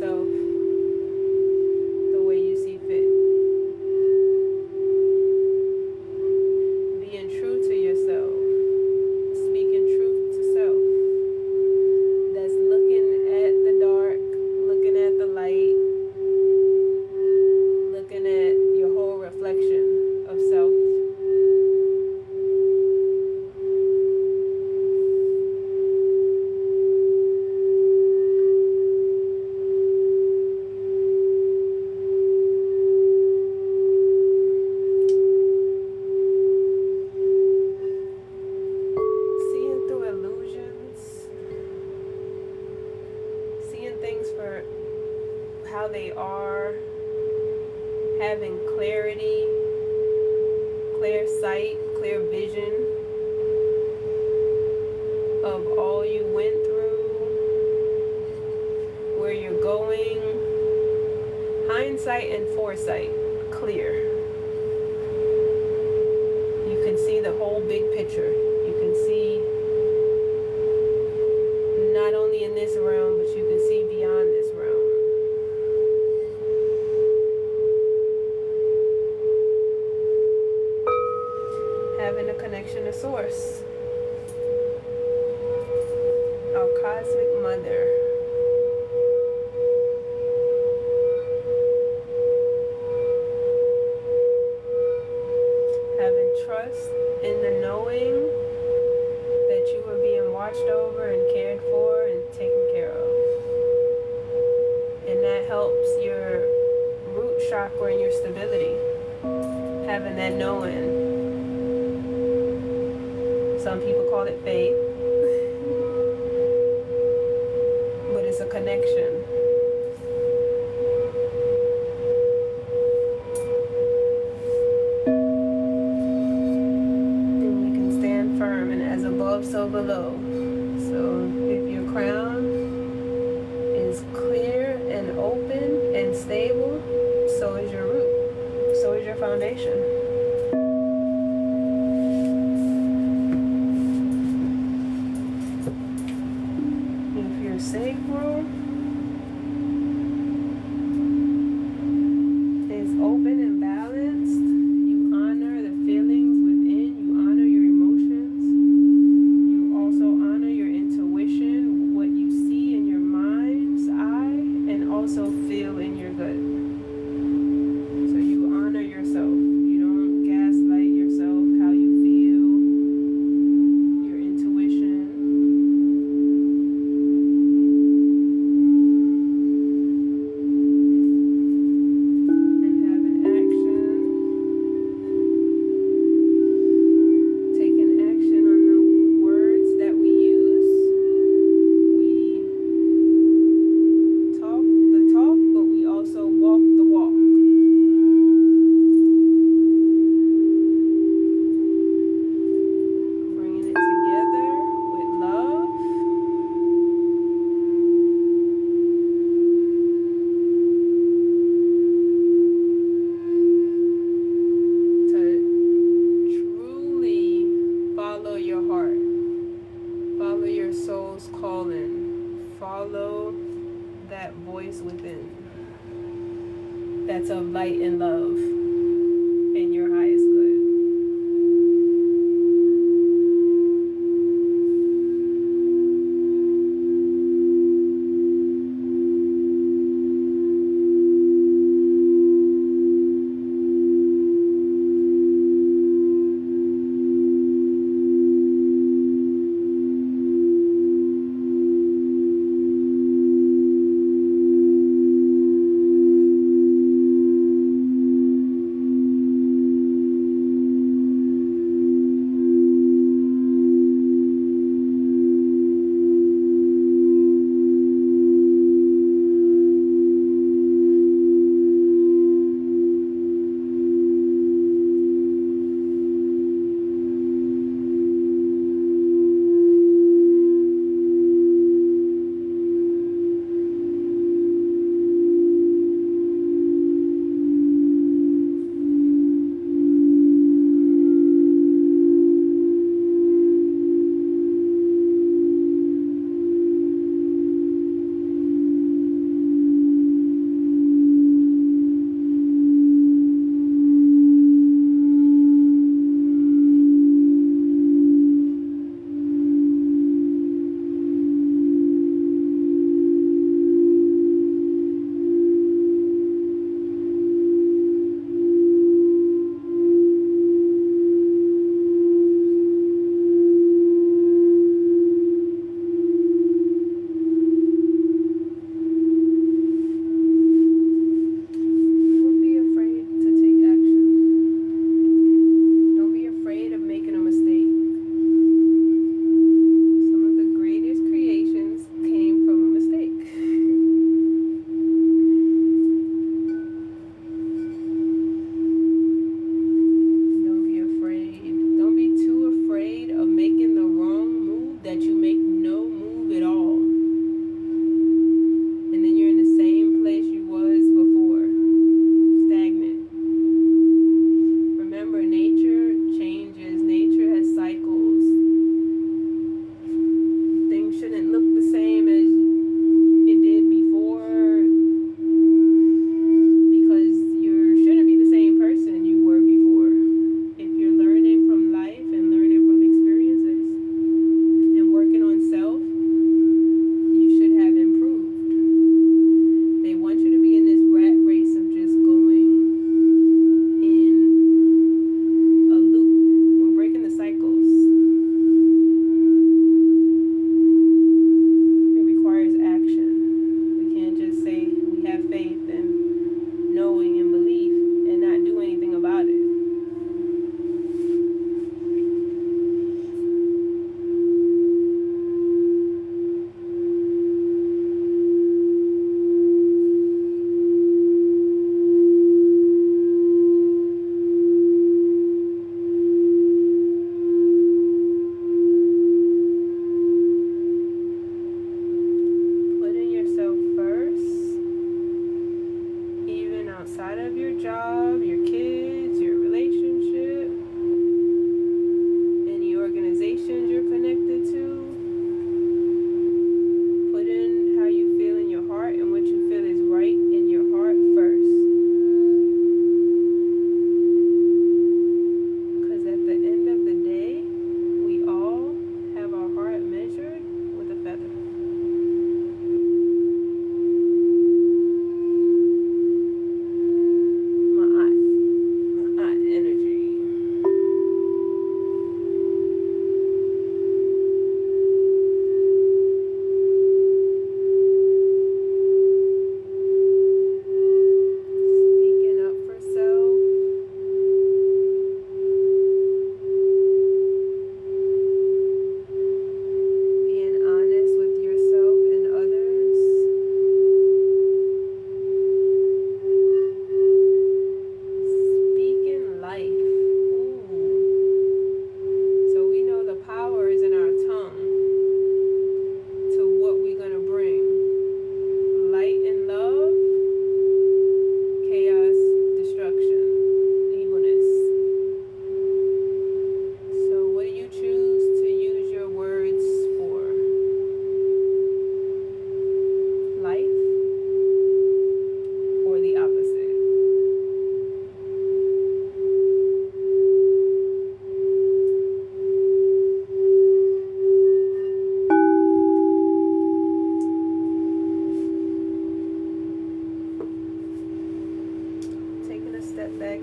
yourself the way you see fit. Being true to yourself. Speaking truth to self. That's looking at the dark, looking at the light, looking at your whole reflection of self. Seeing through illusions, seeing things for how they are, having clarity, clear sight, clear vision of all you went through, where you're going, hindsight and foresight, clear. You can see the whole big picture. You can see not only in this realm, but you can see beyond this realm. Having a connection to source, our cosmic mother. Having trust in the knowing that you are being watched over and cared for and taken care of. And that helps your root chakra and your stability. Having that knowing. Some people call it faith, but it's a connection. And we can stand firm, and as above, so below. So if your crown is clear and open and stable, so is your root, so is your foundation. Sacral is open and balanced. You honor the feelings within. You honor your emotions. You also honor your intuition, what you see in your mind's eye, and also feel in your gut. So you honor yourself. You don't gaslight yourself, how you feel, your intuition. Follow that voice within that's of light and love and your highest good.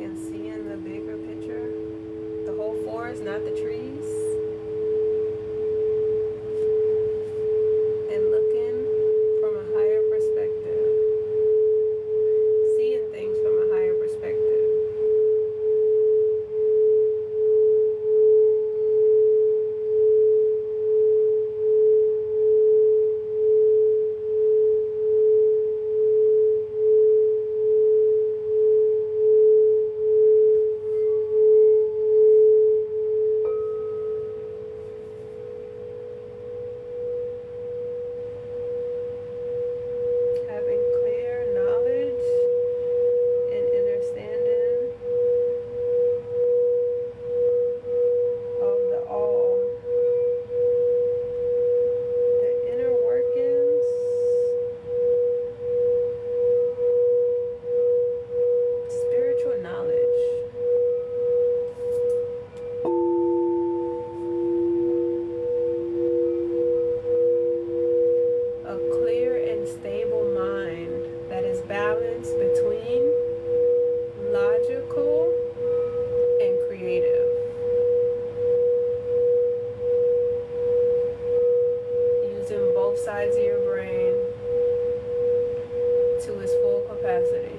and seeing the bigger picture, the whole forest, not the trees, and looking from a higher perspective, seeing things from a higher perspective. Having clear knowledge and understanding of the all, the inner workings, spiritual knowledge. A clear and stable mind that is balanced between logical and creative. Using both sides of your brain to its full capacity.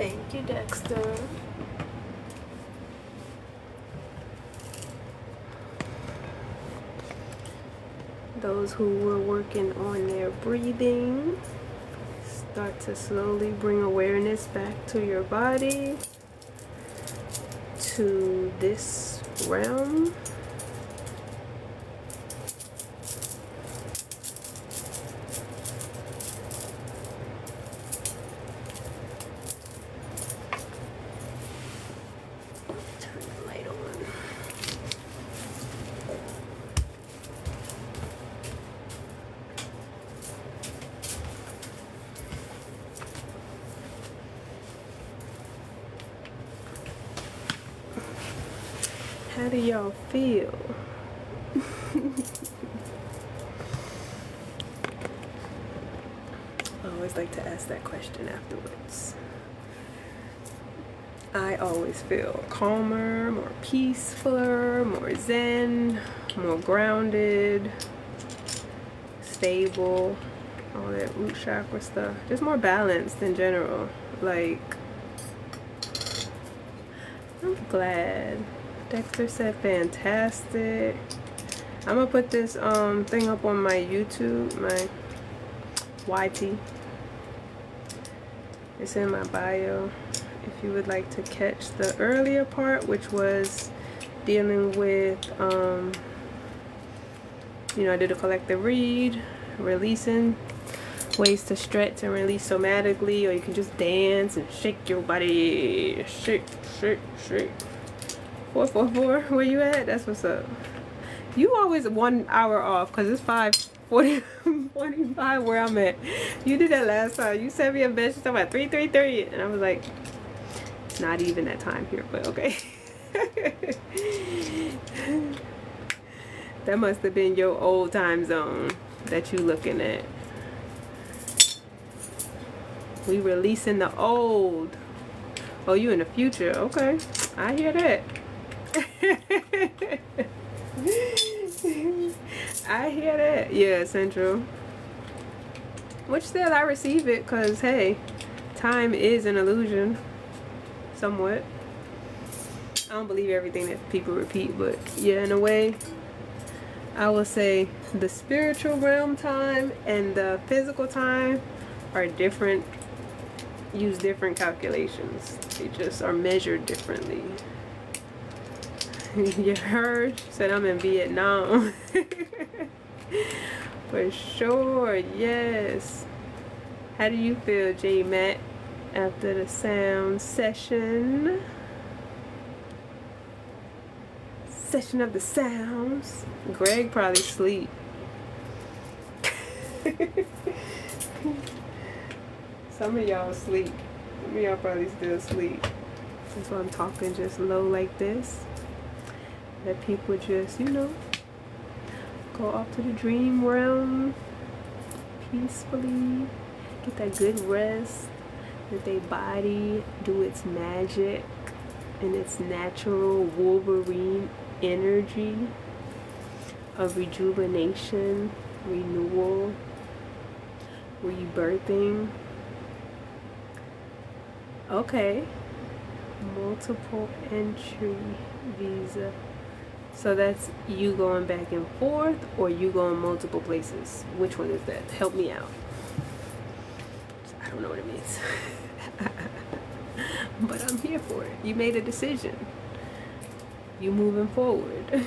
Thank you, Dexter. Those who were working on their breathing, start to slowly bring awareness back to your body, to this realm. Turn the light on. How do y'all feel? I always like to ask that question afterwards. I always feel calmer, more peacefuler, more zen, more grounded, stable, all that root chakra stuff. Just more balanced in general. Like, I'm glad. Dexter said fantastic. I'm gonna put this thing up on my YouTube, my YT. It's in my bio if you would like to catch the earlier part, which was dealing with you know, I did a collective read, releasing, ways to stretch and release somatically, or you can just dance and shake your body. Shake, shake, shake. 444, where you at? That's what's up. You always 1 hour off because it's 5:45 where I'm at. You did that last time. You sent me a message talking about 3:33, and I was like, it's not even that time here, but okay. That must have been your old time zone that you looking at. We releasing the old. Oh, you in the future? Okay, I hear that. I hear that. Yeah, Central. Which still I receive it, because hey, time is an illusion. Somewhat. I don't believe everything that people repeat, but yeah, in a way, I will say the spiritual realm time and the physical time are different, use different calculations. They just are measured differently. You heard? She said I'm in Vietnam. For sure, yes. How do you feel, J Matt, after the sound session? Session of the sounds. Greg probably sleep. Some of y'all sleep. Some of y'all probably still sleep. That's why I'm talking just low like this. Let people just, you know, go off to the dream realm peacefully. Get that good rest. Let their body do its magic and its natural Wolverine energy of rejuvenation, renewal, rebirthing. Okay. Multiple entry visa. So that's you going back and forth, or you going multiple places? Which one is that? Help me out. I don't know what it means. But I'm here for it. You made a decision. You moving forward.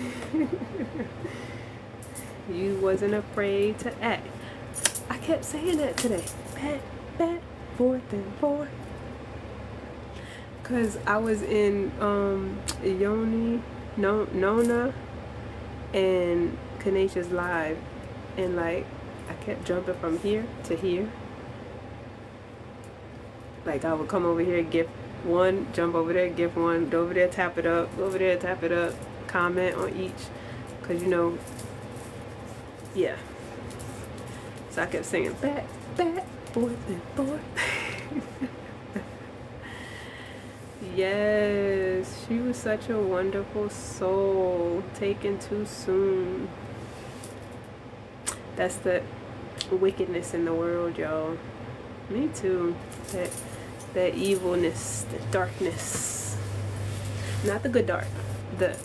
You wasn't afraid to act. I kept saying that today. Back, forth and forth. Cause I was in Nona and Kanisha's live, and like I kept jumping from here to here. Like I would come over here, gift one, jump over there, gift one, go over there, tap it up, go over there, tap it up, comment on each, cause you know, yeah. So I kept singing back, forth and forth. Yes, she was such a wonderful soul, taken too soon. That's the wickedness in the world, y'all. Me too. That that evilness, the darkness. Not the good dark, the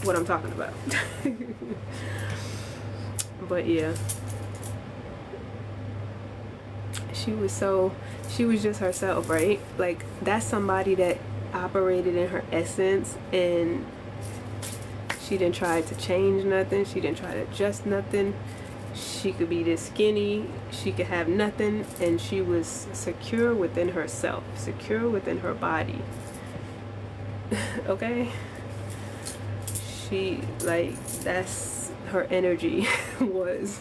what I'm talking about. But yeah, she was just herself, right? Like, that's somebody that operated in her essence, and she didn't try to change nothing, she didn't try to adjust nothing. She could be this skinny, she could have nothing, and she was secure within herself, secure within her body. Okay? She, like, that's her energy was.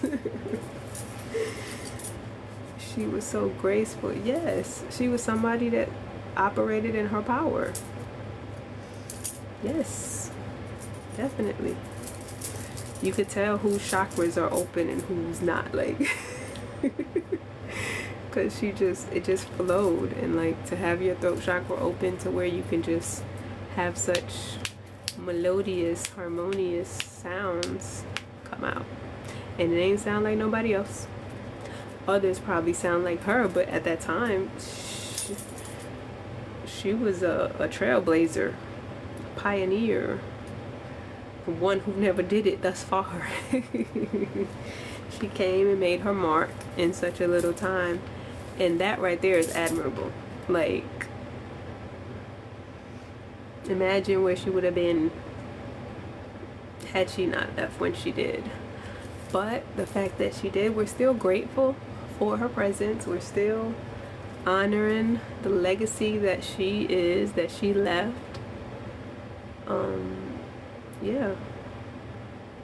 She was so graceful. Yes, she was somebody that operated in her power. Yes, definitely. You could tell whose chakras are open and who's not, like, because it just flowed. And like, to have your throat chakra open to where you can just have such melodious, harmonious sounds come out, and it ain't sound like nobody else. Others probably sound like her, but at that time she was a trailblazer, a pioneer, one who never did it thus far. She came and made her mark in such a little time, and that right there is admirable. Like, imagine where she would have been had she not left when she did. But the fact that she did, we're still grateful for her presence. We're still honoring the legacy that she is, that she left. Yeah.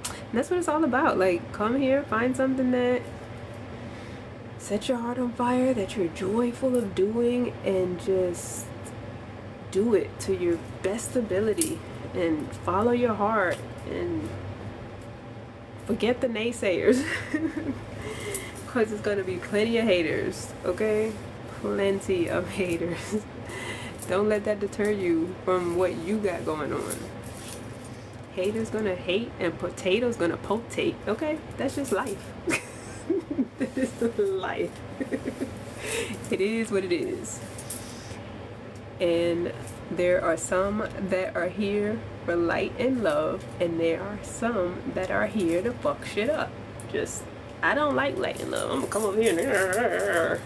And that's what it's all about. Like, come here, find something that sets your heart on fire, that you're joyful of doing, and just do it to your best ability, and follow your heart, and forget the naysayers. Because there's going to be plenty of haters, okay? Plenty of haters. Don't let that deter you from what you got going on. Haters gonna hate, and potatoes gonna potate, okay? That's just life. That is life. It is what it is. And there are some that are here for light and love, and there are some that are here to fuck shit up. Just, I don't like light and love. I'm gonna come over here and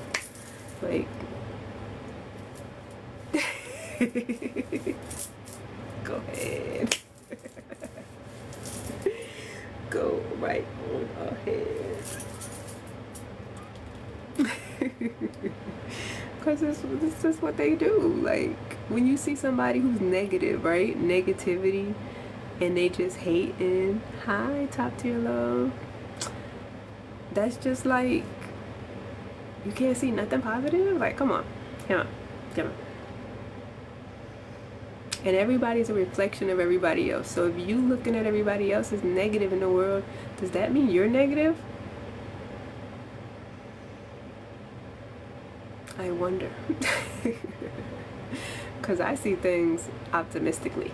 like go ahead. Go right on ahead. Because this is what they do. Like, when you see somebody who's negative, right? Negativity, and they just hating. Hi, top tier love. That's just like, you can't see nothing positive? Like, come on. Come on. And everybody's a reflection of everybody else. So if you looking at everybody else as negative in the world, does that mean you're negative? I wonder. Because I see things optimistically.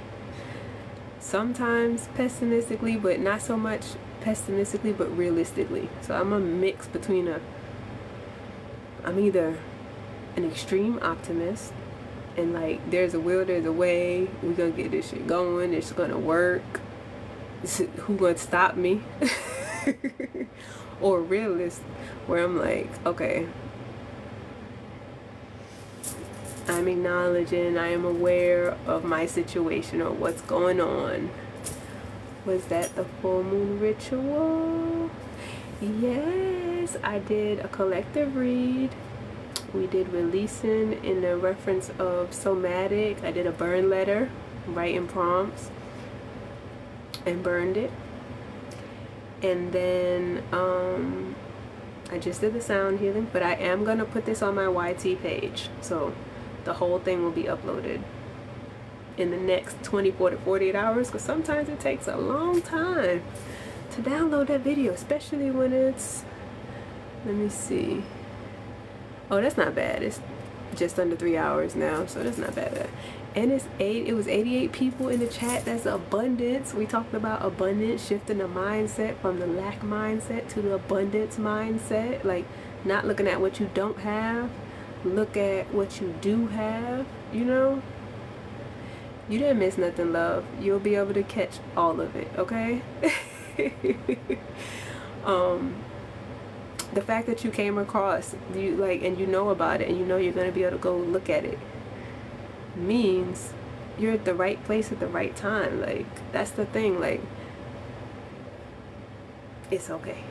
Sometimes pessimistically, but not so much pessimistically, but realistically. So I'm a mix between I'm either an extreme optimist, and like, there's a will, there's a way, we're gonna get this shit going, it's gonna work, who gonna stop me? Or a realist, where I'm like, okay, I'm acknowledging, I am aware of my situation or what's going on. Was that the full moon ritual? Yes, I did a collective read. We did releasing in the reference of somatic. I did a burn letter, writing prompts, and burned it. And then I just did the sound healing, but I am going to put this on my YT page. So the whole thing will be uploaded in the next 24 to 48 hours, because sometimes it takes a long time to download that video, especially when it's, let me see. Oh, that's not bad. It's just under 3 hours now, so that's not bad. And it was 88 people in the chat. That's abundance. We talked about abundance, shifting the mindset from the lack mindset to the abundance mindset. Like, not looking at what you don't have, look at what you do have, you know, you didn't miss nothing, love. You'll be able to catch all of it, okay? The fact that you came across, you like, and you know about it, and you know you're going to be able to go look at it, means you're at the right place at the right time. Like, that's the thing. Like, it's okay.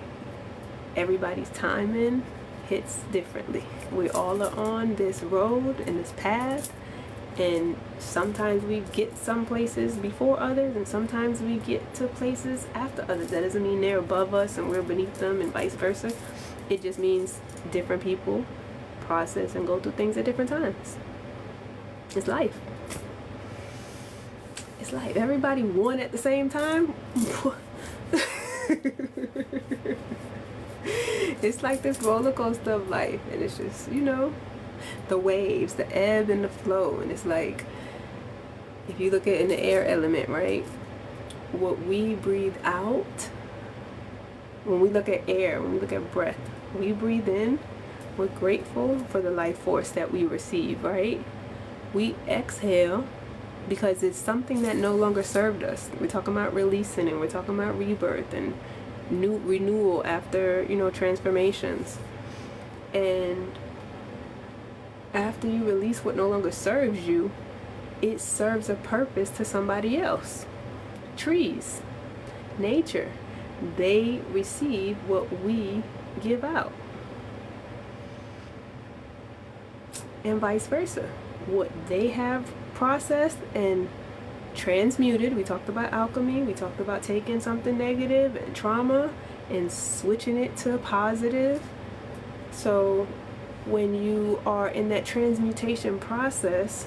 Everybody's timing hits differently. We all are on this road and this path, and sometimes we get some places before others, and sometimes we get to places after others. That doesn't mean they're above us and we're beneath them, and vice versa. It just means different people process and go through things at different times. It's life. It's life. Everybody won at the same time. It's like this roller coaster of life, and it's just, you know, the waves, the ebb and the flow. And it's like, if you look at in the air element, right, what we breathe out, when we look at air, when we look at breath, we breathe in, we're grateful for the life force that we receive, right? We exhale because it's something that no longer served us. We're talking about releasing, and we're talking about rebirth and new renewal after, you know, transformations. And after you release what no longer serves you, it serves a purpose to somebody else. Trees, nature, they receive what we give out, and vice versa. What they have processed and transmuted, we talked about alchemy, we talked about taking something negative and trauma and switching it to positive. So when you are in that transmutation process,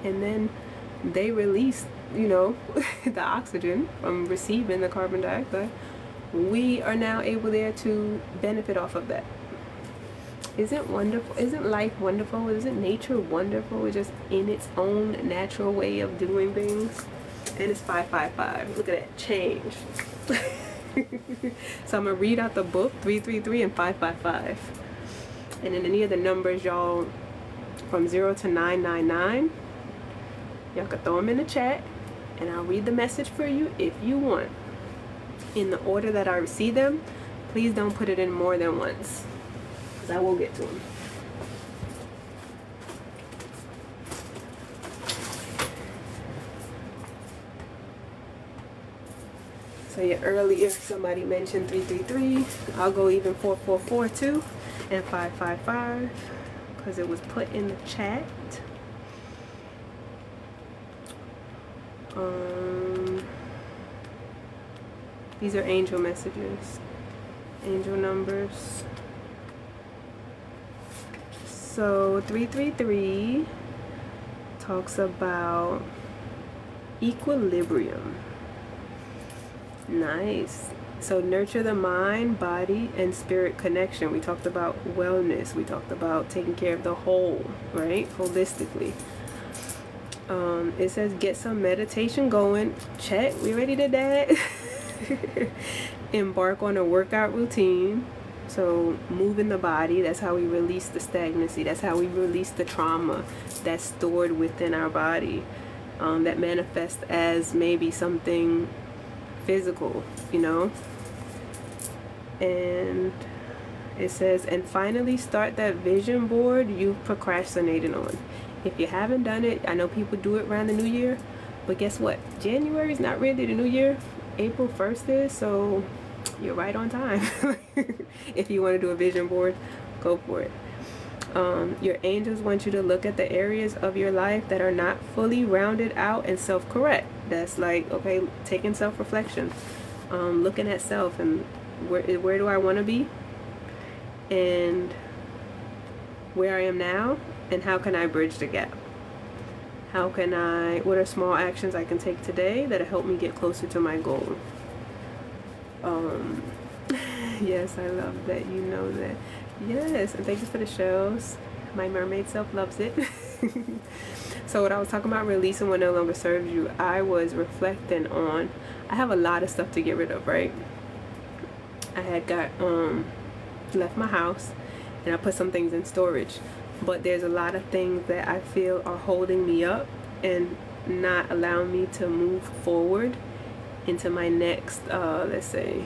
and then they release, you know, the oxygen from receiving the carbon dioxide, we are now able there to benefit off of that. Isn't wonderful? Isn't life wonderful? Isn't nature wonderful? It's just in its own natural way of doing things. And it's 555. Look at that change. So I'm gonna read out the book 333 and 555, and then any of the numbers, y'all, from 0 to 999, y'all can throw them in the chat, and I'll read the message for you if you want, in the order that I receive them. Please don't put it in more than once, because I will get to them. So yeah, earlier somebody mentioned 333. I'll go even 444 too, and 555, because it was put in the chat. These are angel messages, angel numbers. So 333 talks about equilibrium. Nice. So nurture the mind, body, and spirit connection. We talked about wellness. We talked about taking care of the whole, right? Holistically. It says get some meditation going. Check. We already did that. Embark on a workout routine. So moving the body, that's how we release the stagnancy. That's how we release the trauma that's stored within our body, that manifests as maybe something physical, you know. And it says, and finally start that vision board you've procrastinated on. If you haven't done it, I know people do it around the new year, but guess what? January is not really the new year. April 1st is, so you're right on time. If you want to do a vision board, go for it. Your angels want you to look at the areas of your life that are not fully rounded out and self-correct. That's like, okay, taking self-reflection, looking at self and where do I want to be, and where I am now, and how can I bridge the gap? What are small actions I can take today that'll help me get closer to my goal? Yes, I love that you know that. Yes, and thank you for the shows. My mermaid self loves it. So what I was talking about, releasing what no longer serves you, I was reflecting on, I have a lot of stuff to get rid of, right? I had got left my house, and I put some things in storage. but there's a lot of things that I feel are holding me up and not allowing me to move forward into my next, let's say,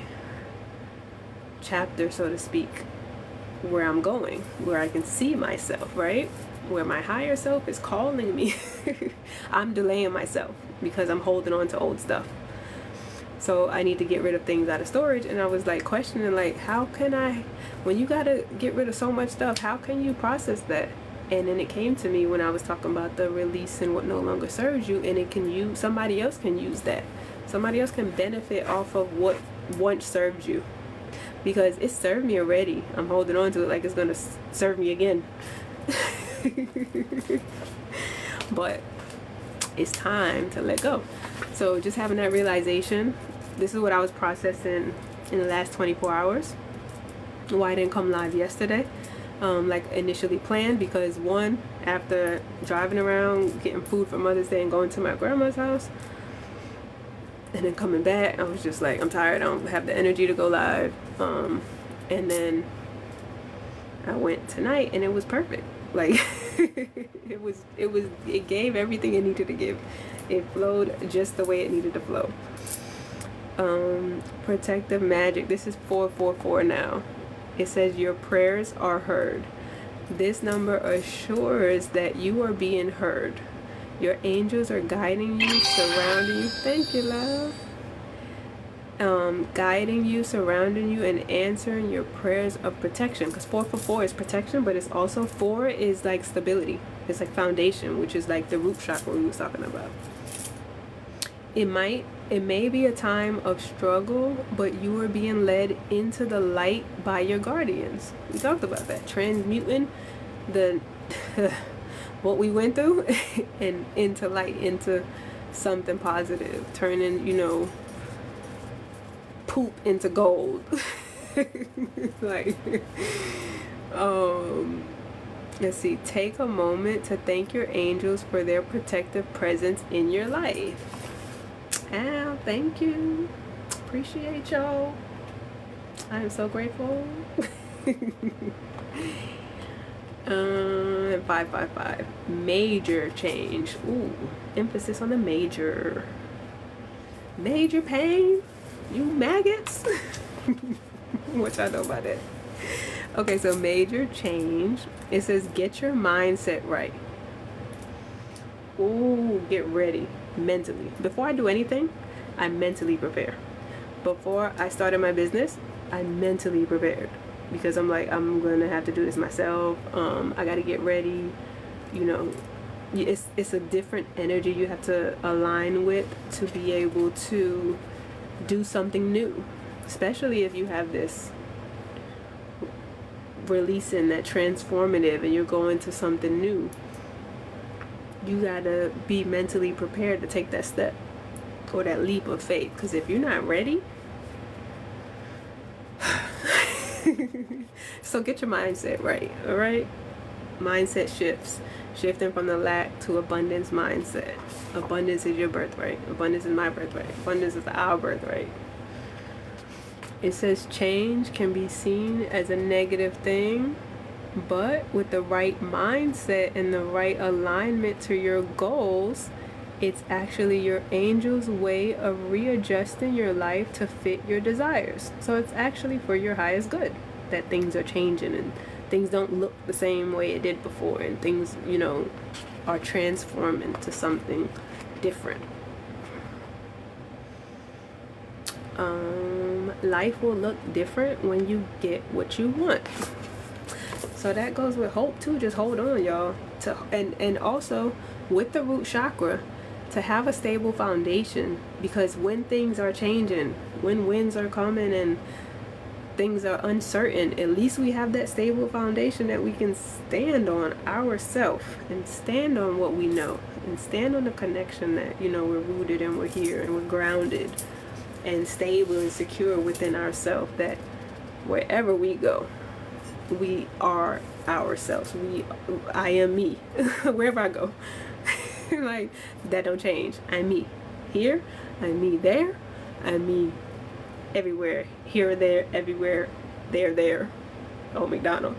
chapter, so to speak, where I'm going, where I can see myself, right? Where my higher self is calling me. I'm delaying myself because I'm holding on to old stuff. So I need to get rid of things out of storage. And I was like questioning, like, how can I, when you gotta get rid of so much stuff, how can you process that? And then it came to me when I was talking about the release and what no longer serves you, and it can use, somebody else can use that. Somebody else can benefit off of what once served you, because it served me already. I'm holding on to it like it's gonna serve me again. But it's time to let go. So just having that realization, this is what I was processing in the last 24 hours. Why I didn't come live yesterday like initially planned, because one, after driving around getting food for Mother's Day and going to my grandma's house and then coming back, I was just like, I'm tired, I don't have the energy to go live. And then I went tonight and it was perfect. Like it gave everything it needed to give. It flowed just the way it needed to flow. Protective magic. This is 444 now. It says your prayers are heard. This number assures that you are being heard. Your angels are guiding you, surrounding you. Thank you, love. Guiding you, surrounding you, and answering your prayers of protection. Because 444 is protection, but it's also 4 is like stability. It's like foundation, which is like the root chakra we was talking about. It may be a time of struggle, but you are being led into the light by your guardians. We talked about that, transmuting the what we went through and into light, into something positive, turning, you know, poop into gold. Like, let's see, take a moment to thank your angels for their protective presence in your life. Ah, thank you. Appreciate y'all. I am so grateful. 555. Major change. Ooh, emphasis on the major. Major pain. You maggots. What y'all know about that? Okay, so major change. It says get your mindset right. Ooh, get ready mentally. Before I do anything, I mentally prepare. Before I started my business, I mentally prepared, because I'm like, I'm gonna have to do this myself. I gotta get ready. You know, it's a different energy you have to align with to be able to do something new, especially if you have this releasing that transformative and you're going to something new. You gotta be mentally prepared to take that step or that leap of faith, because if you're not ready, so get your mindset right. All right, mindset shifts, shifting from the lack to abundance mindset. Abundance is your birthright. Abundance is my birthright. Abundance is our birthright. It says change can be seen as a negative thing, but with the right mindset and the right alignment to your goals, it's actually your angel's way of readjusting your life to fit your desires. So it's actually for your highest good that things are changing and things don't look the same way it did before, and things, you know, are transforming to something different. Life will look different when you get what you want. So that goes with hope too. Just hold on, y'all. And also with the root chakra, to have a stable foundation, because when things are changing, when winds are coming and things are uncertain, at least we have that stable foundation that we can stand on ourselves and stand on what we know and stand on the connection that, you know, we're rooted and we're here and we're grounded and stable and secure within ourselves, that wherever we go, we are ourselves. I am me. Wherever I go. Like, that don't change. I'm me here, I'm me there, I'm me everywhere, here, there, everywhere, there. Oh, McDonald.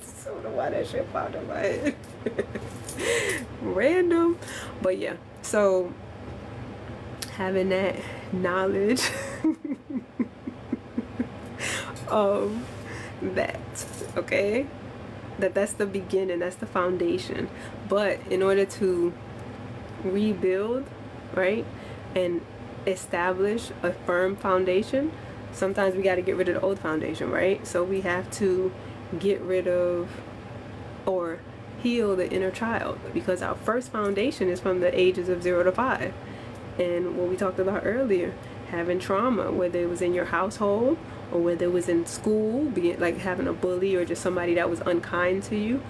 So why that shit popped in my head. Random. But yeah, so having that knowledge of that, okay, that's the beginning, that's the foundation. But in order to rebuild, right, and establish a firm foundation, sometimes we got to get rid of the old foundation, right? So we have to get rid of or heal the inner child, because our first foundation is from the ages of 0 to 5. And what we talked about earlier, having trauma, whether it was in your household or whether it was in school, being like having a bully or just somebody that was unkind to you,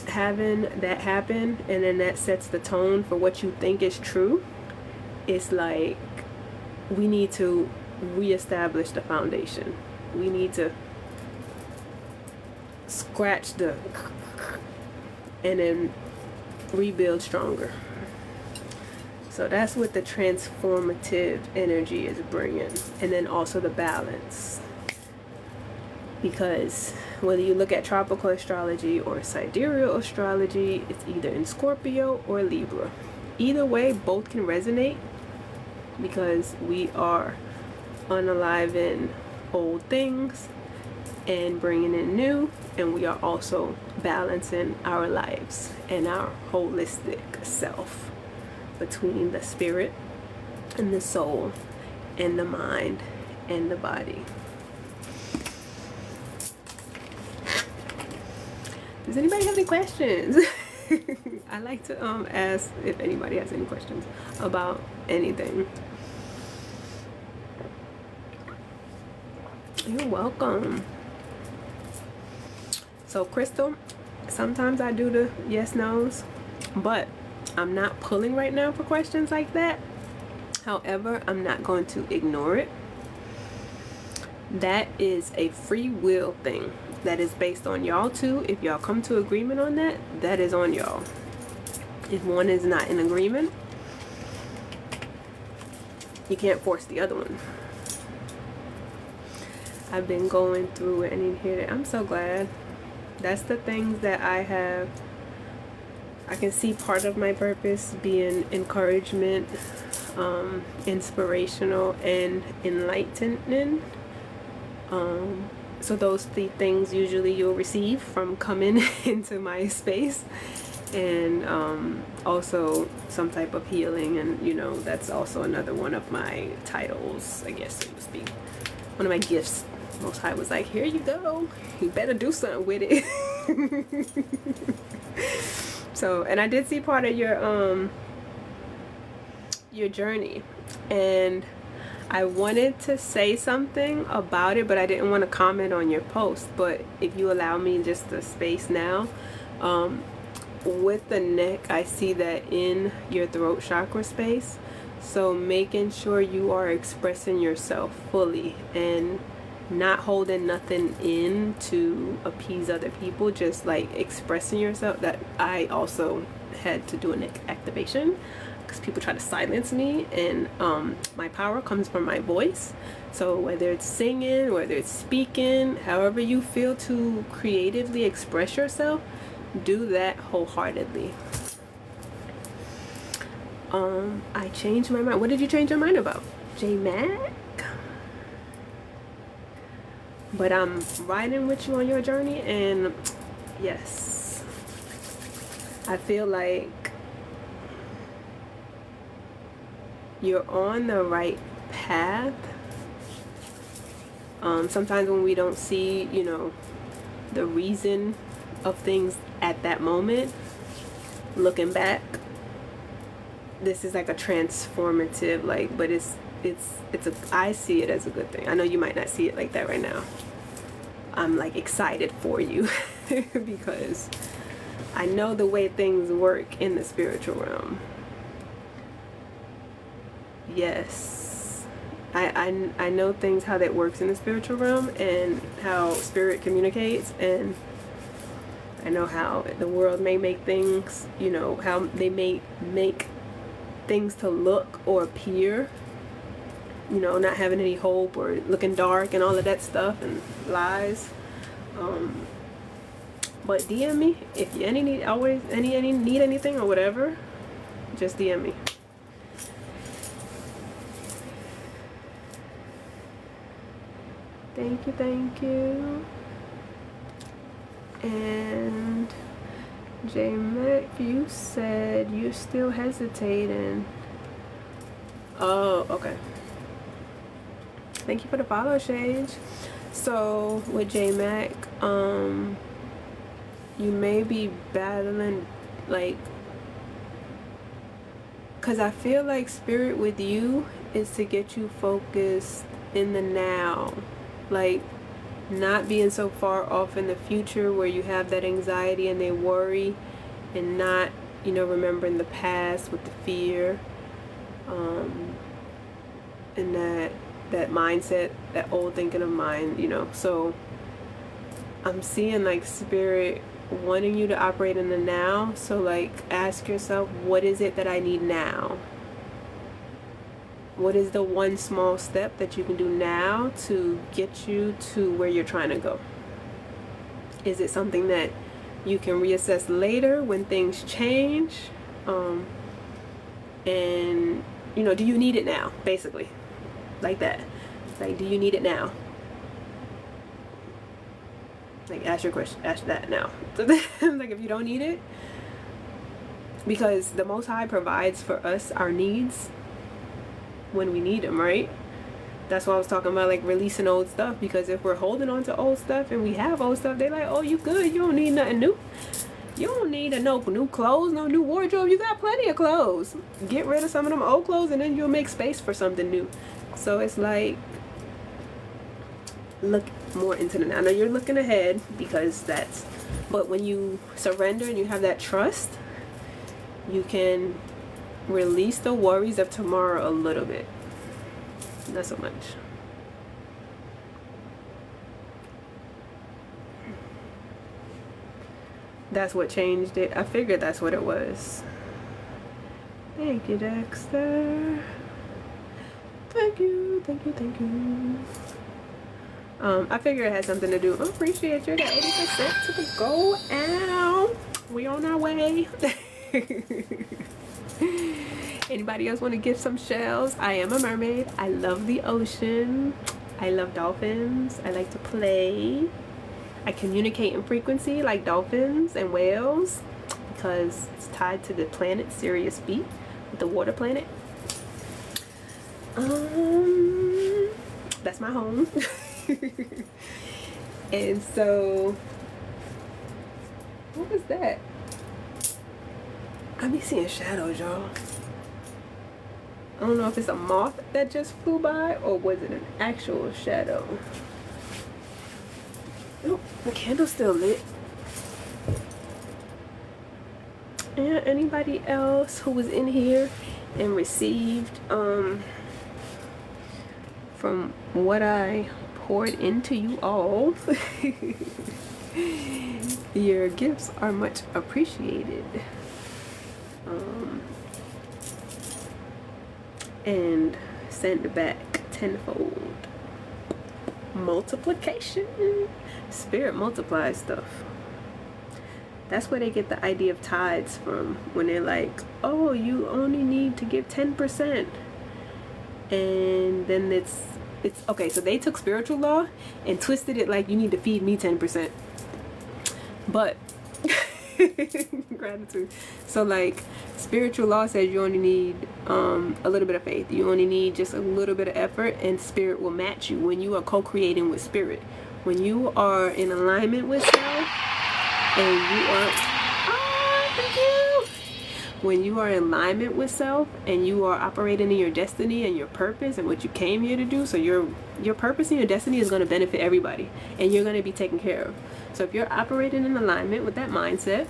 having that happen, and then that sets the tone for what you think is true. It's like we need to reestablish the foundation. We need to scratch the and then rebuild stronger. So that's what the transformative energy is bringing. And then also the balance. Because whether you look at tropical astrology or sidereal astrology, it's either in Scorpio or Libra. Either way, both can resonate, because we are unaliving old things and bringing in new, and we are also balancing our lives and our holistic self between the spirit and the soul and the mind and the body. Does anybody have any questions? I like to ask if anybody has any questions about anything. You're welcome. So Crystal, sometimes I do the yes no's, but I'm not pulling right now for questions like that. However, I'm not going to ignore it. That is a free will thing. That is based on y'all too. If y'all come to agreement on that, that is on y'all. If one is not in agreement, you can't force the other one. I've been going through it, and in here, I'm so glad. That's the things that I have. I can see part of my purpose being encouragement, inspirational, and enlightening. So those three things usually you'll receive from coming into my space. And also some type of healing, and you know, that's also another one of my titles, I guess it would speak. One of my gifts. Most High was like, here you go, you better do something with it. So, and I did see part of your journey, and I wanted to say something about it, but I didn't want to comment on your post. But if you allow me just the space now, with the neck, I see that in your throat chakra space. So making sure you are expressing yourself fully and not holding nothing in to appease other people, just like expressing yourself. That I also had to do a neck activation because people try to silence me, and my power comes from my voice. So whether it's singing, whether it's speaking, however you feel to creatively express yourself, do that wholeheartedly. I changed my mind. What did you change your mind about? J-Mac? But I'm riding with you on your journey, and yes, I feel like you're on the right path. Sometimes when we don't see, you know, the reason of things at that moment, looking back, this is like a transformative, like, but it's a, I see it as a good thing. I know you might not see it like that right now. I'm like excited for you because I know the way things work in the spiritual realm. Yes, I know things, how that works in the spiritual realm and how spirit communicates, and I know how the world may make things, you know, how they may make things to look or appear, you know, not having any hope or looking dark and all of that stuff and lies. But DM me if you need anything or whatever. Just DM me. Thank you. And J Mac, you said you're still hesitating. Oh, okay. Thank you for the follow, Shage. So with J Mac, you may be battling, like, cause I feel like spirit with you is to get you focused in the now, like not being so far off in the future where you have that anxiety and they worry, and not, you know, remembering the past with the fear, and that mindset, that old thinking of mine, you know. So I'm seeing like spirit wanting you to operate in the now. So like ask yourself, what is it that I need now? What is the one small step that you can do now to get you to where you're trying to go? Is it something that you can reassess later when things change? And, you know, do you need it now? Basically, like that. Like, do you need it now? Like, ask your question, ask that now. Like, if you don't need it, because the Most High provides for us our needs when we need them, right? That's why I was talking about like releasing old stuff, because if we're holding on to old stuff and we have old stuff, they're like, oh, you good, you don't need nothing new. You don't need no new clothes, no new wardrobe. You got plenty of clothes. Get rid of some of them old clothes and then you'll make space for something new. So it's like, look more into the now. I know you're looking ahead because that's, but when you surrender and you have that trust, you can release the worries of tomorrow a little bit. Not so much. That's what changed it. I figured that's what it was. Thank you, Dexter. Thank you. I figure it has something to do. I appreciate you. Got 80% to the goal. Ow. We on our way. Anybody else want to give some shells? I am a mermaid. I love the ocean. I love dolphins. I like to play. I communicate in frequency like dolphins and whales because it's tied to the planet Sirius B, the water planet. That's my home. And so, what was that? I be seeing shadows, y'all. I don't know if it's a moth that just flew by or was it an actual shadow. Oh, the candle's still lit. And anybody else who was in here and received from what I poured into you all, your gifts are much appreciated. And send back tenfold. Multiplication. Spirit multiplies stuff. That's where they get the idea of tithes from, when they're like, oh, you only need to give 10%. And then it's okay, so they took spiritual law and twisted it like you need to feed me 10%. But gratitude. So like spiritual law says you only need a little bit of faith. You only need just a little bit of effort, and spirit will match you when you are co-creating with spirit. When you are in alignment with self and you are thank you. When you are in alignment with self and you are operating in your destiny and your purpose and what you came here to do, so your purpose and your destiny is going to benefit everybody and you're going to be taken care of. So if you're operating in alignment with that mindset,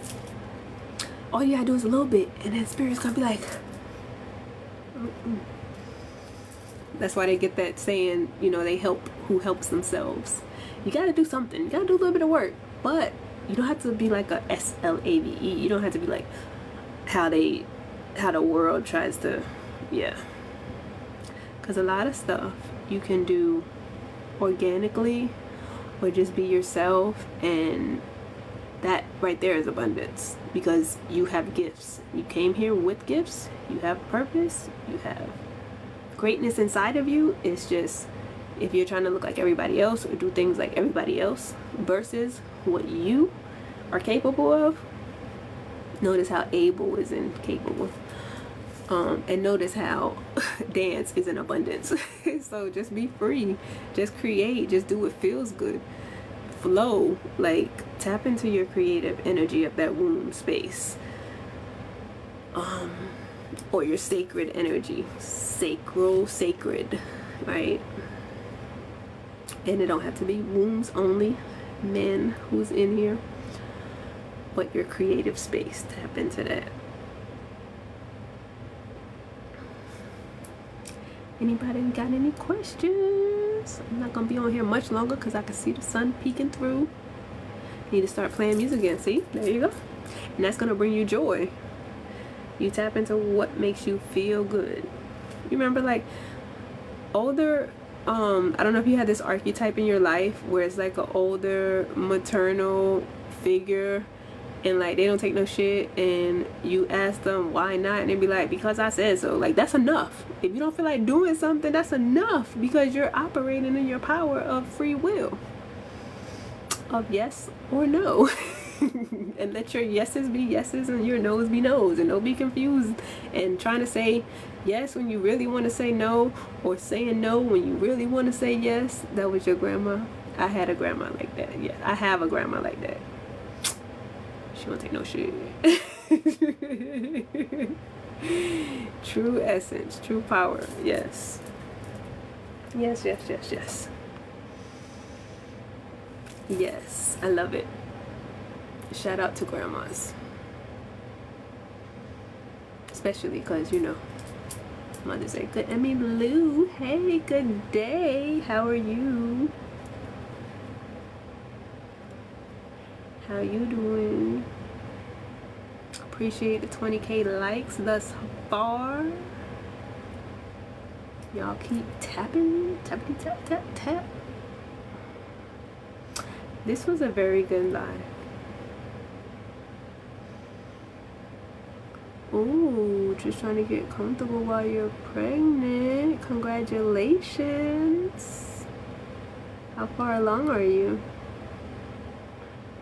all you gotta do is a little bit, and then spirit's gonna be like, That's why they get that saying, you know, they help who helps themselves. You gotta do something. You gotta do a little bit of work, but you don't have to be like a SLAVE. You don't have to be like how the world tries to, yeah. Because a lot of stuff you can do organically or just be yourself and That right there is abundance, because you have gifts. You came here with gifts. You have purpose. You have greatness inside of you. It's just, if you're trying to look like everybody else or do things like everybody else versus what you are capable of, notice how able is incapable. And notice how dance is in abundance. So just be free, just create, just do what feels good, flow, like tap into your creative energy of that womb space, or your sacred energy, sacred, right? And it don't have to be wombs only, men who's in here, but your creative space, tap into that. Anybody got any questions? I'm not gonna be on here much longer because I can see the sun peeking through. Need to start playing music again. See, there you go. And that's gonna bring you joy. You tap into what makes you feel good. You remember, like, older, I don't know if you had this archetype in your life where it's like an older maternal figure, and like they don't take no shit, and you ask them why not, and they be like, because I said so. Like, that's enough. If you don't feel like doing something, that's enough, because you're operating in your power of free will, of yes or no. And let your yeses be yeses and your no's be no's, and don't be confused and trying to say yes when you really want to say no, or saying no when you really want to say yes. That was your grandma. I had a grandma like that. Yeah, I have a grandma like that. She won't take no shit. True essence, true power. Yes. Yes, yes, yes, yes. Yes, I love it. Shout out to grandmas. Especially because, you know, Mother's Day. Good. I mean, Lou, hey, good day. How are you? How you doing? Appreciate the 20K likes thus far. Y'all keep tapping, tapping, tap, tap, tap. This was a very good live. Ooh, just trying to get comfortable while you're pregnant. Congratulations. How far along are you?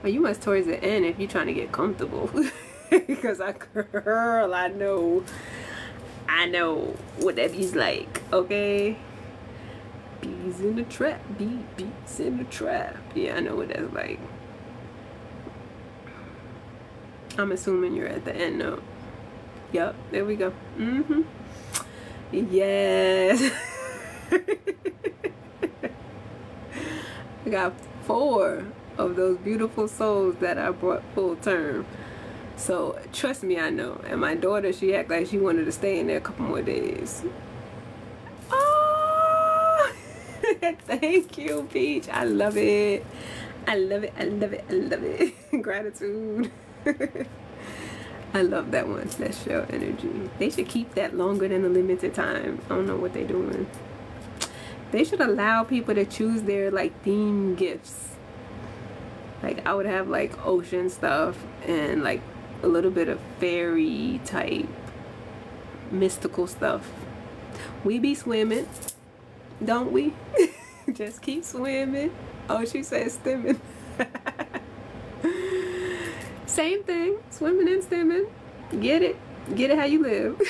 Oh, you must towards the end if you're trying to get comfortable. Because girl, I know what that be's like, okay? Bees in the trap, bees in the trap. Yeah, I know what that's like. I'm assuming you're at the end though. Yep, there we go. Mm-hmm. Yes. I got 4 of those beautiful souls that I brought full term. So trust me, I know. And my daughter, she act like she wanted to stay in there a couple more days. Oh, thank you, Peach. I love it. I love it. I love it. I love it. Gratitude. I love that one. That's show energy. They should keep that longer than a limited time. I don't know what they're doing. They should allow people to choose their like theme gifts. Like I would have like ocean stuff and like a little bit of fairy type mystical stuff. We be swimming, don't we? Just keep swimming. Oh, she says stimming. Same thing, swimming and stimming. Get it how you live.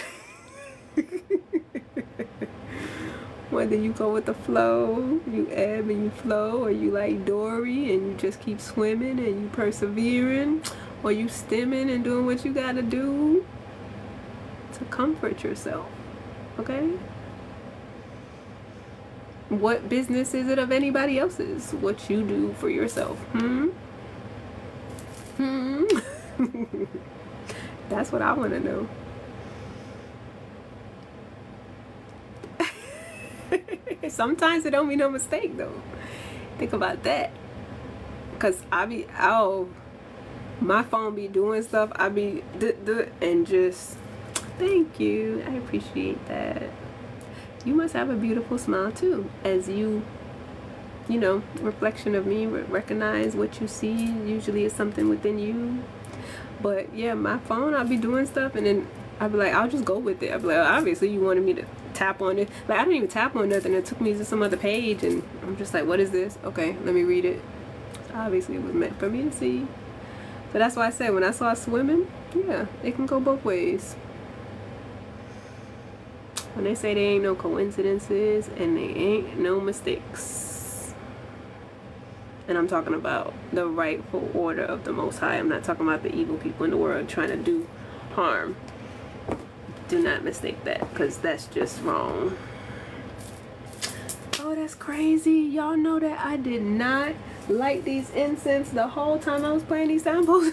Whether you go with the flow, you ebb and you flow, or you like Dory and you just keep swimming and you persevering, or you stimming and doing what you gotta do to comfort yourself, okay? What business is it of anybody else's? What you do for yourself, That's what I want to know. Sometimes it don't mean no mistake though. Think about that. Cause my phone be doing stuff. I be and just thank you. I appreciate that. You must have a beautiful smile too, as you you know, reflection of me. Recognize what you see. Usually it's something within you. But yeah, my phone, I'll be doing stuff and then I'll be like, I'll just go with it. I'll be like, obviously you wanted me to tap on it. Like, I didn't even tap on nothing. It took me to some other page and I'm just like, what is this? Okay, let me read it. Obviously it was meant for me to see. So that's why I said when I saw swimming, yeah, it can go both ways. When they say there ain't no coincidences and they ain't no mistakes. And I'm talking about the rightful order of the Most High. I'm not talking about the evil people in the world trying to do harm. Do not mistake that, because that's just wrong. Oh, that's crazy. Y'all know that I did not light these incense the whole time I was playing these samples.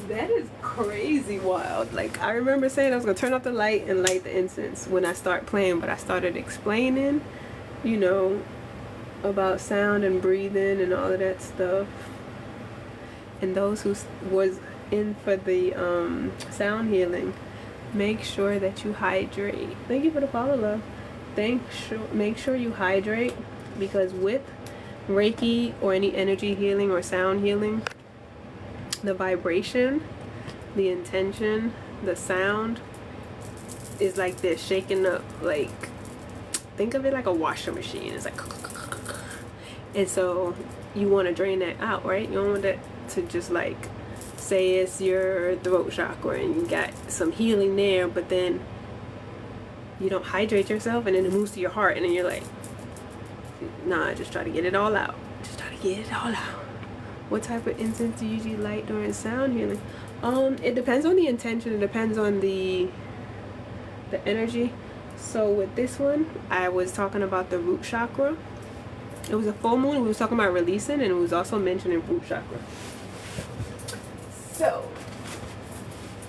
That is crazy wild. Like, I remember saying I was gonna turn off the light and light the incense when I start playing, but I started explaining, you know, about sound and breathing and all of that stuff. And those who was in for the sound healing, make sure that you hydrate. Thank you for the follow, love. Make sure you hydrate, because with Reiki or any energy healing or sound healing, the vibration, the intention, the sound is like this, shaking up. Like, think of it like a washer machine. It's like, and so you want to drain that out, right? You don't want that to just like, say it's your throat chakra and you got some healing there, but then you don't hydrate yourself and then it moves to your heart and then you're like, nah, just try to get it all out. Just try to get it all out. What type of incense do you usually light during sound healing? It depends on the intention. It depends on the energy. So with this one, I was talking about the root chakra. It was a full moon. We was talking about releasing, and it was also mentioning root chakra. So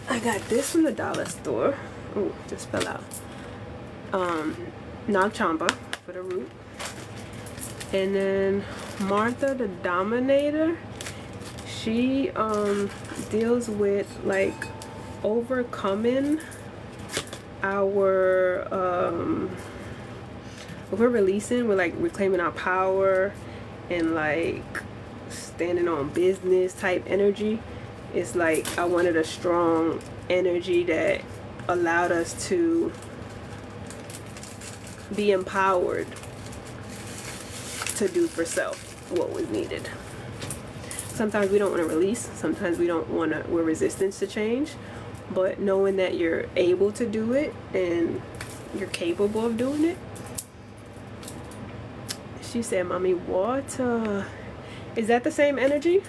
I got this from the dollar store. Oh, just fell out. Nag Champa for the root. And then Martha the Dominator, she deals with like overcoming our if we're releasing, we're like reclaiming our power and like standing on business type energy. It's like I wanted a strong energy that allowed us to be empowered to do for self what was needed. Sometimes we don't want to release, sometimes we're resistant to change, but knowing that you're able to do it and you're capable of doing it. She said, Mommy, water. Is that the same energy?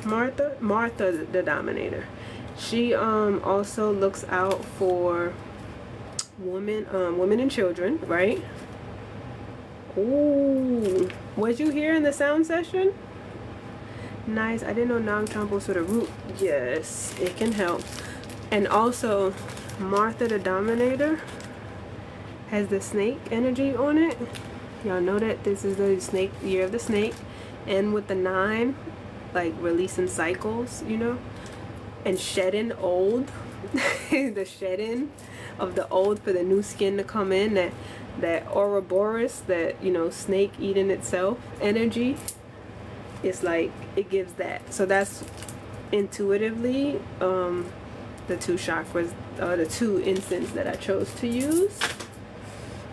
Martha the Dominator. She also looks out for women and children, right? Ooh, was you here in the sound session? Nice. I didn't know Nag Champa was for the root. Yes, it can help. And also, Martha the Dominator has the snake energy on it. Y'all know that this is the snake, year of the snake. And with the 9, like releasing cycles, you know, and shedding old. The shedding of the old for the new skin to come in. That Ouroboros, that, you know, snake eating itself energy. It's like, it gives that. So that's intuitively the 2 chakras, the 2 incense that I chose to use,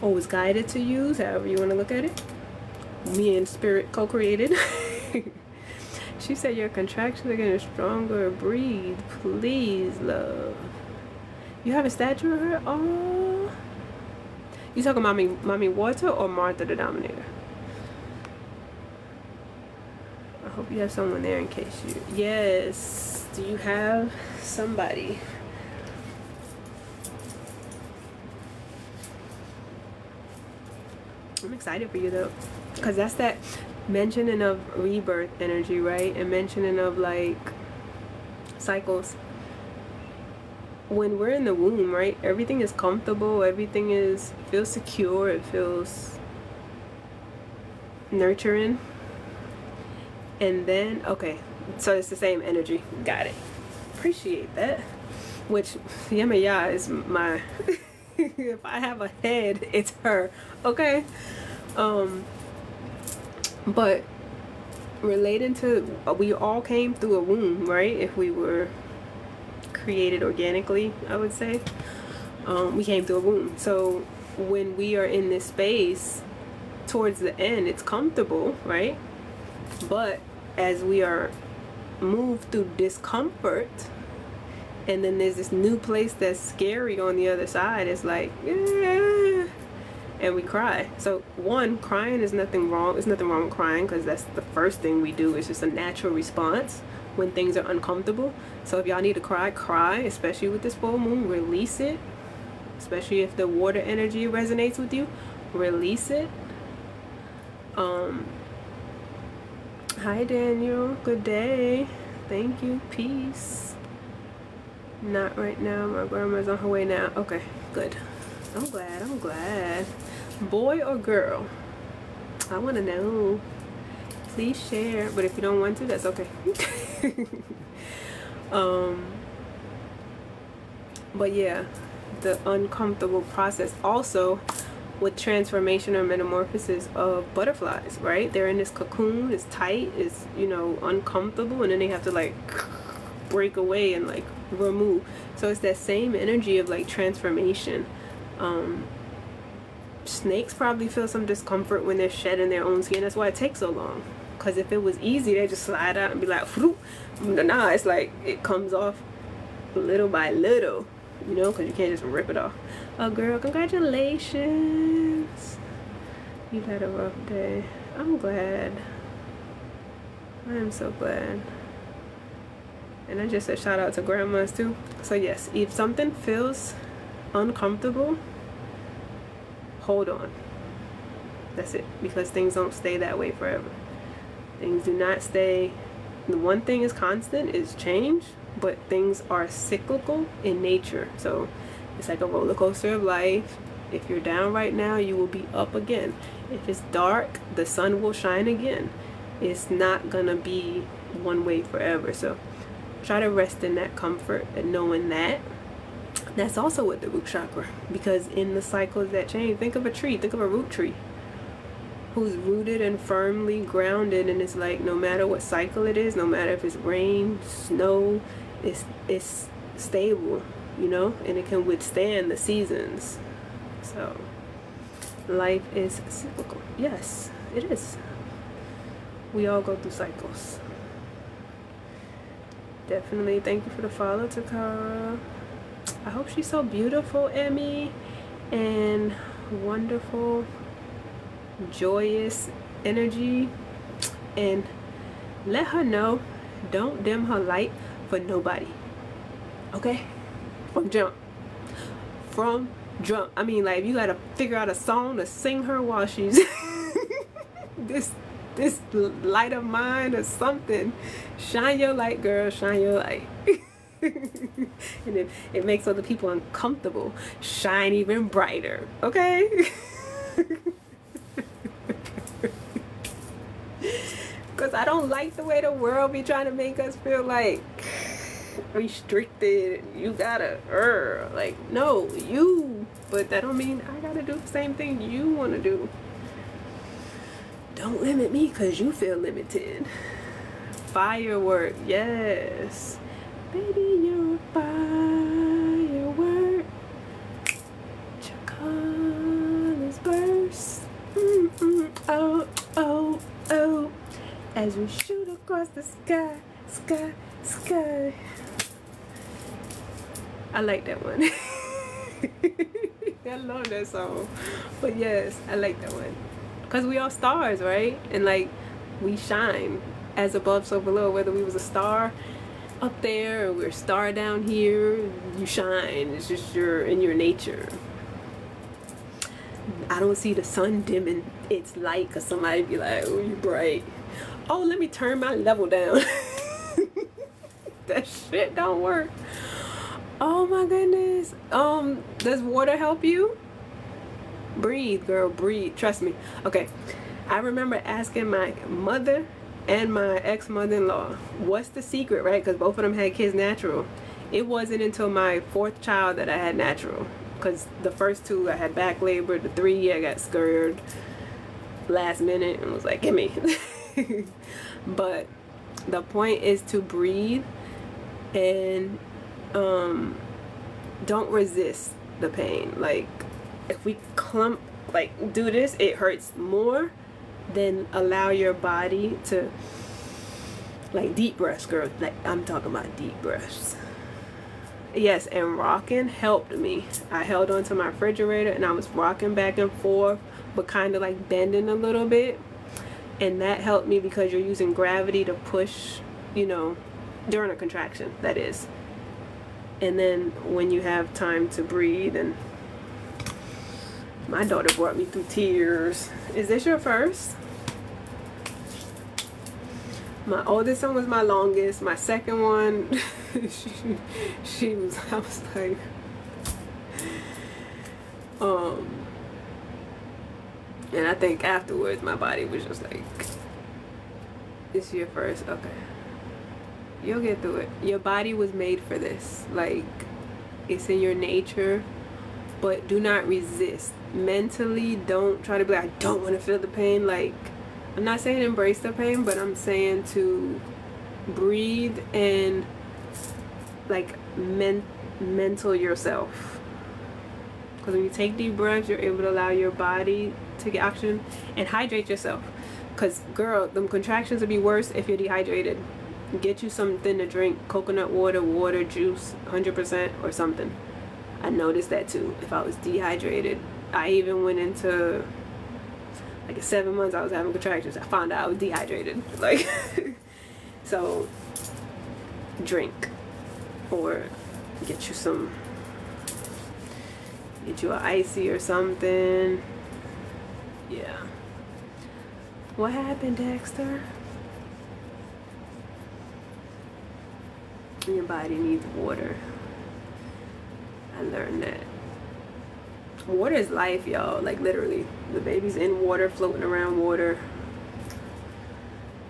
or was guided to use, however you want to look at it. Me and spirit co-created. She said your contractions are getting stronger. Breathe, please, love. You have a statue of her? Oh, you talking mommy water or Martha the Dominator? I hope you have someone there in case you... Yes. Do you have somebody? I'm excited for you though, because that's that mentioning of rebirth energy, right? And mentioning of like cycles. When we're in the womb, right, everything is comfortable, everything feels secure, it feels nurturing. And then, okay, so it's the same energy. Got it. Appreciate that. Which, Yemaya is my... If I have a head, it's her. Okay. But relating to, we all came through a womb, right? If we were created organically, I would say, we came through a womb. So when we are in this space towards the end, it's comfortable, right? But as we are moved through discomfort, and then there's this new place that's scary on the other side, it's like, yeah, and we cry. So one, crying is nothing wrong. There's nothing wrong with crying, because that's the first thing we do. It's just a natural response when things are uncomfortable. So if y'all need to cry, cry, especially with this full moon. Release it, especially if the water energy resonates with you. Release it. Hi Daniel, good day. Thank you, peace. Not right now, my grandma's on her way now. Okay, good. I'm glad. Boy or girl? I want to know. Please share, but if you don't want to, that's okay. But yeah, the uncomfortable process also with transformation or metamorphosis of butterflies, right? They're in this cocoon, it's tight, it's, you know, uncomfortable, and then they have to like break away and like remove. So it's that same energy of like transformation. Snakes probably feel some discomfort when they're shedding their own skin. That's why it takes so long. Because if it was easy, they just slide out and be like, whoop. Nah, it's like it comes off little by little, you know, because you can't just rip it off. Oh, girl, congratulations. You've had a rough day. I'm glad. I am so glad. And I just said shout out to grandmas too. So yes, if something feels uncomfortable, hold on. That's it. Because things don't stay that way forever. Things do not stay. The one thing is constant is change, but things are cyclical in nature. So it's like a roller coaster of life. If you're down right now, you will be up again. If it's dark, the sun will shine again. It's not gonna be one way forever. So try to rest in that comfort and knowing that. That's also with the root chakra, because in the cycles that change, think of a tree, think of a root tree who's rooted and firmly grounded, and it's like no matter what cycle it is, no matter if it's rain, snow, it's stable, you know, and it can withstand the seasons. So life is cyclical. Yes, it is. We all go through cycles. Definitely. Thank you for the follow, Takara. I hope she's so beautiful, Emmy, and wonderful, joyous energy. And let her know, don't dim her light for nobody. Okay? From jump. I mean, like, you gotta figure out a song to sing her while she's this light of mine or something. Shine your light, girl. Shine your light. And if it makes other people uncomfortable, shine even brighter. Okay? Because I don't like the way the world be trying to make us feel like restricted. You gotta like, no, you, but that don't mean I gotta do the same thing you want to do. Don't limit me because you feel limited. Firework, yes, baby, you're a firework. Your colors burst. Oh, oh, oh, as we shoot across the sky, sky, sky. I like that one. I love that song. But yes, I like that one. Because we are stars, right? And like, we shine as above, so below. Whether we was a star up there or we're a star down here, you shine. It's just in your nature. I don't see the sun dimming its light because somebody be like, oh, you bright. Oh, let me turn my level down. That shit don't work. Oh my goodness. Does water help you? Breathe, girl, breathe. Trust me. Okay. I remember asking my mother and my ex-mother-in-law, what's the secret, right? Because both of them had kids natural. It wasn't until my fourth child that I had natural. Because the first two, I had back labor. The three, I got scared. last minute and was like, give me. But the point is to breathe and don't resist the pain. Like, if we clump, like, do this, it hurts more. Then allow your body to, like, deep breaths, girl. Like, I'm talking about deep breaths. Yes, and rocking helped me. I held onto my refrigerator and I was rocking back and forth, but kind of like bending a little bit. And that helped me because you're using gravity to push, you know, during a contraction, that is. And then when you have time to breathe, and my daughter brought me through tears. Is this your first? My oldest son was my longest. My second one, she was, I was like, and I think afterwards my body was just like, this is your first, okay. You'll get through it. Your body was made for this. Like, it's in your nature, but do not resist. Mentally, don't try to be like, I don't want to feel the pain. Like, I'm not saying embrace the pain, but I'm saying to breathe and like mental yourself. Because when you take deep breaths, you're able to allow your body to get oxygen and hydrate yourself. Because, girl, them contractions would be worse if you're dehydrated. Get you something to drink, coconut water, water, juice, 100% or something. I noticed that too. If I was dehydrated, I even went into like 7 months I was having contractions. I found out I was dehydrated. Like, so drink or get you an icy or something. Yeah. What happened, Dexter? Your body needs water. I learned that. Water is life, y'all. Like, literally. The baby's in water, floating around water.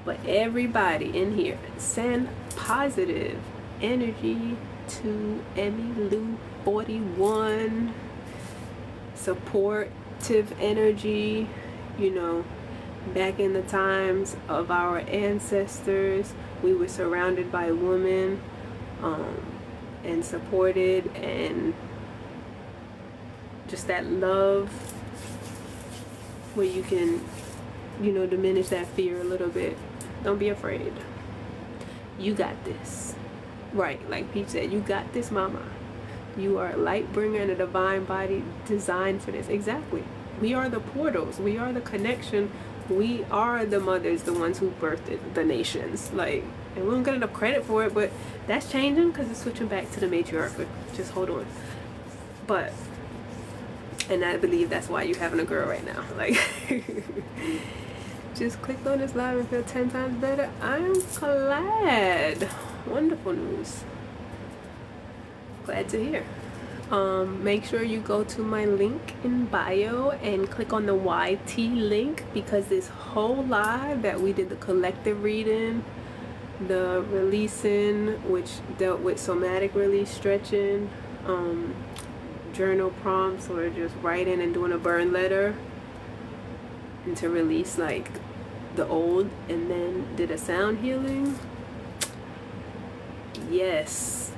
But everybody in here, send positive energy to Emmy Lou 41. Supportive energy. You know, back in the times of our ancestors, we were surrounded by women. And supported, and just that love where you can, you know, diminish that fear a little bit. Don't be afraid. You got this. Right, like Pete said, you got this, mama. You are a light bringer and a divine body designed for this. Exactly. We are the portals. We are the connection. We are the mothers, the ones who birthed the nations. Like, and we don't get enough credit for it, but that's changing because it's switching back to the matriarch. Just hold on. But, and I believe that's why you're having a girl right now. Like, just clicked on this live and feel 10 times better. I'm glad. Wonderful news. Glad to hear. Make sure you go to my link in bio and click on the YT link, because this whole live that we did, the collective reading, the releasing, which dealt with somatic release, stretching, journal prompts, or just writing and doing a burn letter, and to release like the old, and then did a sound healing. Yes,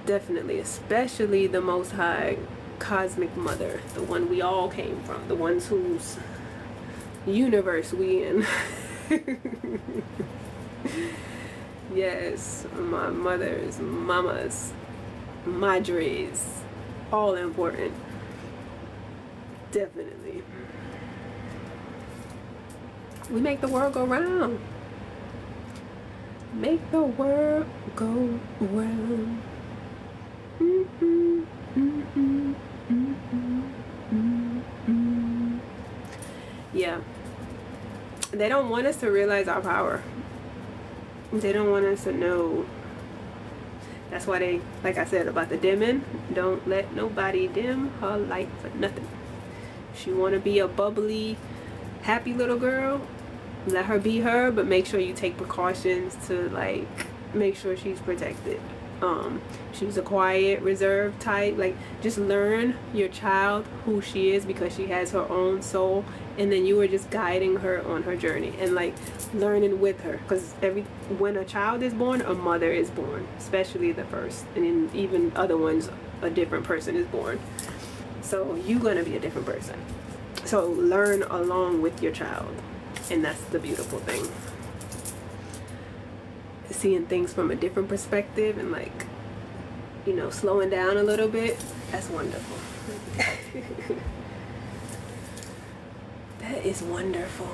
definitely, especially the Most High Cosmic Mother, the one we all came from, the ones whose universe we in. Yes, my mothers, mamas, madres, all important. Definitely. We make the world go round. Make the world go round. Mm-mm, mm-mm, mm-mm, mm-mm. Yeah. They don't want us to realize our power. They don't want us to know. That's why they, like I said about the dimming, don't let nobody dim her light for nothing. She want to be a bubbly, happy little girl, let her be her, but make sure you take precautions to like make sure she's protected. She's a quiet, reserved type. Like, just learn your child who she is, because she has her own soul, and then you are just guiding her on her journey and like learning with her. Because when a child is born, a mother is born, especially the first, and then even other ones, a different person is born. So you're gonna be a different person. So learn along with your child, and that's the beautiful thing. Seeing things from a different perspective and like, you know, slowing down a little bit, that's wonderful. That is wonderful.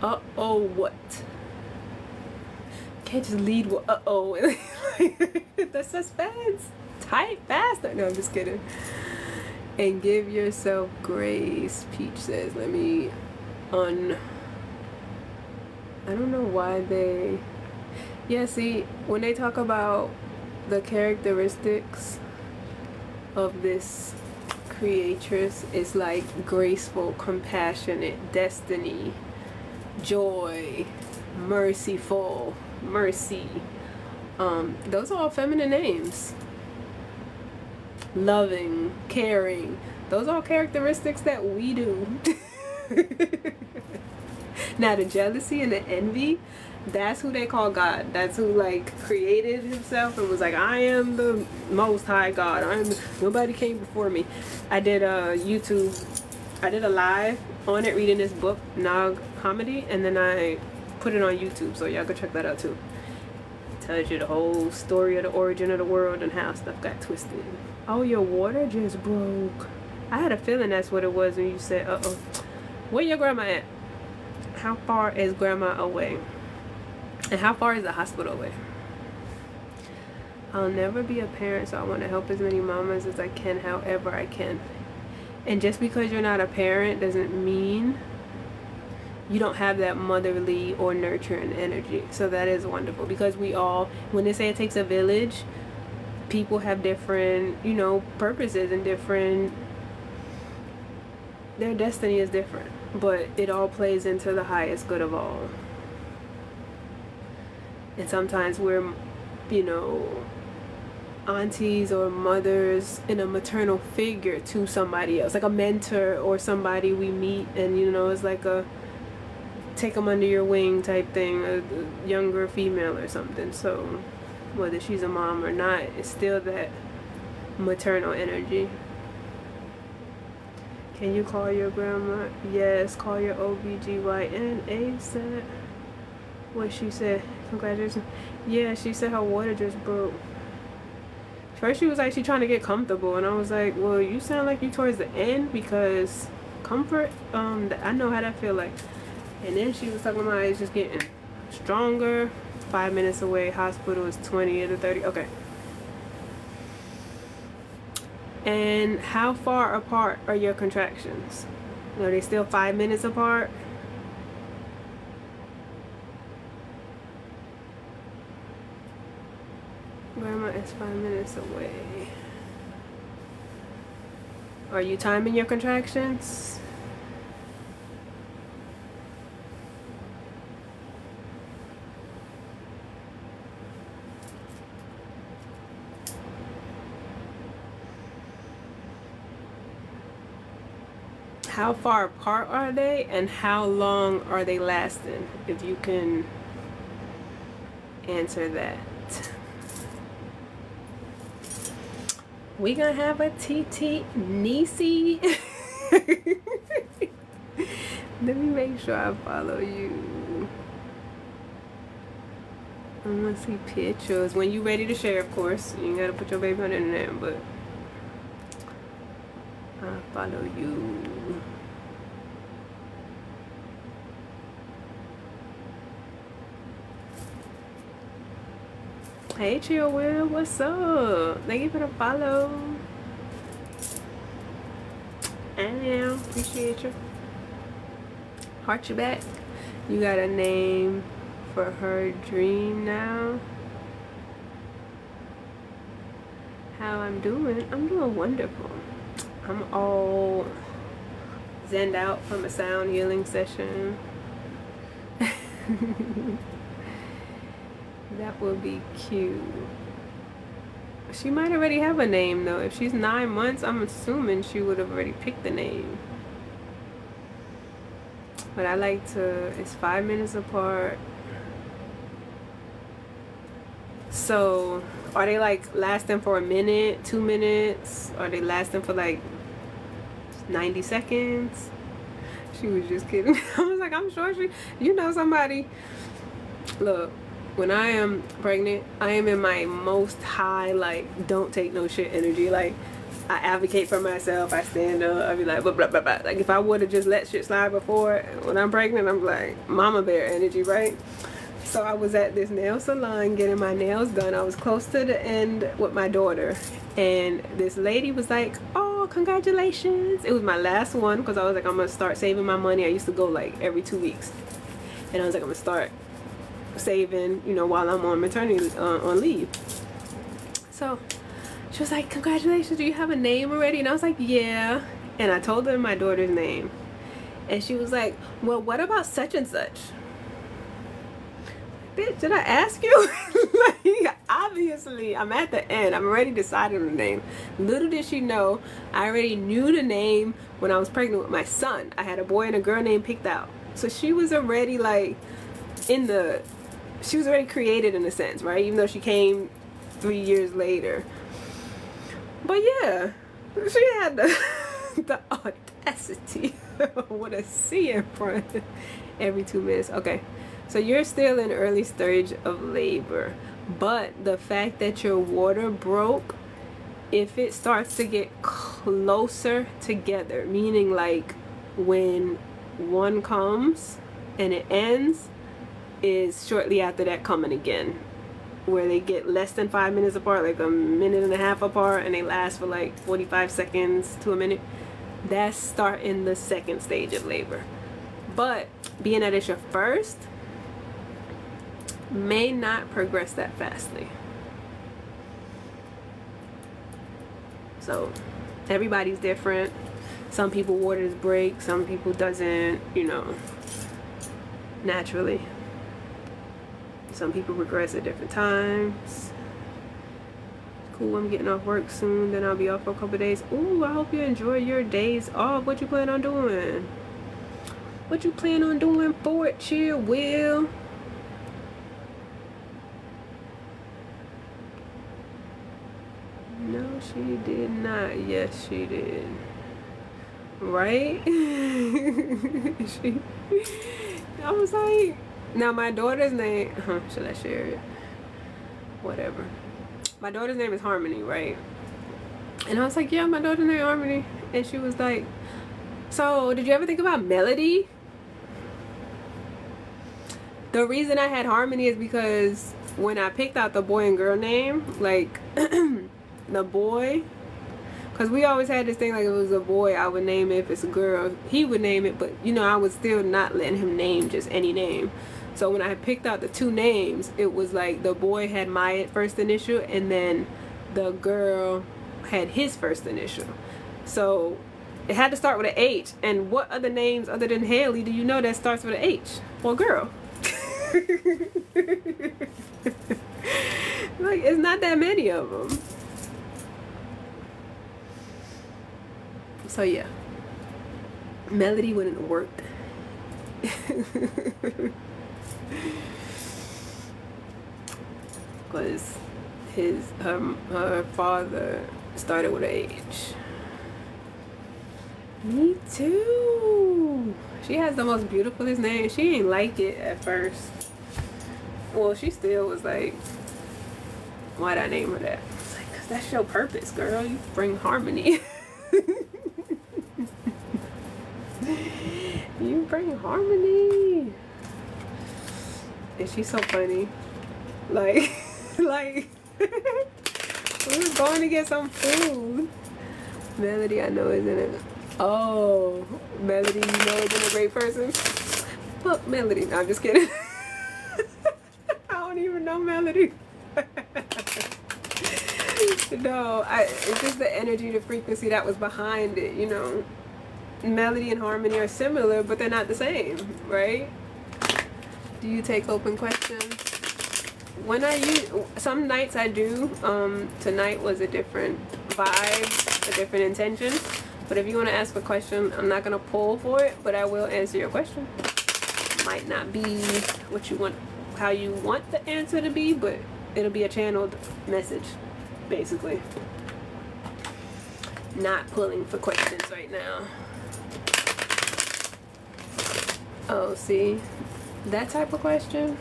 Uh-oh, what? Can't just lead with uh-oh. The suspense. Type faster. No, I'm just kidding. And give yourself grace. Peach says, let me I don't know why they... Yeah, see, when they talk about the characteristics of this creatress, it's like graceful, compassionate, destiny, joy, merciful, mercy. Those are all feminine names. Loving, caring. Those are all characteristics that we do. Now the jealousy and the envy, that's who they call God. That's who like created himself and was like, I am the most high God. Nobody came before me. I did a live on it reading this book, Nag Hammadi, and then I put it on YouTube, so y'all go check that out too. It tells you the whole story of the origin of the world and how stuff got twisted. Oh, your water just broke. I had a feeling that's what it was when you said, uh-oh. Where your grandma at? How far is grandma away? And how far is the hospital away? I'll never be a parent, so I want to help as many mamas as I can, however I can. And just because you're not a parent doesn't mean you don't have that motherly or nurturing energy. So that is wonderful, because we all, when they say it takes a village, people have different, you know, purposes and different, their destiny is different, but it all plays into the highest good of all. And sometimes we're, you know, aunties or mothers in a maternal figure to somebody else, like a mentor or somebody we meet, and you know, it's like a take them under your wing type thing, a younger female or something. So whether she's a mom or not, it's still that maternal energy. Can you call your grandma? Yes, call your OBGYN ASAP. What she said? Congratulations. Yeah, she said her water just broke. First she was like, she trying to get comfortable, and I was like, well, you sound like you towards the end, because comfort, I know how that feel like. And then she was talking about it's just getting stronger. 5 minutes away, hospital is 20 to 30. Okay. And how far apart are your contractions? Are they still 5 minutes apart? Grandma is 5 minutes away. Are you timing your contractions? How far apart are they, and how long are they lasting? If you can answer that. We gonna have a TT Nisi. Let me make sure I follow you. I wanna see pictures. When you ready to share, of course. You ain't gotta put your baby on the internet, but I follow you. Hey Chill Will, what's up? Thank you for the follow. And appreciate you. Heart you back. You got a name for her dream now? How I'm doing? I'm doing wonderful. I'm all zenned out from a sound healing session. That would be cute. She might already have a name though. If she's 9 months, I'm assuming she would have already picked the name. But I like to, it's 5 minutes apart. So are they like lasting for a minute, 2 minutes? Are they lasting for like 90 seconds? She was just kidding. I was like, I'm sure she, you know, somebody. Look, when I am pregnant, I am in my most high, like, don't take no shit energy. Like, I advocate for myself. I stand up. I be like, blah, blah, blah, blah. Like, if I would have just let shit slide before, when I'm pregnant, I'm like, mama bear energy, right? So I was at this nail salon getting my nails done. I was close to the end with my daughter. And this lady was like, oh, congratulations. It was my last one because I was like, I'm going to start saving my money. I used to go like every 2 weeks. And I was like, I'm going to start saving, you know, while I'm on maternity, on leave. So she was like, congratulations, do you have a name already? And I was like, yeah. And I told her my daughter's name. And she was like, well, what about such and such? Bitch, did I ask you? Like, obviously, I'm at the end. I'm already decided on the name. Little did she know, I already knew the name when I was pregnant with my son. I had a boy and a girl name picked out. So she was already like she was already created in a sense, right? Even though she came 3 years later. But yeah, she had the audacity with a C in front every 2 minutes. Okay. So you're still in early stage of labor, but the fact that your water broke, if it starts to get closer together, meaning like when one comes and it ends, is shortly after that coming again, where they get less than 5 minutes apart, like a minute and a half apart, and they last for like 45 seconds to a minute. That's starting the second stage of labor. But being that it's your first, may not progress that fastly. So everybody's different. Some people waters break, some people doesn't, you know, naturally. Some people regress at different times. Cool, I'm getting off work soon, then I'll be off for a couple days. Ooh, I hope you enjoy your days off. What you plan on doing? What you plan on doing for it, Chill Will? No, she did not. Yes, she did. Right? I was like, now my daughter's name, should I share it? Whatever. My daughter's name is Harmony, right? And I was like, yeah, my daughter's name is Harmony. And she was like, so did you ever think about Melody? The reason I had Harmony is because when I picked out the boy and girl name, like the boy, because we always had this thing, like if it was a boy I would name it, if it's a girl he would name it, but you know I was still not letting him name just any name. So when I picked out the two names, it was like the boy had my first initial and then the girl had his first initial. So it had to start with an H. And what other names other than Haley do you know that starts with an H? Well, girl. Like, it's not that many of them. So yeah, Melody wouldn't have worked. Because her father started with an H. Me too. She has the most beautifulest name. She ain't like it at first. Well, she still was like, why'd I name her that? It's like, cause that's your purpose, girl. You bring harmony. You bring harmony. And she's so funny. Like, like we were going to get some food. Melody, I know, isn't it? Oh, Melody, you know, isn't a great person. Fuck Melody. No, I'm just kidding. I don't even know Melody. No, it's just the energy, the frequency that was behind it, you know. Melody and harmony are similar, but they're not the same, right? Do you take open questions? when I use, some nights I do. Tonight was a different vibe, a different intention. But if you want to ask a question, I'm not gonna pull for it, but I will answer your question. Might not be what you want, how you want the answer to be, but it'll be a channeled message, basically. Not pulling for questions right now. Oh, see, that type of question,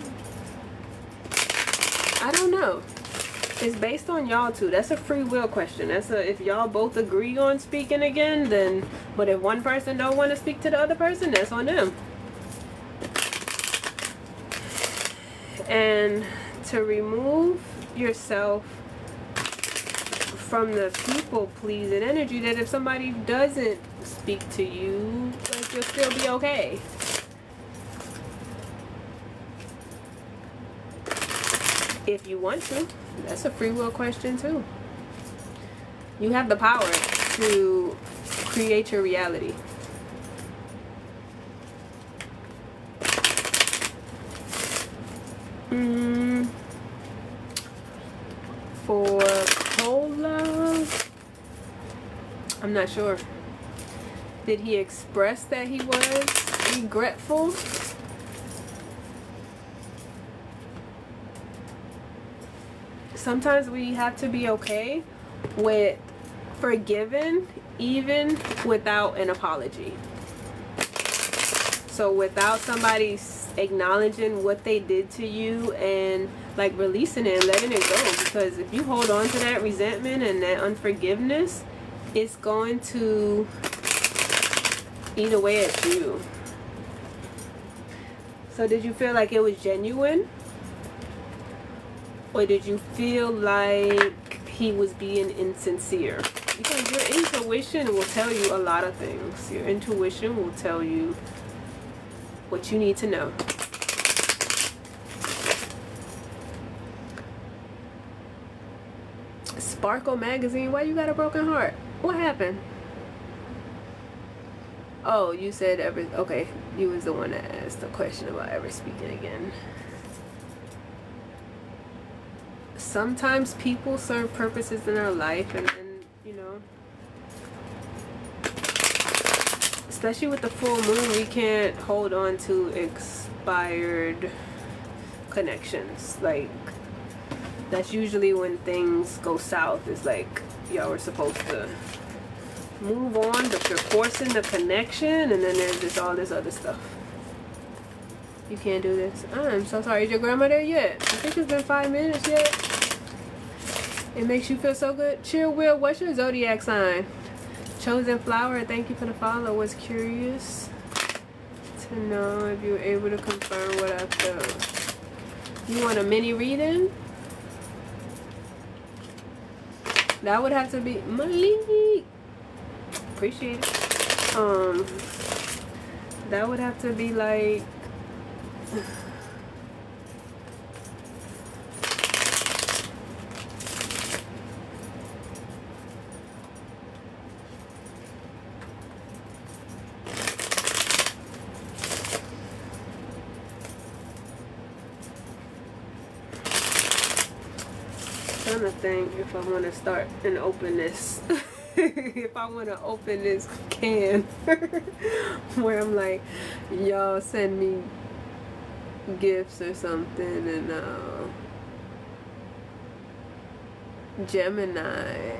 I don't know. It's based on y'all too. That's a free will question. That's a, if y'all both agree on speaking again, then, but if one person don't want to speak to the other person, that's on them. And to remove yourself from the people pleasing energy, that if somebody doesn't speak to you, like, you'll still be okay. If you want to. That's a free will question too. You have the power to create your reality. For Cola, I'm not sure. Did he express that he was regretful? Sometimes we have to be okay with forgiving even without an apology. So without somebody acknowledging what they did to you and like releasing it and letting it go. Because if you hold on to that resentment and that unforgiveness, it's going to eat away at you. So did you feel like it was genuine? Or did you feel like he was being insincere? Because your intuition will tell you a lot of things. Your intuition will tell you what you need to know. Sparkle magazine, why you got a broken heart? What happened? Oh, you said ever, okay, you was the one that asked the question about ever speaking again. Sometimes people serve purposes in our life, and you know, especially with the full moon, we can't hold on to expired connections. Like, that's usually when things go south. It's like y'all were supposed to move on, but you're forcing the connection, and then there's just all this other stuff. You can't do this. I'm so sorry. Is your grandma there yet? I think it's been 5 minutes yet. It makes you feel so good. Chill Will, what's your zodiac sign? Chosen Flower, thank you for the follow. Was curious to know if you were able to confirm what I felt. You want a mini reading? That would have to be Malik. Appreciate it. That would have to be like trying to think if I want to start and open this. If I want to open this can where I'm like, y'all send me gifts or something, and Gemini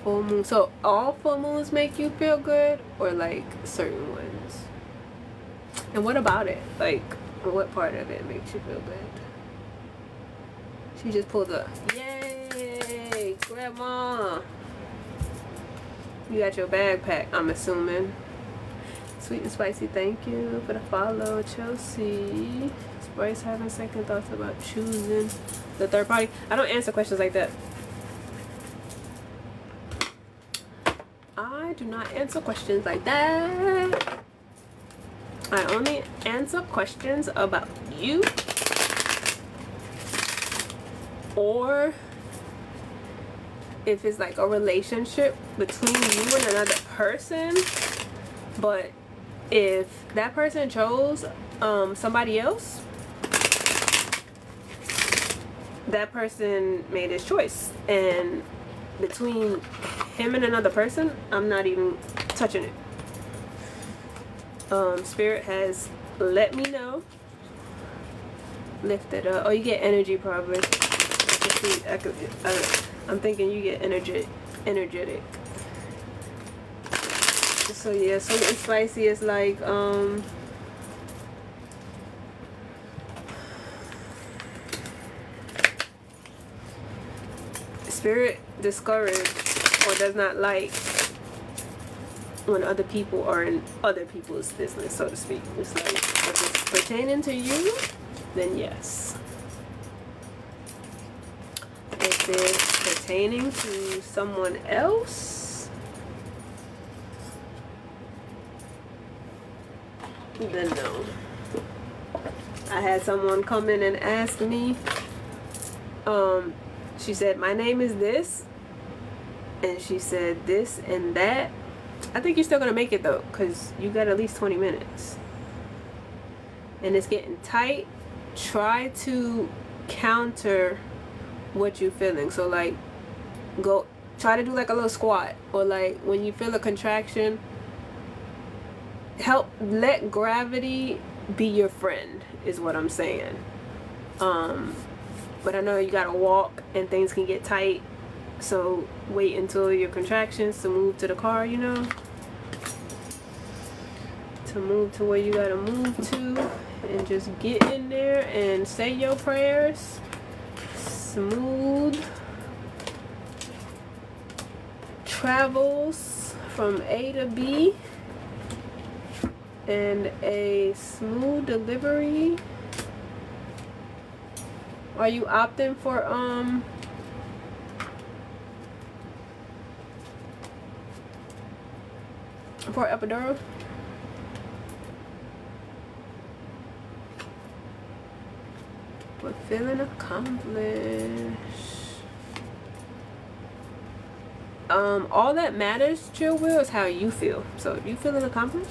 full moon. So all full moons make you feel good, or like certain ones? And what about it? Like, what part of it makes you feel good? She just pulled up. Yay, Grandma. You got your bag packed, I'm assuming. Sweet and spicy, thank you for the follow. Chelsea. Is Bryce having second thoughts about choosing the third party? I don't answer questions like that. I do not answer questions like that. I only answer questions about you, or if it's like a relationship between you and another person. But if that person chose somebody else, that person made his choice, and between him and another person, I'm not even touching it. Spirit has let me know. Lift it up. Oh, you get energy probably. I'm thinking you get energetic. So yeah, something spicy is like Spirit discouraged or does not like when other people are in other people's business, so to speak. It's like, if it's pertaining to you, then yes. If it's pertaining to someone else, then no. I had someone come in and ask me, she said, my name is this, and she said this and that. I think you're still gonna make it though, because you got at least 20 minutes. And it's getting tight. Try to counter what you're feeling. So like, go try to do like a little squat, or like when you feel a contraction, let gravity be your friend is what I'm saying. But I know you gotta walk and things can get tight, so wait until your contractions to move to the car, you know, to move to where you gotta move to, and just get in there and say your prayers. Smooth travels from A to B and a smooth delivery. Are you opting for epidural? But feeling accomplished. All that matters, Chill Will, is how you feel. So if you feeling accomplished,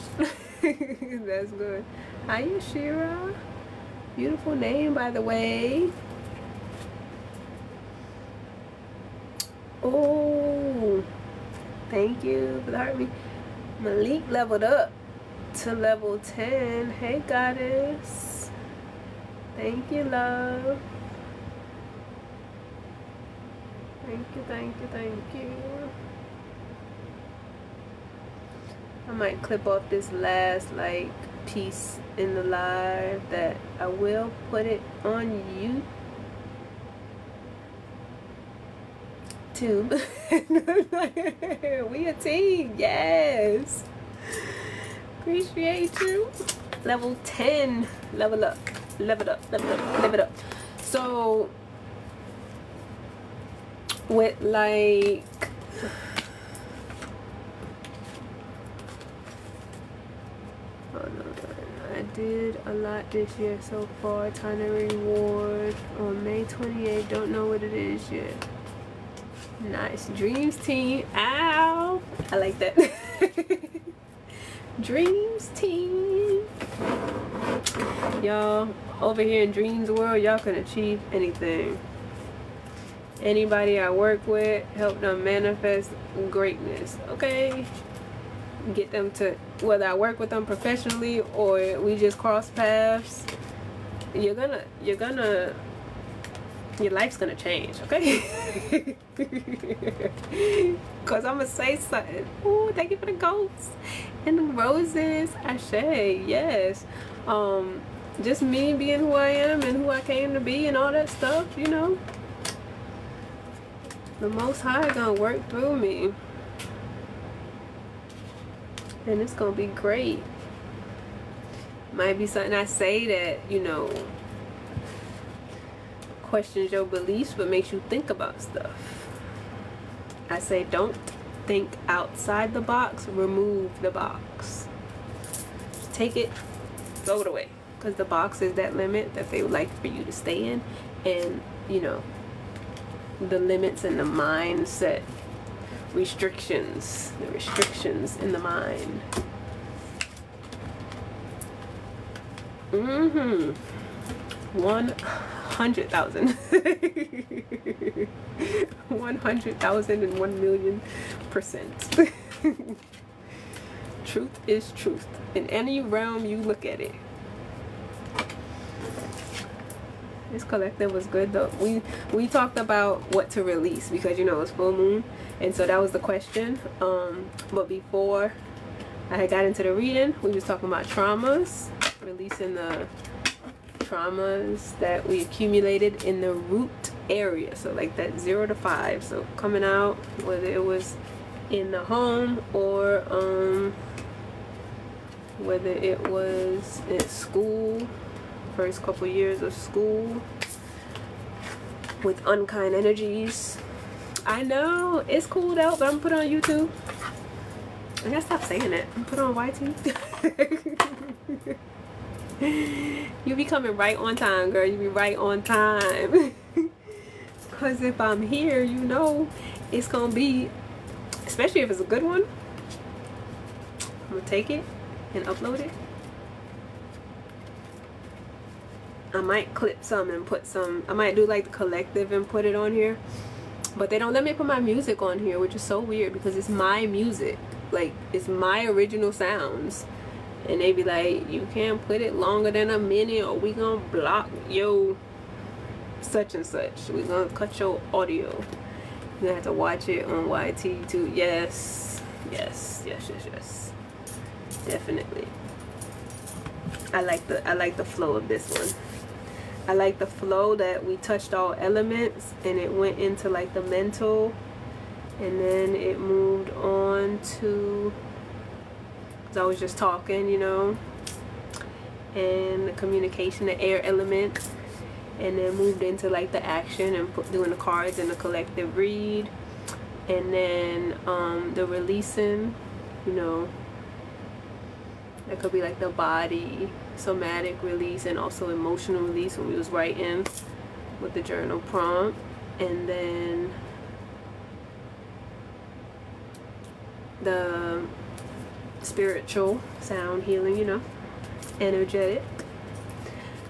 that's good. Hiya, Shira. Beautiful name, by the way. Oh, thank you for the heart. Malik leveled up to level 10. Hey, goddess. Thank you, love. Thank you, thank you, thank you. I might clip off this last like piece in the live that I will put it on YouTube. We a team, yes. Appreciate you. Level 10, level up, level up, level up, level up. So with like I did a lot this year so far. Tiny reward on May 28th. Don't know what it is yet. Nice. Dreams team. Ow. I like that. Dreams team. Y'all, over here in Dreams World, y'all can achieve anything. Anybody I work with, help them manifest greatness. Okay? Get them to, whether I work with them professionally or we just cross paths, your life's gonna change, okay? Cause I'm gonna say something. Ooh, thank you for the goats and the roses. Ashe, yes. Just me being who I am and who I came to be and all that stuff, you know. The Most High gonna work through me. And it's gonna be great. Might be something I say that, you know, questions your beliefs but makes you think about stuff. I say don't think outside the box, remove the box. Just take it, throw it away. Because the box is that limit that they would like for you to stay in. And, you know, the limits in the mindset. The restrictions in the mind. 100,000. 100,000 and 1,000,000%. Truth is truth in any realm you look at it. This collective was good though. We talked about what to release because you know it's full moon, and so that was the question. But before I had got into the reading, we was talking about traumas, releasing the traumas that we accumulated in the root area, so like that 0 to 5. So coming out, whether it was in the home or whether it was at school, first couple years of school with unkind energies. I know it's cooled out, but I'm gonna put it on YouTube. I gotta stop saying it. I'm put it on YT. You be coming right on time, girl. You be right on time. Cause if I'm here, you know it's gonna be, especially if it's a good one, I'm gonna take it and upload it. I might clip some and put some, I might do like the collective and put it on here, but they don't let me put my music on here, which is so weird because it's my music, like it's my original sounds, and they be like, you can't put it longer than a minute or we gonna block yo such and such, we gonna cut your audio. You gonna have to watch it on YT too. Yes, definitely. I like the flow of this one. I like the flow that we touched all elements and it went into like the mental, and then it moved on to, because I was just talking, you know, and the communication, the air element, and then moved into like the action and doing the cards and the collective read, and then the releasing, you know, that could be like the body somatic release and also emotional release when we was writing with the journal prompt, and then the spiritual sound healing, you know, energetic,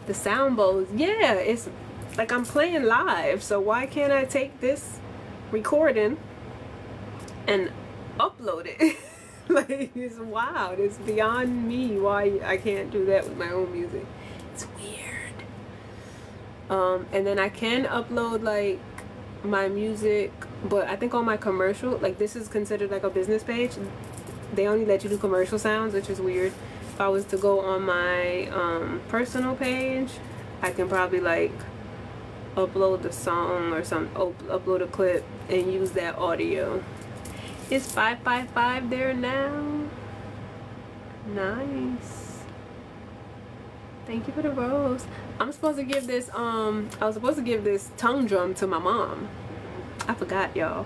the sound bowls. Yeah, it's like I'm playing live, so why can't I take this recording and upload it? Like, it's wild. It's beyond me why I can't do that with my own music. It's weird. And then I can upload like my music, but I think on my commercial, like this is considered like a business page, they only let you do commercial sounds, which is weird. If I was to go on my personal page, I can probably like upload the song or some upload a clip and use that audio. It's 555 there now. Nice. Thank you for the rose. I'm supposed to give this I was supposed to give this tongue drum to my mom. I forgot, y'all.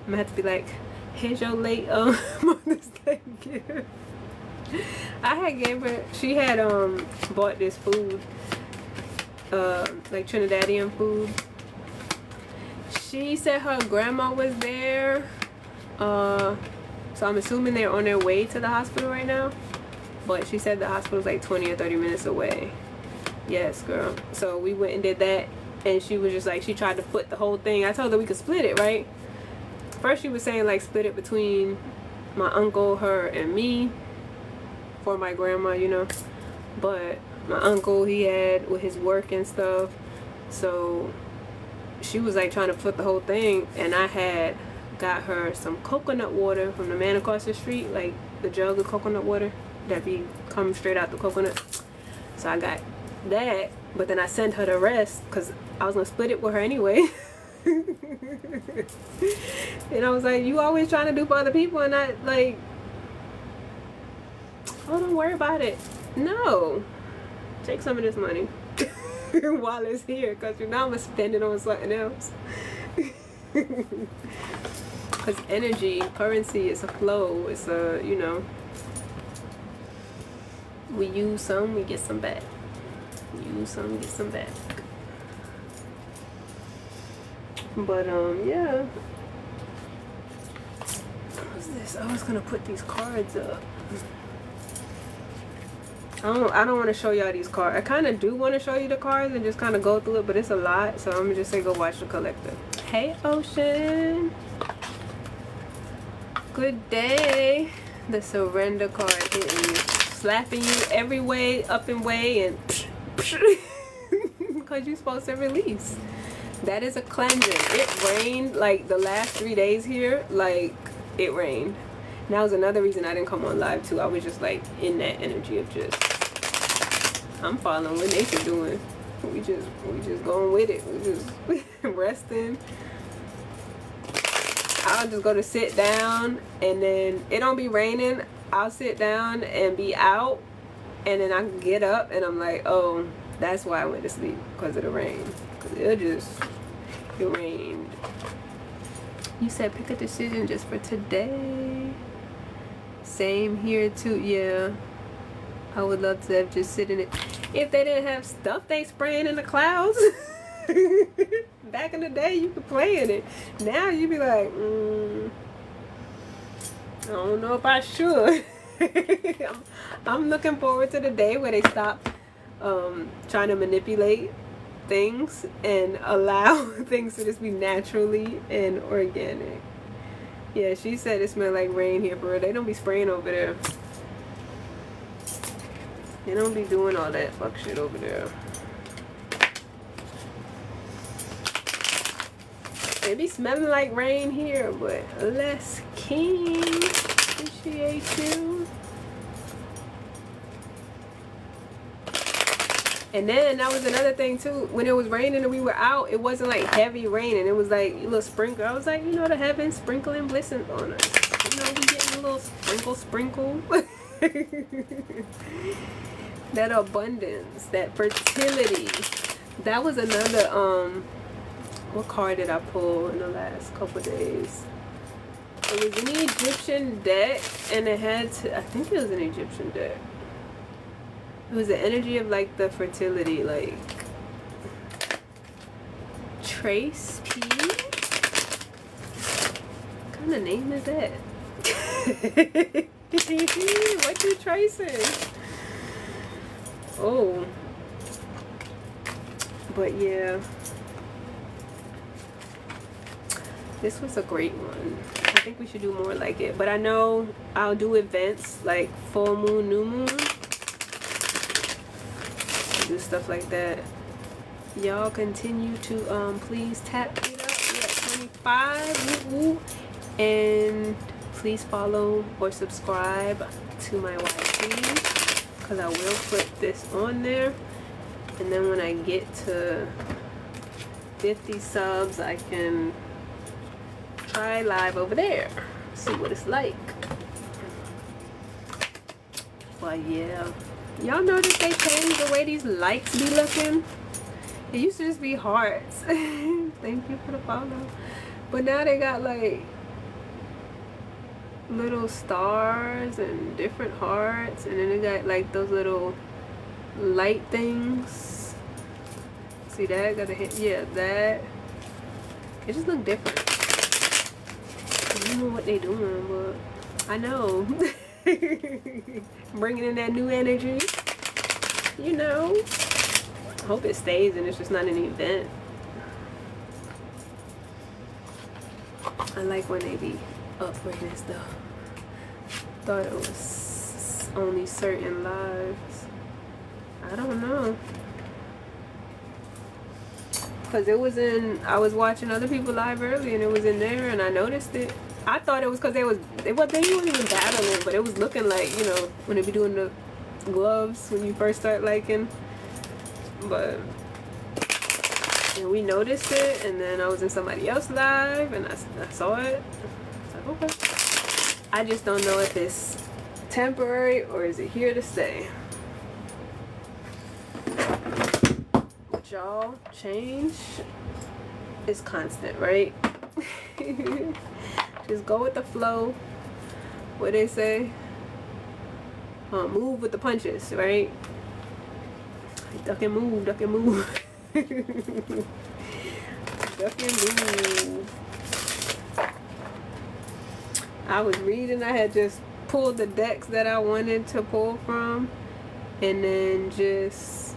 I'm gonna have to be like, here's your late Mother's Day gift. I had gave her, she had bought this food, like Trinidadian food. She said her grandma was there, so I'm assuming they're on their way to the hospital right now, but she said the hospital's like 20 or 30 minutes away. Yes, girl. So we went and did that, and she was just like, she tried to split the whole thing. I told her we could split it, right? First she was saying like split it between my uncle, her, and me for my grandma, you know, but my uncle, he had with his work and stuff, so she was like trying to flip the whole thing, and I had got her some coconut water from the man across the street, like the jug of coconut water that be come straight out the coconut. So I got that, but then I sent her the rest because I was gonna split it with her anyway. And I was like, you always trying to do for other people and not like, oh, don't worry about it. No, take some of this money while it's here, because you know I'm gonna spend it on something else. Because energy, currency is a flow. It's a, you know, we use some, we get some back. We use some, get some back. But yeah. What was this? I was gonna put these cards up. I don't want to show y'all these cards. I kind of do want to show you the cards and just kind of go through it, but it's a lot, so I'm gonna just say go watch The Collector. Hey, Ocean. Good day. The Surrender card hitting you, slapping you every way, up and way, and because you're supposed to release. That is a cleansing. It rained like the last 3 days here. Like, it rained. And that was another reason I didn't come on live too. I was just like in that energy of just, I'm following what nature doing. We just going with it. We just resting. I'll just go to sit down, and then it don't be raining. I'll sit down and be out, and then I get up and I'm like, oh, that's why I went to sleep, because of the rain. Because it rained. You said pick a decision just for today. Same here too. Yeah, I would love to have just sit in it. If they didn't have stuff they spraying in the clouds. Back in the day, you could play in it. Now you be like, I don't know if I should. I'm looking forward to the day where they stop trying to manipulate things and allow things to just be naturally and organic. Yeah, she said it smelled like rain here, bro. They don't be spraying over there. They don't be doing all that fuck shit over there. It be smelling like rain here, but less King. Appreciate you. And then that was another thing too. When it was raining and we were out, it wasn't like heavy raining. It was like a little sprinkle. I was like, you know, the heavens sprinkling blessings on us. You know, we getting a little sprinkle. That abundance, that fertility. That was another what card did I pull in the last couple days? It was an Egyptian deck, and it had to, I think it was an Egyptian deck. It was the energy of like the fertility, like Trace P. What kind of name is that? What you tracing? Oh, but yeah. This was a great one. I think we should do more like it. But I know I'll do events like full moon, new moon. I'll do stuff like that. Y'all continue to please tap it up. We're at 25. Woo woo. And please follow or subscribe to my YT, because I will put this on there. And then when I get to 50 subs, I can try live over there, see what it's like. But yeah, y'all notice they changed the way these likes be looking? It used to just be hearts. Thank you for the follow. But now they got like little stars and different hearts, and then they got like those little light things. See that? Got a hit. Yeah, that. It just look different. I don't know what they doing, but I know. Bringing in that new energy, you know. I hope it stays and it's just not an event. I like when they be upgrading stuff. Thought it was only certain lives. I don't know. Because it was in, I was watching other people live earlier and it was in there and I noticed it. I thought it was because they wasn't even battling, but it was looking like, you know, when they be doing the gloves when you first start liking. But and we noticed it, and then I was in somebody else live and I saw it. I was like, okay. I just don't know if it's temporary or is it here to stay. But y'all, change is constant, right? Just go with the flow. What they say? Move with the punches, right? Duck and move, duck and move. Duck and move. I was reading, I had just pulled the decks that I wanted to pull from, And then just,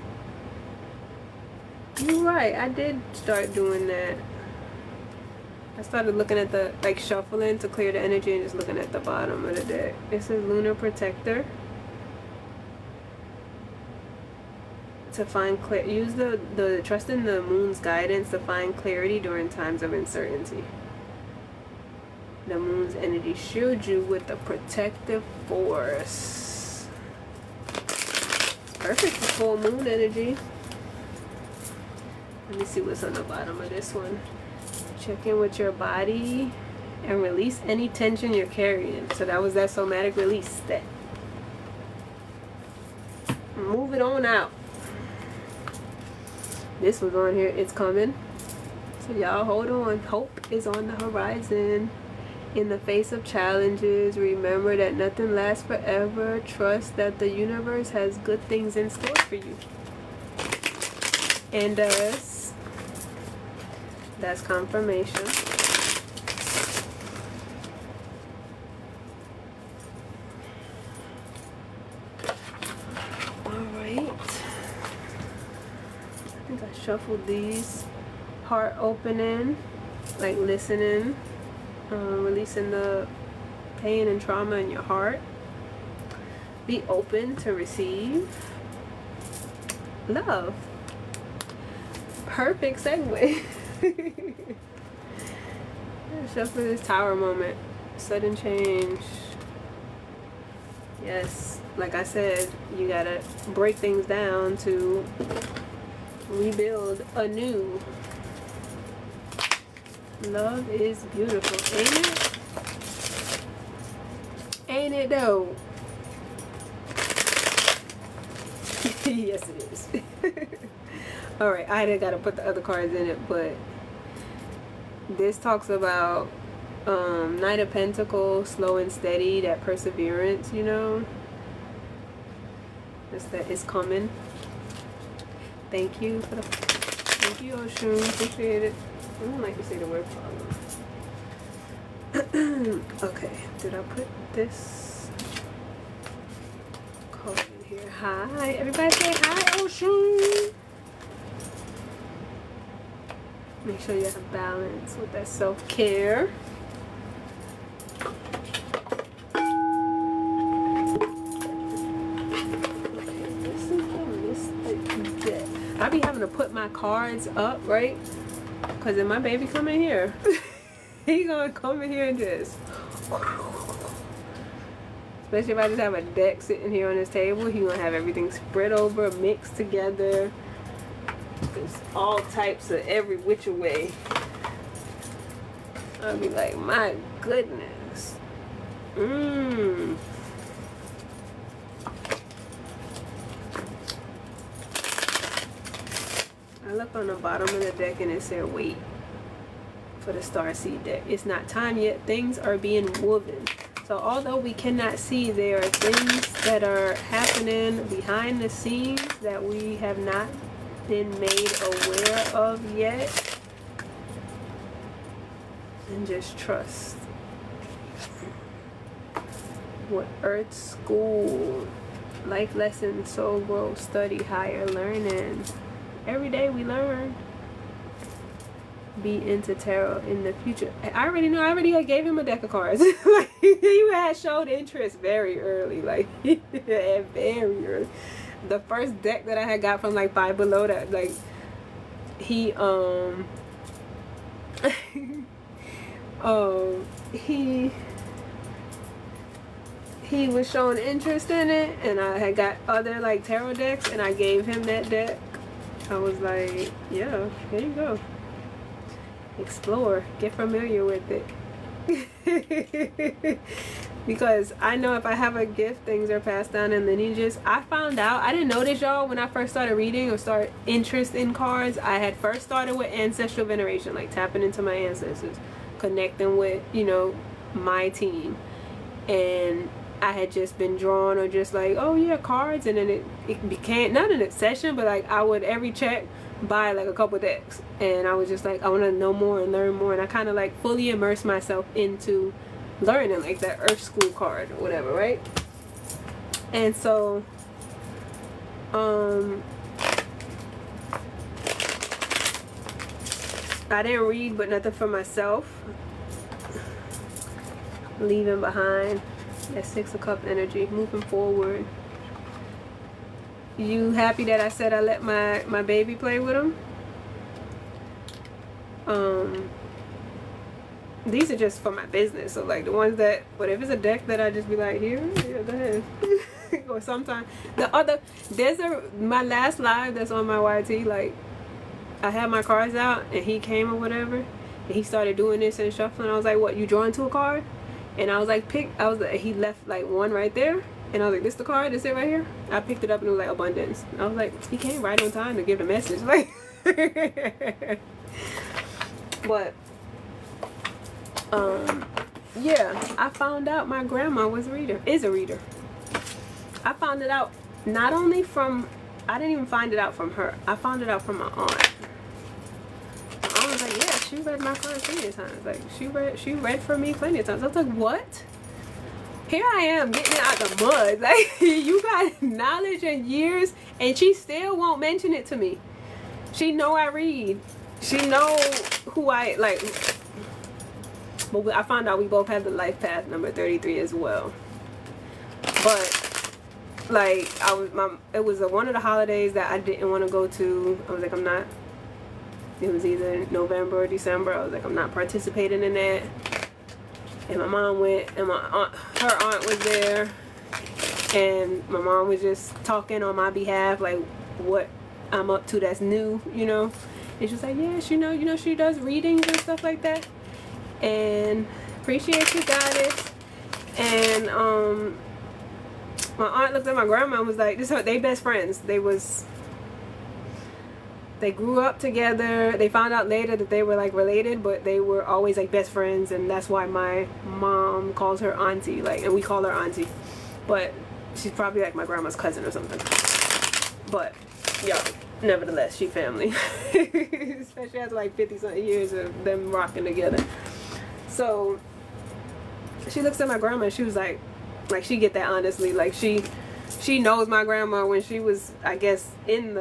you're right, I did start doing that. I started looking at the, like, shuffling to clear the energy and just looking at the bottom of the deck. It says Lunar Protector. To find use the trust in the moon's guidance to find clarity during times of uncertainty. The moon's energy shields you with a protective force. It's perfect for full moon energy. Let me see what's on the bottom of this one. Check in with your body and release any tension you're carrying. So that was that somatic release step. Move it on out. This was on here. It's coming. So y'all hold on. Hope is on the horizon. In the face of challenges, remember that nothing lasts forever. Trust that the universe has good things in store for you. And that's confirmation. I shuffled these. Heart opening, like listening, releasing the pain and trauma in your heart. Be open to receive love. Perfect segue. Shuffle this Tower moment. Sudden change. Yes, like I said, you gotta break things down to rebuild anew. Love is beautiful, ain't it? Ain't it though? Yes, it is. Alright, I gotta put the other cards in it, but this talks about Knight of Pentacles, slow and steady, that perseverance, you know. That is coming. Thank you for the, thank you, Oshun, appreciate it. I don't like to say the word follow. Okay, did I put this card in here? Hi, everybody say hi, Oshun. Make sure you have balance with that self-care. I be having to put my cards up, right? Because if my baby come in here, he gonna come in here and just, especially if I just have a deck sitting here on this table, he gonna have everything spread over, mixed together. There's all types of every which way. I'll be like, my goodness. I look on the bottom of the deck and it said wait for the Starseed deck. It's not time yet. Things are being woven. So although we cannot see, there are things that are happening behind the scenes that we have not been made aware of yet. And just trust. What Earth School, life lessons, soul growth, study, higher learning. Every day we learn. Be into tarot in the future. I already know. I already gave him a deck of cards. Like, you had showed interest very early. Like, very early. The first deck that I had got from like Five Below, that like he he was showing interest in it, and I had got other like tarot decks, and I gave him that deck. I was like, yeah, here you go. Explore, get familiar with it. Because I know if I have a gift, things are passed down in lineages. I found out, I didn't know this, y'all, when I first started reading or start interest in cards. I had first started with ancestral veneration, like tapping into my ancestors, connecting with, you know, my team. And I had just been drawn or just like, oh yeah, cards. And then it became not an obsession, but like I would every check buy like a couple decks, and I was just like, I want to know more and learn more. And I kind of like fully immersed myself into learning, like that Earth School card or whatever, right? And so I didn't read but nothing for myself. Leaving behind. That Six of Cups energy. Moving forward. You happy that I said I let my baby play with him? These are just for my business. So like the ones that, but if it's a deck that I just be like, here, yeah, go ahead. Or sometimes my last live that's on my YT, like I had my cards out and he came or whatever and he started doing this and shuffling. I was like, what, you drawing to a card? And I was like, he left like one right there and I was like, this the card, this it right here? I picked it up and it was like abundance. I was like, he came right on time to give the message. Like but yeah, I found out my grandma is a reader. I found it out not only from, I didn't even find it out from her. I found it out from my aunt. My aunt was like, yeah, she read my cards plenty of times. Like she read for me plenty of times. I was like, what? Here I am getting out the mud. Like you got knowledge and years and she still won't mention it to me. She know I read. She know who I like. But I found out we both had the life path number 33 as well. But like it was one of the holidays that I didn't want to go to. I was like, I'm not. It was either November or December. I was like, I'm not participating in that. And my mom went, and her aunt was there, and my mom was just talking on my behalf, like what I'm up to that's new, you know. And she was like, yeah, she she does readings and stuff like that. And appreciate you, goddess. And my aunt looked at my grandma and was like, they best friends. They grew up together. They found out later that they were like related, but they were always like best friends, and that's why my mom calls her auntie, like, and we call her auntie. But she's probably like my grandma's cousin or something. But yeah, nevertheless, she family. Especially after like 50-something years of them rocking together. So she looks at my grandma and she was like she get that honestly. Like she knows my grandma when she was, I guess, in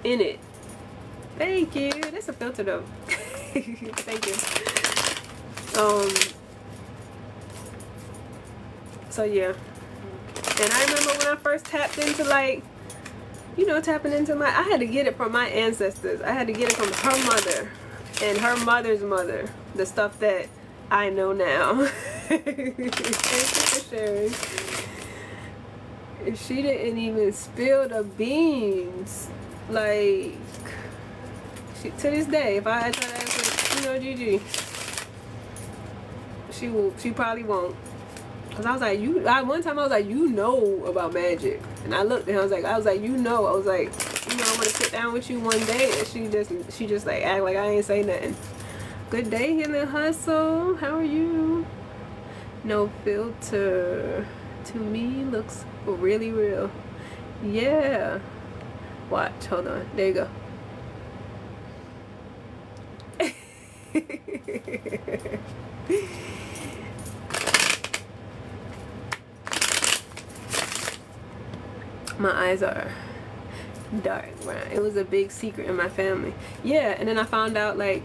it. Thank you. That's a filter though. Thank you. So yeah. And I remember when I first tapped into like, tapping into I had to get it from my ancestors. I had to get it from her mother and her mother's mother. The stuff that I know now. Thank you for sharing. She didn't even spill the beans. Like, to this day, if I try to ask her, Gigi, she probably won't. Cause I was like, one time I was like, you know about magic, and I looked and I was like, I was like, I want to sit down with you one day, and she just like act like I ain't say nothing. Good day, Healing Hustle. How are you? No filter. To me, looks really real. Yeah. Watch. Hold on. There you go. My eyes are dark brown. It was a big secret in my family. Yeah, and then I found out like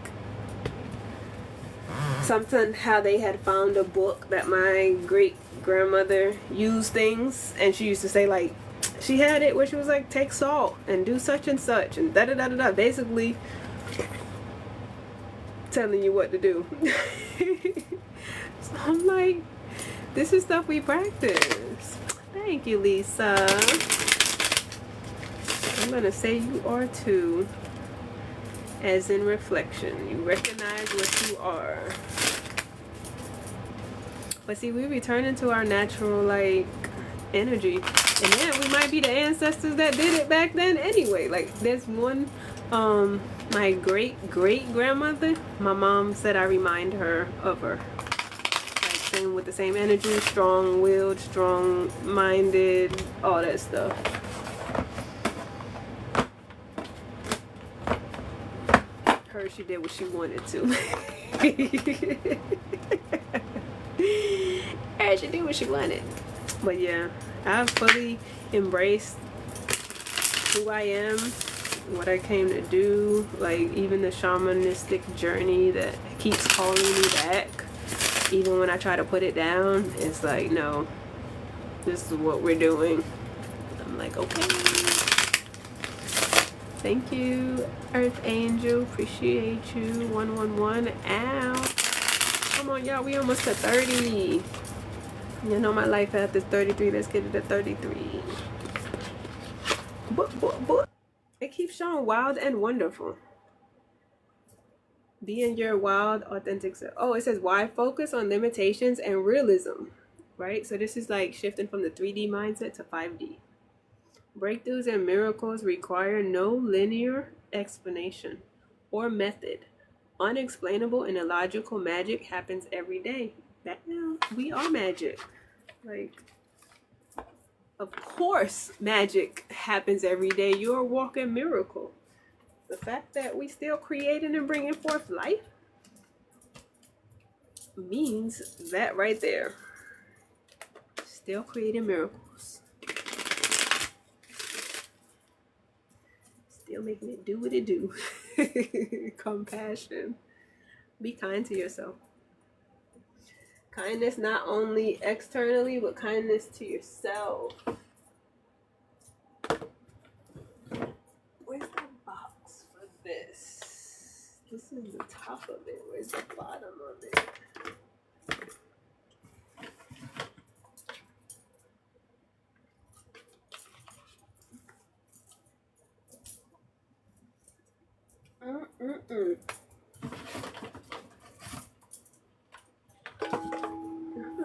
something, how they had found a book that my great grandmother used things, and she used to say like she had it where she was like, take salt and do such and such and da da da da da, basically telling you what to do. So I'm like, this is stuff we practice. Thank you, Lisa. I'm gonna say you are too, as in reflection. You recognize what you are. But see, we return into our natural like energy, and then we might be the ancestors that did it back then anyway. Like there's one, my great grandmother, my mom said I remind her of her. Like same with the same energy, strong-willed, strong-minded, all that stuff. Her, she did what she wanted to. And she did what she wanted. But yeah, I've fully embraced who I am, what I came to do, like even the shamanistic journey that keeps calling me back. Even when I try to put it down, it's like, no, this is what we're doing. I'm like, okay. Thank you, Earth Angel. Appreciate you. 111. Ow. Come on, y'all. We almost to 30. You know my life path is 33. Let's get it to 33. It keeps showing wild and wonderful. Be in your wild, authentic self. Oh, it says why focus on limitations and realism, right? So this is like shifting from the 3D mindset to 5D. Breakthroughs and miracles require no linear explanation or method. Unexplainable and illogical magic happens every day. That now we are magic. Like, of course, magic happens every day. You're a walking miracle. The fact that we still creating and bringing forth life means that right there. Still creating miracles. Still making it do what it do. Compassion. Be kind to yourself. Kindness not only externally, but kindness to yourself. Where's the box for this? This is the top of it. Where's the bottom of it?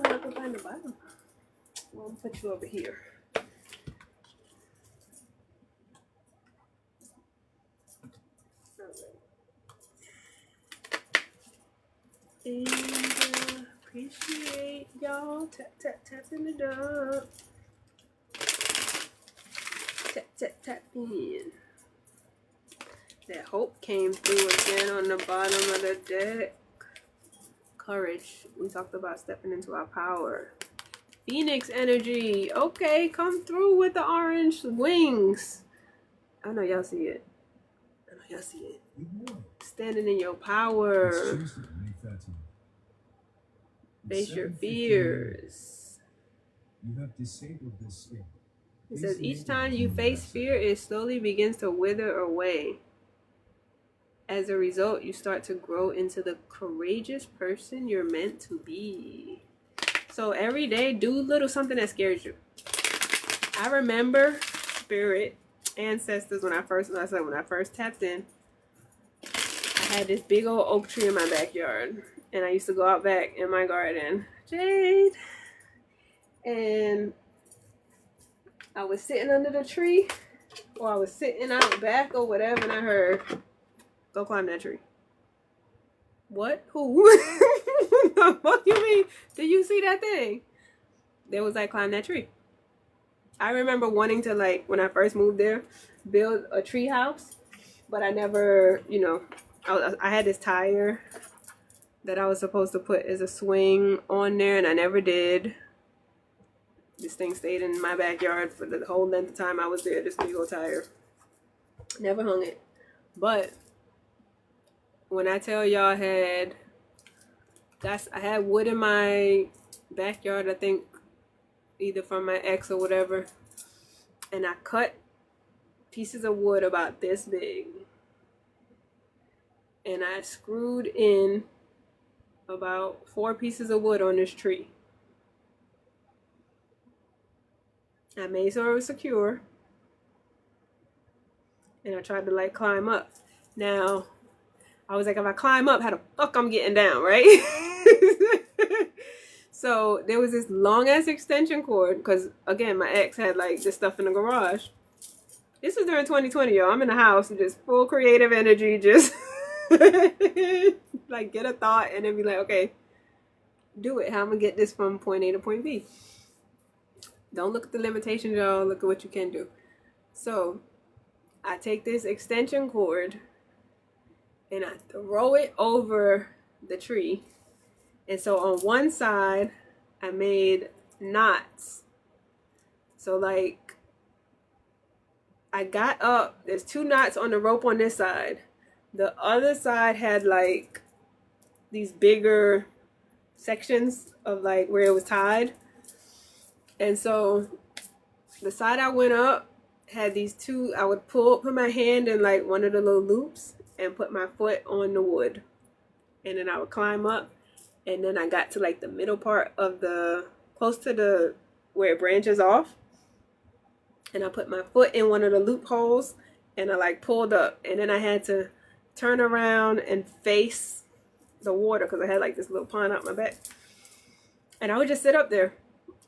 I can find the bottom. Well, I'll put you over here. And appreciate y'all. Tap, tap, tap in the dub. Tap, tap, tap in. That hope came through again on the bottom of the deck. Courage. We talked about stepping into our power. Phoenix energy. Okay, come through with the orange wings. I know y'all see it. Standing in your power. Face your fears. You have disabled this skill. It says each time you face fear, it slowly begins to wither away. As a result, you start to grow into the courageous person you're meant to be. So every day, do little something that scares you. I remember spirit, ancestors, when I first tapped in, I had this big old oak tree in my backyard. And I used to go out back in my garden. Jade. And I was sitting under the tree, or I was sitting out back or whatever, and I heard, go climb that tree. What? Who? What do you mean? Did you see that thing? They was like, climb that tree. I remember wanting to, like, when I first moved there, build a tree house, but I never, you know, I had this tire that I was supposed to put as a swing on there, and I never did. This thing stayed in my backyard for the whole length of time I was there, this big old tire. Never hung it. But when I tell y'all I had wood in my backyard, I think either from my ex or whatever, and I cut pieces of wood about this big, and I screwed in about 4 pieces of wood on this tree. I made sure it was secure, and I tried to like climb up. Now I was like, if I climb up, how the fuck I'm getting down, right? So there was this long ass extension cord, because again, my ex had like this stuff in the garage. This was during 2020, y'all. I'm in the house, just full creative energy, just like get a thought and then be like, okay, do it. How I'm gonna get this from point A to point B. Don't look at the limitations, y'all. Look at what you can do. So I take this extension cord and I throw it over the tree. And so on one side, I made knots. So like, I got up. There's 2 knots on the rope on this side. The other side had like these bigger sections of like where it was tied. And so the side I went up had these 2. I would put my hand in like one of the little loops and put my foot on the wood. And then I would climb up. And then I got to like the middle part of close to the, where it branches off. And I put my foot in one of the loopholes and I like pulled up. And then I had to turn around and face the water because I had like this little pond out my back. And I would just sit up there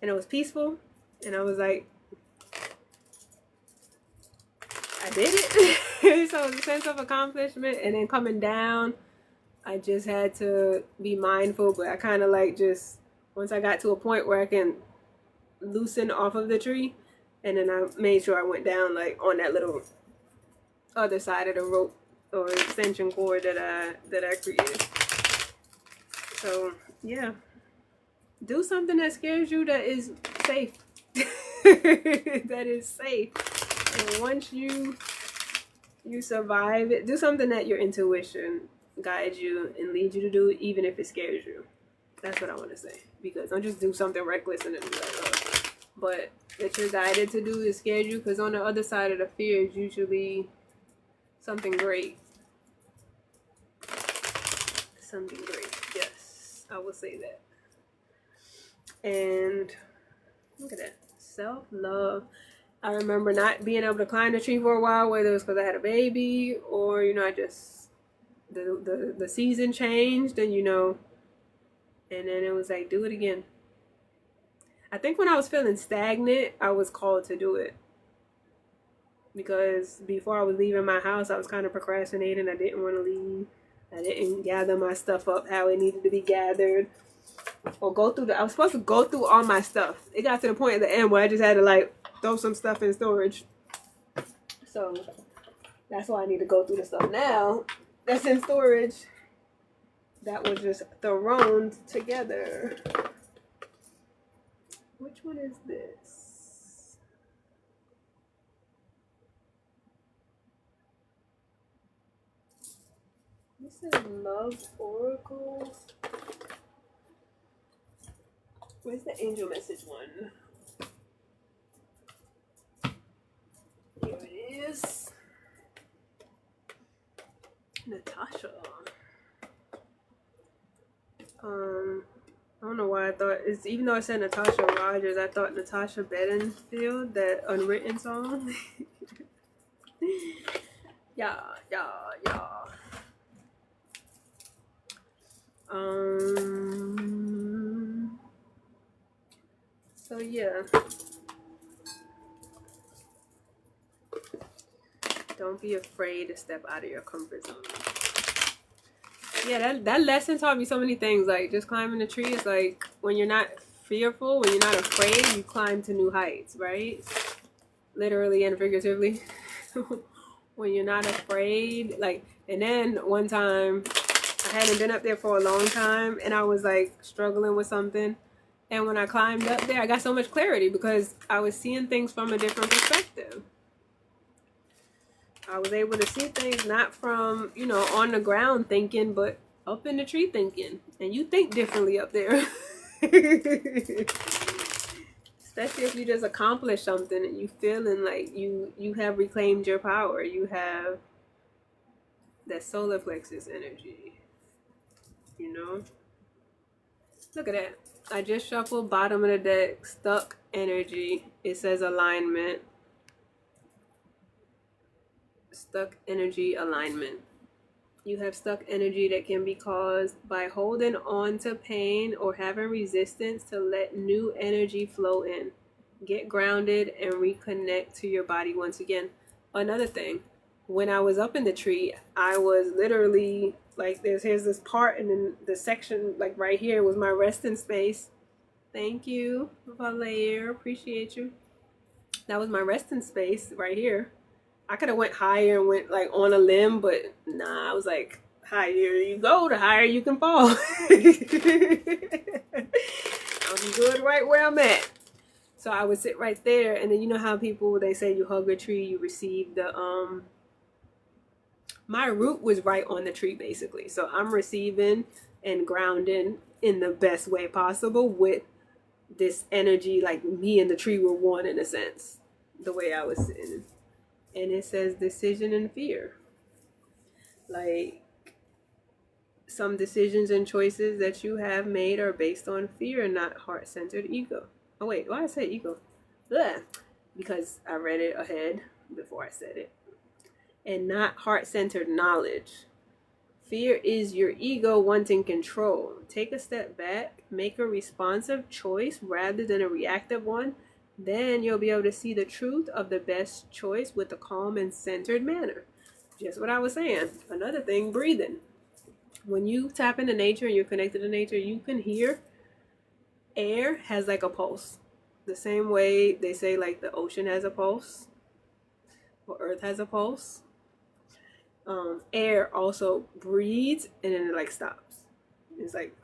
and it was peaceful. And I was like, I did it. So it was a sense of accomplishment. And then coming down, I just had to be mindful. But I kind of like just, once I got to a point where I can loosen off of the tree, and then I made sure I went down like on that little other side of the rope or extension cord that I created. So yeah, do something that scares you that is safe. That is safe. And once you survive it, do something that your intuition guides you and leads you to do, even if it scares you. That's what I want to say. Because don't just do something reckless and then be like, oh. But that you're guided to do is scares you, because on the other side of the fear is usually something great. Something great. Yes, I will say that. And look at that. Self-love. I remember not being able to climb the tree for a while, whether it was because I had a baby or, you know, I just, the season changed and, you know, and then it was like, do it again. I think when I was feeling stagnant, I was called to do it. Because before I was leaving my house, I was kind of procrastinating. I didn't want to leave. I didn't gather my stuff up how it needed to be gathered. Or go through I was supposed to go through all my stuff. It got to the point at the end where I just had to like throw some stuff in storage. So that's why I need to go through the stuff now that's in storage that was just thrown together. Which one is this? This is Love Oracle. Where's the angel message one? Here it is. Natasha. I don't know why I thought it's, even though it said Natasha Rogers, I thought Natasha Bedingfield, that Unwritten song. Yeah. So yeah. Don't be afraid to step out of your comfort zone. Yeah, that lesson taught me so many things. Like, just climbing the tree is like, when you're not fearful, when you're not afraid, you climb to new heights, right? Literally and figuratively. When you're not afraid, like, and then one time, I hadn't been up there for a long time, and I was like struggling with something. And when I climbed up there, I got so much clarity because I was seeing things from a different perspective. I was able to see things not from, you know, on the ground thinking, but up in the tree thinking. And you think differently up there. Especially if you just accomplished something and you feeling like you have reclaimed your power. You have that solar plexus energy. You know? Look at that. I just shuffled bottom of the deck. Stuck energy. It says alignment. Stuck energy alignment. You have stuck energy that can be caused by holding on to pain or having resistance to let new energy flow in. Get grounded and reconnect to your body once again. Another thing, when I was up in the tree, I was literally like, here's this part, and then the section like right here was my resting space. Thank you, Valaire. Appreciate you. That was my resting space right here. I could have went higher and went like on a limb, but nah, I was like, higher you go, the higher you can fall. I'm good right where I'm at. So I would sit right there, and then you know how people, they say you hug a tree, you receive the my root was right on the tree basically. So I'm receiving and grounding in the best way possible with this energy, like me and the tree were one in a sense, the way I was sitting. And it says decision and fear. Like some decisions and choices that you have made are based on fear and not heart-centered ego. Oh wait, why I say ego? Ugh. Because I read it ahead before I said it. And not heart-centered knowledge. Fear is your ego wanting control. Take a step back, make a responsive choice rather than a reactive one. Then you'll be able to see the truth of the best choice with a calm and centered manner. Just what I was saying. Another thing, breathing. When you tap into nature and you're connected to nature, you can hear air has like a pulse. The same way they say like the ocean has a pulse or earth has a pulse. Air also breathes and then it like stops. It's like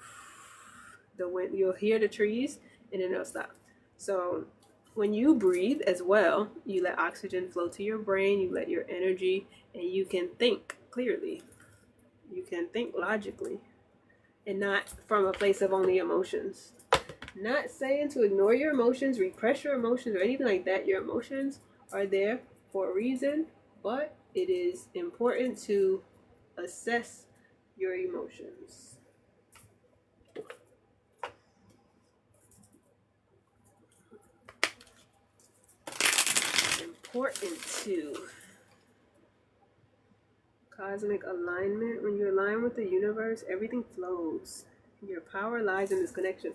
the wind, you'll hear the trees and then it'll stop. So when you breathe as well, you let oxygen flow to your brain, you let your energy, and you can think clearly. You can think logically and not from a place of only emotions. Not saying to ignore your emotions, repress your emotions, or anything like that. Your emotions are there for a reason, but it is important to assess your emotions. Important to cosmic alignment. When you align with the universe, everything flows. Your power lies in this connection.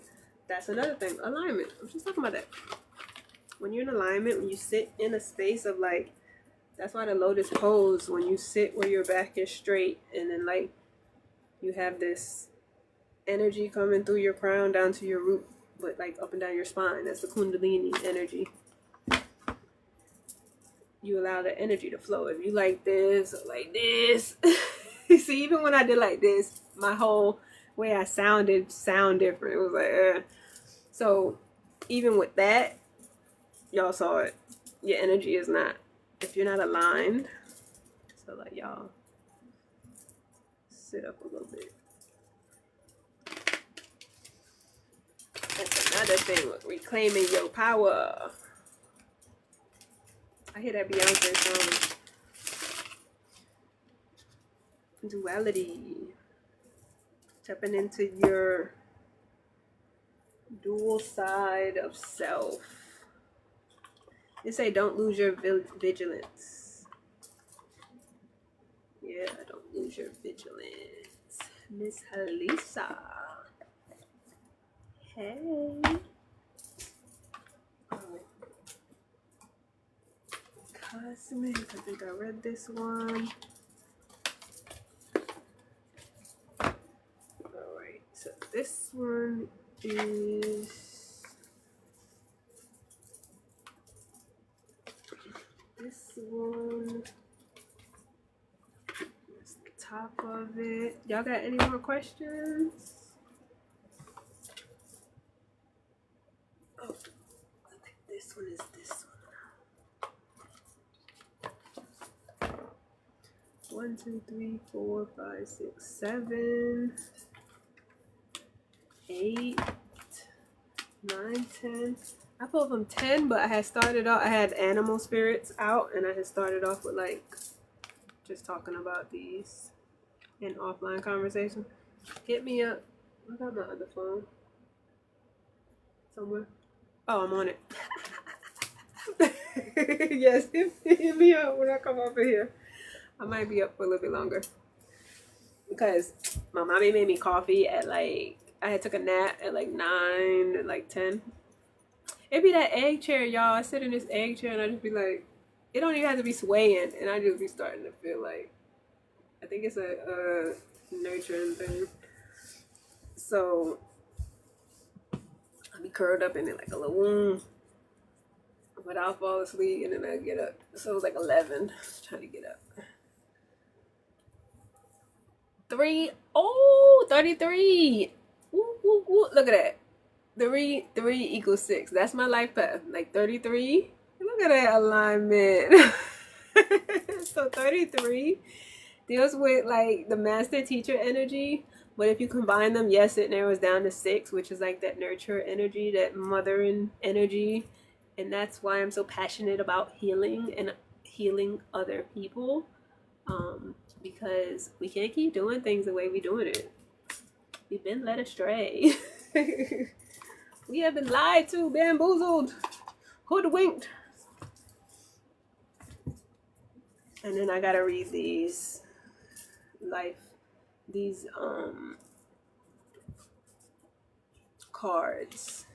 That's another thing. Alignment. I'm just talking about that. When you're in alignment, when you sit in a space of like, that's why the lotus pose, when you sit where your back is straight and then like you have this energy coming through your crown down to your root, but like up and down your spine. That's the Kundalini energy. You allow the energy to flow. If you like this or like this, see, even when I did like this, my whole way I sound different. It was like, So even with that, y'all saw it. Your energy is not, if you're not aligned. So like y'all sit up a little bit. That's another thing with reclaiming your power. I hear that Beyonce song. Duality. Tapping into your dual side of self. They say don't lose your vigilance. Yeah, don't lose your vigilance. Miss Halisa. Hey. Cosmic. I think I read this one. Alright, so this one is this one. That's the top of it. Y'all got any more questions? Oh, I think this one is this one. 1, 2, 3, 4, 5, 6, 7, 8, 9, 10. I pulled from 10, but I had started off, I had animal spirits out, and I had started off with like just talking about these in offline conversation. Hit me up. I got my other phone somewhere. Oh, I'm on it. Yes, hit me up when I come over here. I might be up for a little bit longer because my mommy made me coffee at like, I had took a nap at like 9, like 10. It'd be that egg chair, y'all. I sit in this egg chair and I just be like, it don't even have to be swaying, and I just be starting to feel like, I think it's a nurturing thing. So I'll be curled up in it like a little womb, but I'll fall asleep and then I'll get up. So it was like 11, trying to get up. 33. Woo, woo, woo. Look at that. 3 equals 6. That's my life path. Like 33. Look at that alignment. So 33 deals with like the master teacher energy. But if you combine them, yes, it narrows down to 6, which is like that nurture energy, that mothering energy. And that's why I'm so passionate about healing and healing other people. Because we can't keep doing things the way we're doing it. We've been led astray. We have been lied to, bamboozled, hoodwinked. And then I gotta read these cards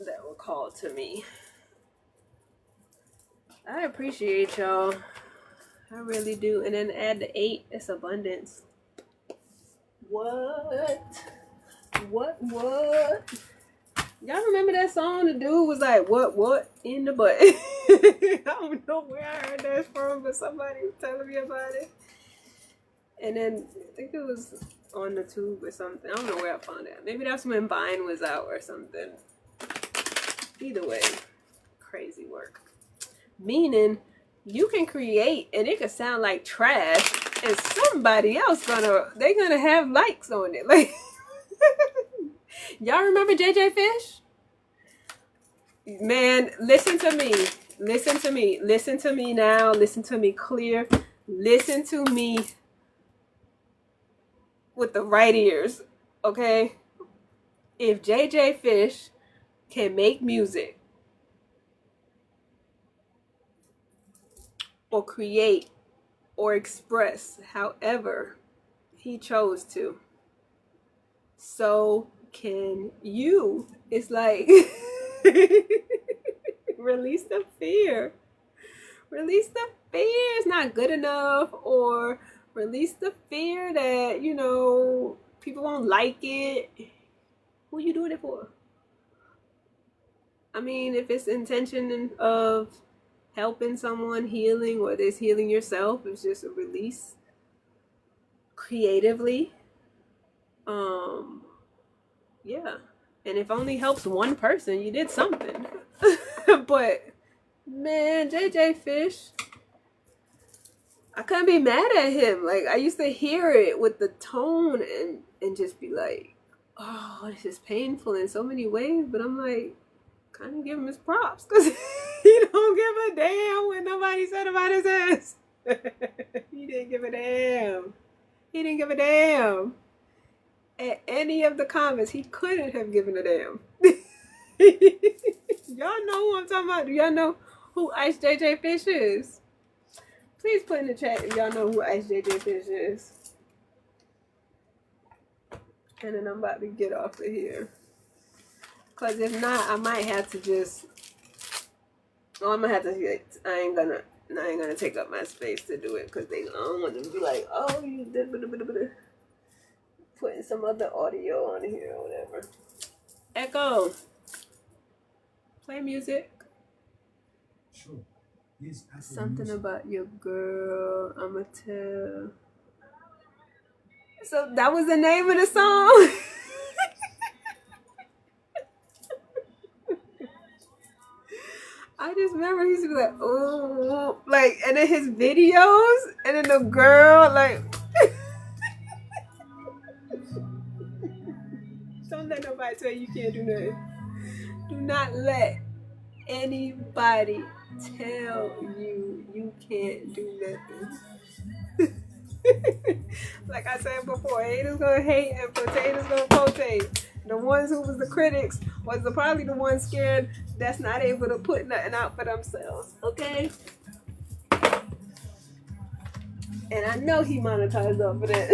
that were called to me. I appreciate y'all. I really do. And then add the 8, it's abundance. What? Y'all remember that song? The dude was like, what in the butt? I don't know where I heard that from, but somebody was telling me about it. And then I think it was on the tube or something. I don't know where I found it. Maybe that's when Vine was out or something. Either way, crazy work. Meaning, you can create and it could sound like trash, and somebody else they're gonna have likes on it. Like, y'all remember JJ Fish? Man, listen to me now. Listen to me clear. Listen to me with the right ears, okay? If JJ Fish can make music or create or express however he chose to, so can you. It's like release the fear. Release the fear it's not good enough, or release the fear that, people won't like it. Who you doing it for? I mean, if it's intention of helping someone, healing, or this healing yourself, it's just a release creatively. Yeah. And if only helps one person, you did something. But man, JJ Fish, I couldn't be mad at him. Like, I used to hear it with the tone and just be like, oh, this is painful in so many ways. But I'm like, kind of give him his props, because he don't give a damn what nobody said about his ass. He didn't give a damn. He didn't give a damn. At any of the comments, he couldn't have given a damn. Y'all know who I'm talking about. Do y'all know who Ice JJ Fish is? Please put in the chat if y'all know who Ice JJ Fish is. And then I'm about to get off of here. Because if not, I might have to just... Oh, I'm going to have to... I ain't gonna take up my space to do it, because I don't want them to be like, oh, you did... Putting some other audio on here or whatever. Echo. Play music. Sure. Yes, Something about your girl, I'ma tell. So that was the name of the song? I just remember he used to be like, oh, like, and then his videos, and then the girl, like, don't let nobody tell you can't do nothing. Do not let anybody tell you can't do nothing. Like I said before, haters gonna hate and potatoes gonna potate. The ones who was the critics was probably the ones scared that's not able to put nothing out for themselves. Okay? And I know he monetized off of that.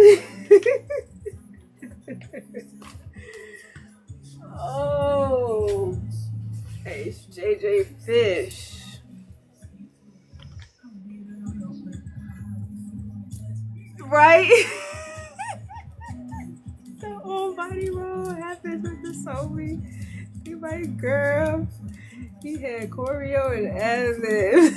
Oh, hey, it's JJ Fish. Right? The whole body roll happens with the Sobe. He my girl. He had choreo and ad-lib.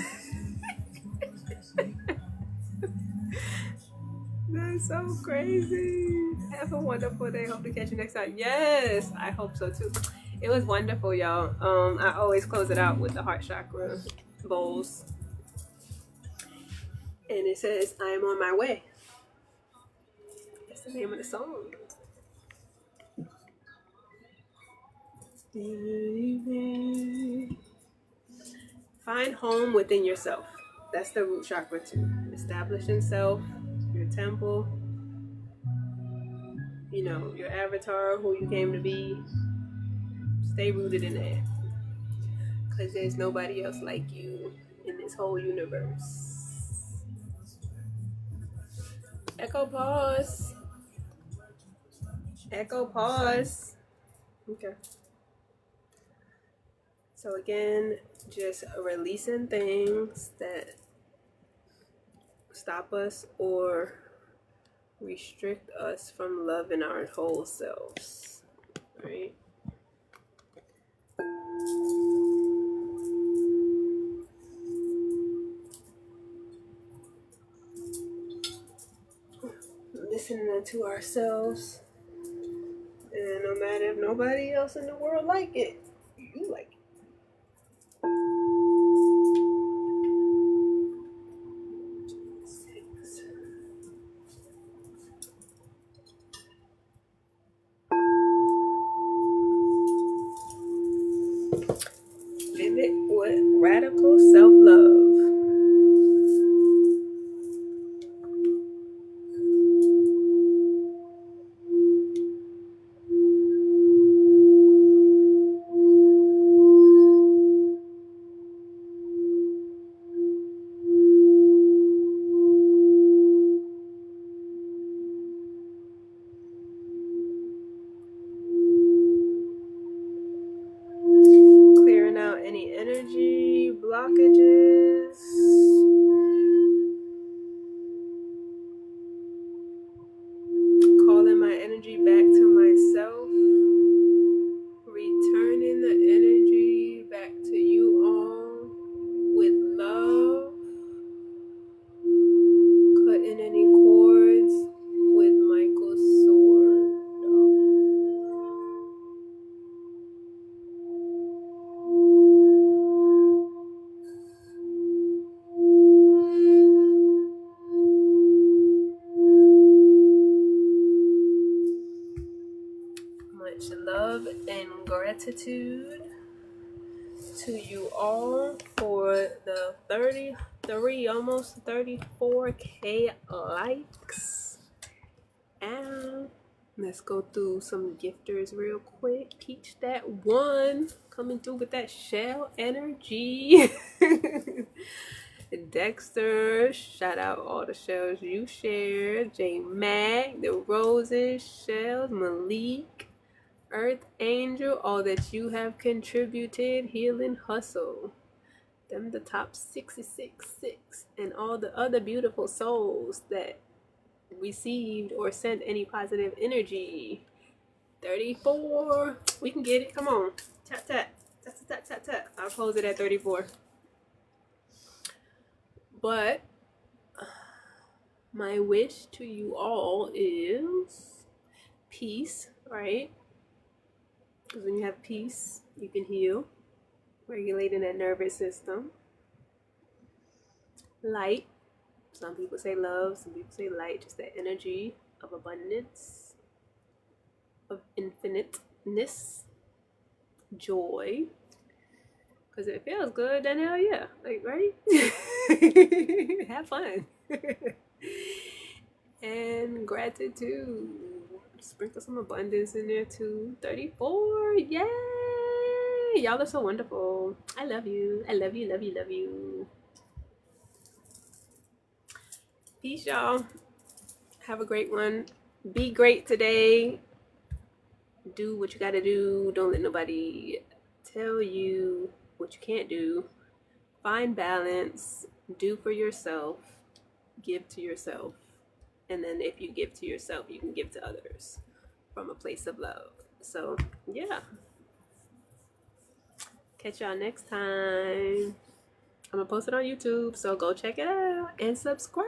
That it's so crazy. Have a wonderful day. Hope to catch you next time. Yes, I hope so too. It was wonderful, y'all. I always close it out with the heart chakra bowls. And it says, I am on my way. That's the name of the song. Find home within yourself. That's the root chakra too. Establishing self, your temple, you know, your avatar, who you came to be. Stay rooted in that. Because there's nobody else like you in this whole universe. Echo pause. Echo pause. Okay. So again, just releasing things that stop us or restrict us from loving our whole selves, right? Listening to ourselves, and no matter if nobody else in the world like it, you like it. Vivid with radical self-love. Clearing out any energy blockages. Calling my energy back to myself. Returning the energy back to you all with love. Cutting any cords with Michael's sword. Much love and gratitude to you all for the 33, almost 34K likes. And let's go through some gifters real quick. Peach that one coming through with that shell energy. Dexter, shout out all the shells you shared. J Mag, the roses, shells, Malik, Earth Angel, all that you have contributed, Healing Hustle, them the top 66, and all the other beautiful souls that received or sent any positive energy. 34, we can get it, come on, tap tap, tap tap tap, I'll close it at 34. But my wish to you all is peace, right? Because when you have peace, you can heal, regulating that nervous system. Light. Some people say love, some people say light, just that energy of abundance, of infiniteness, joy. Because if it feels good, then hell yeah. Like, right? Have fun. And gratitude. Sprinkle some abundance in there too. 34. Yay! Y'all are so wonderful. I love you. I love you, love you, love you. Peace, y'all. Have a great one. Be great today. Do what you gotta do. Don't let nobody tell you what you can't do. Find balance. Do for yourself. Give to yourself. And then if you give to yourself, you can give to others from a place of love. So, yeah. Catch y'all next time. I'm going to post it on YouTube, so go check it out and subscribe.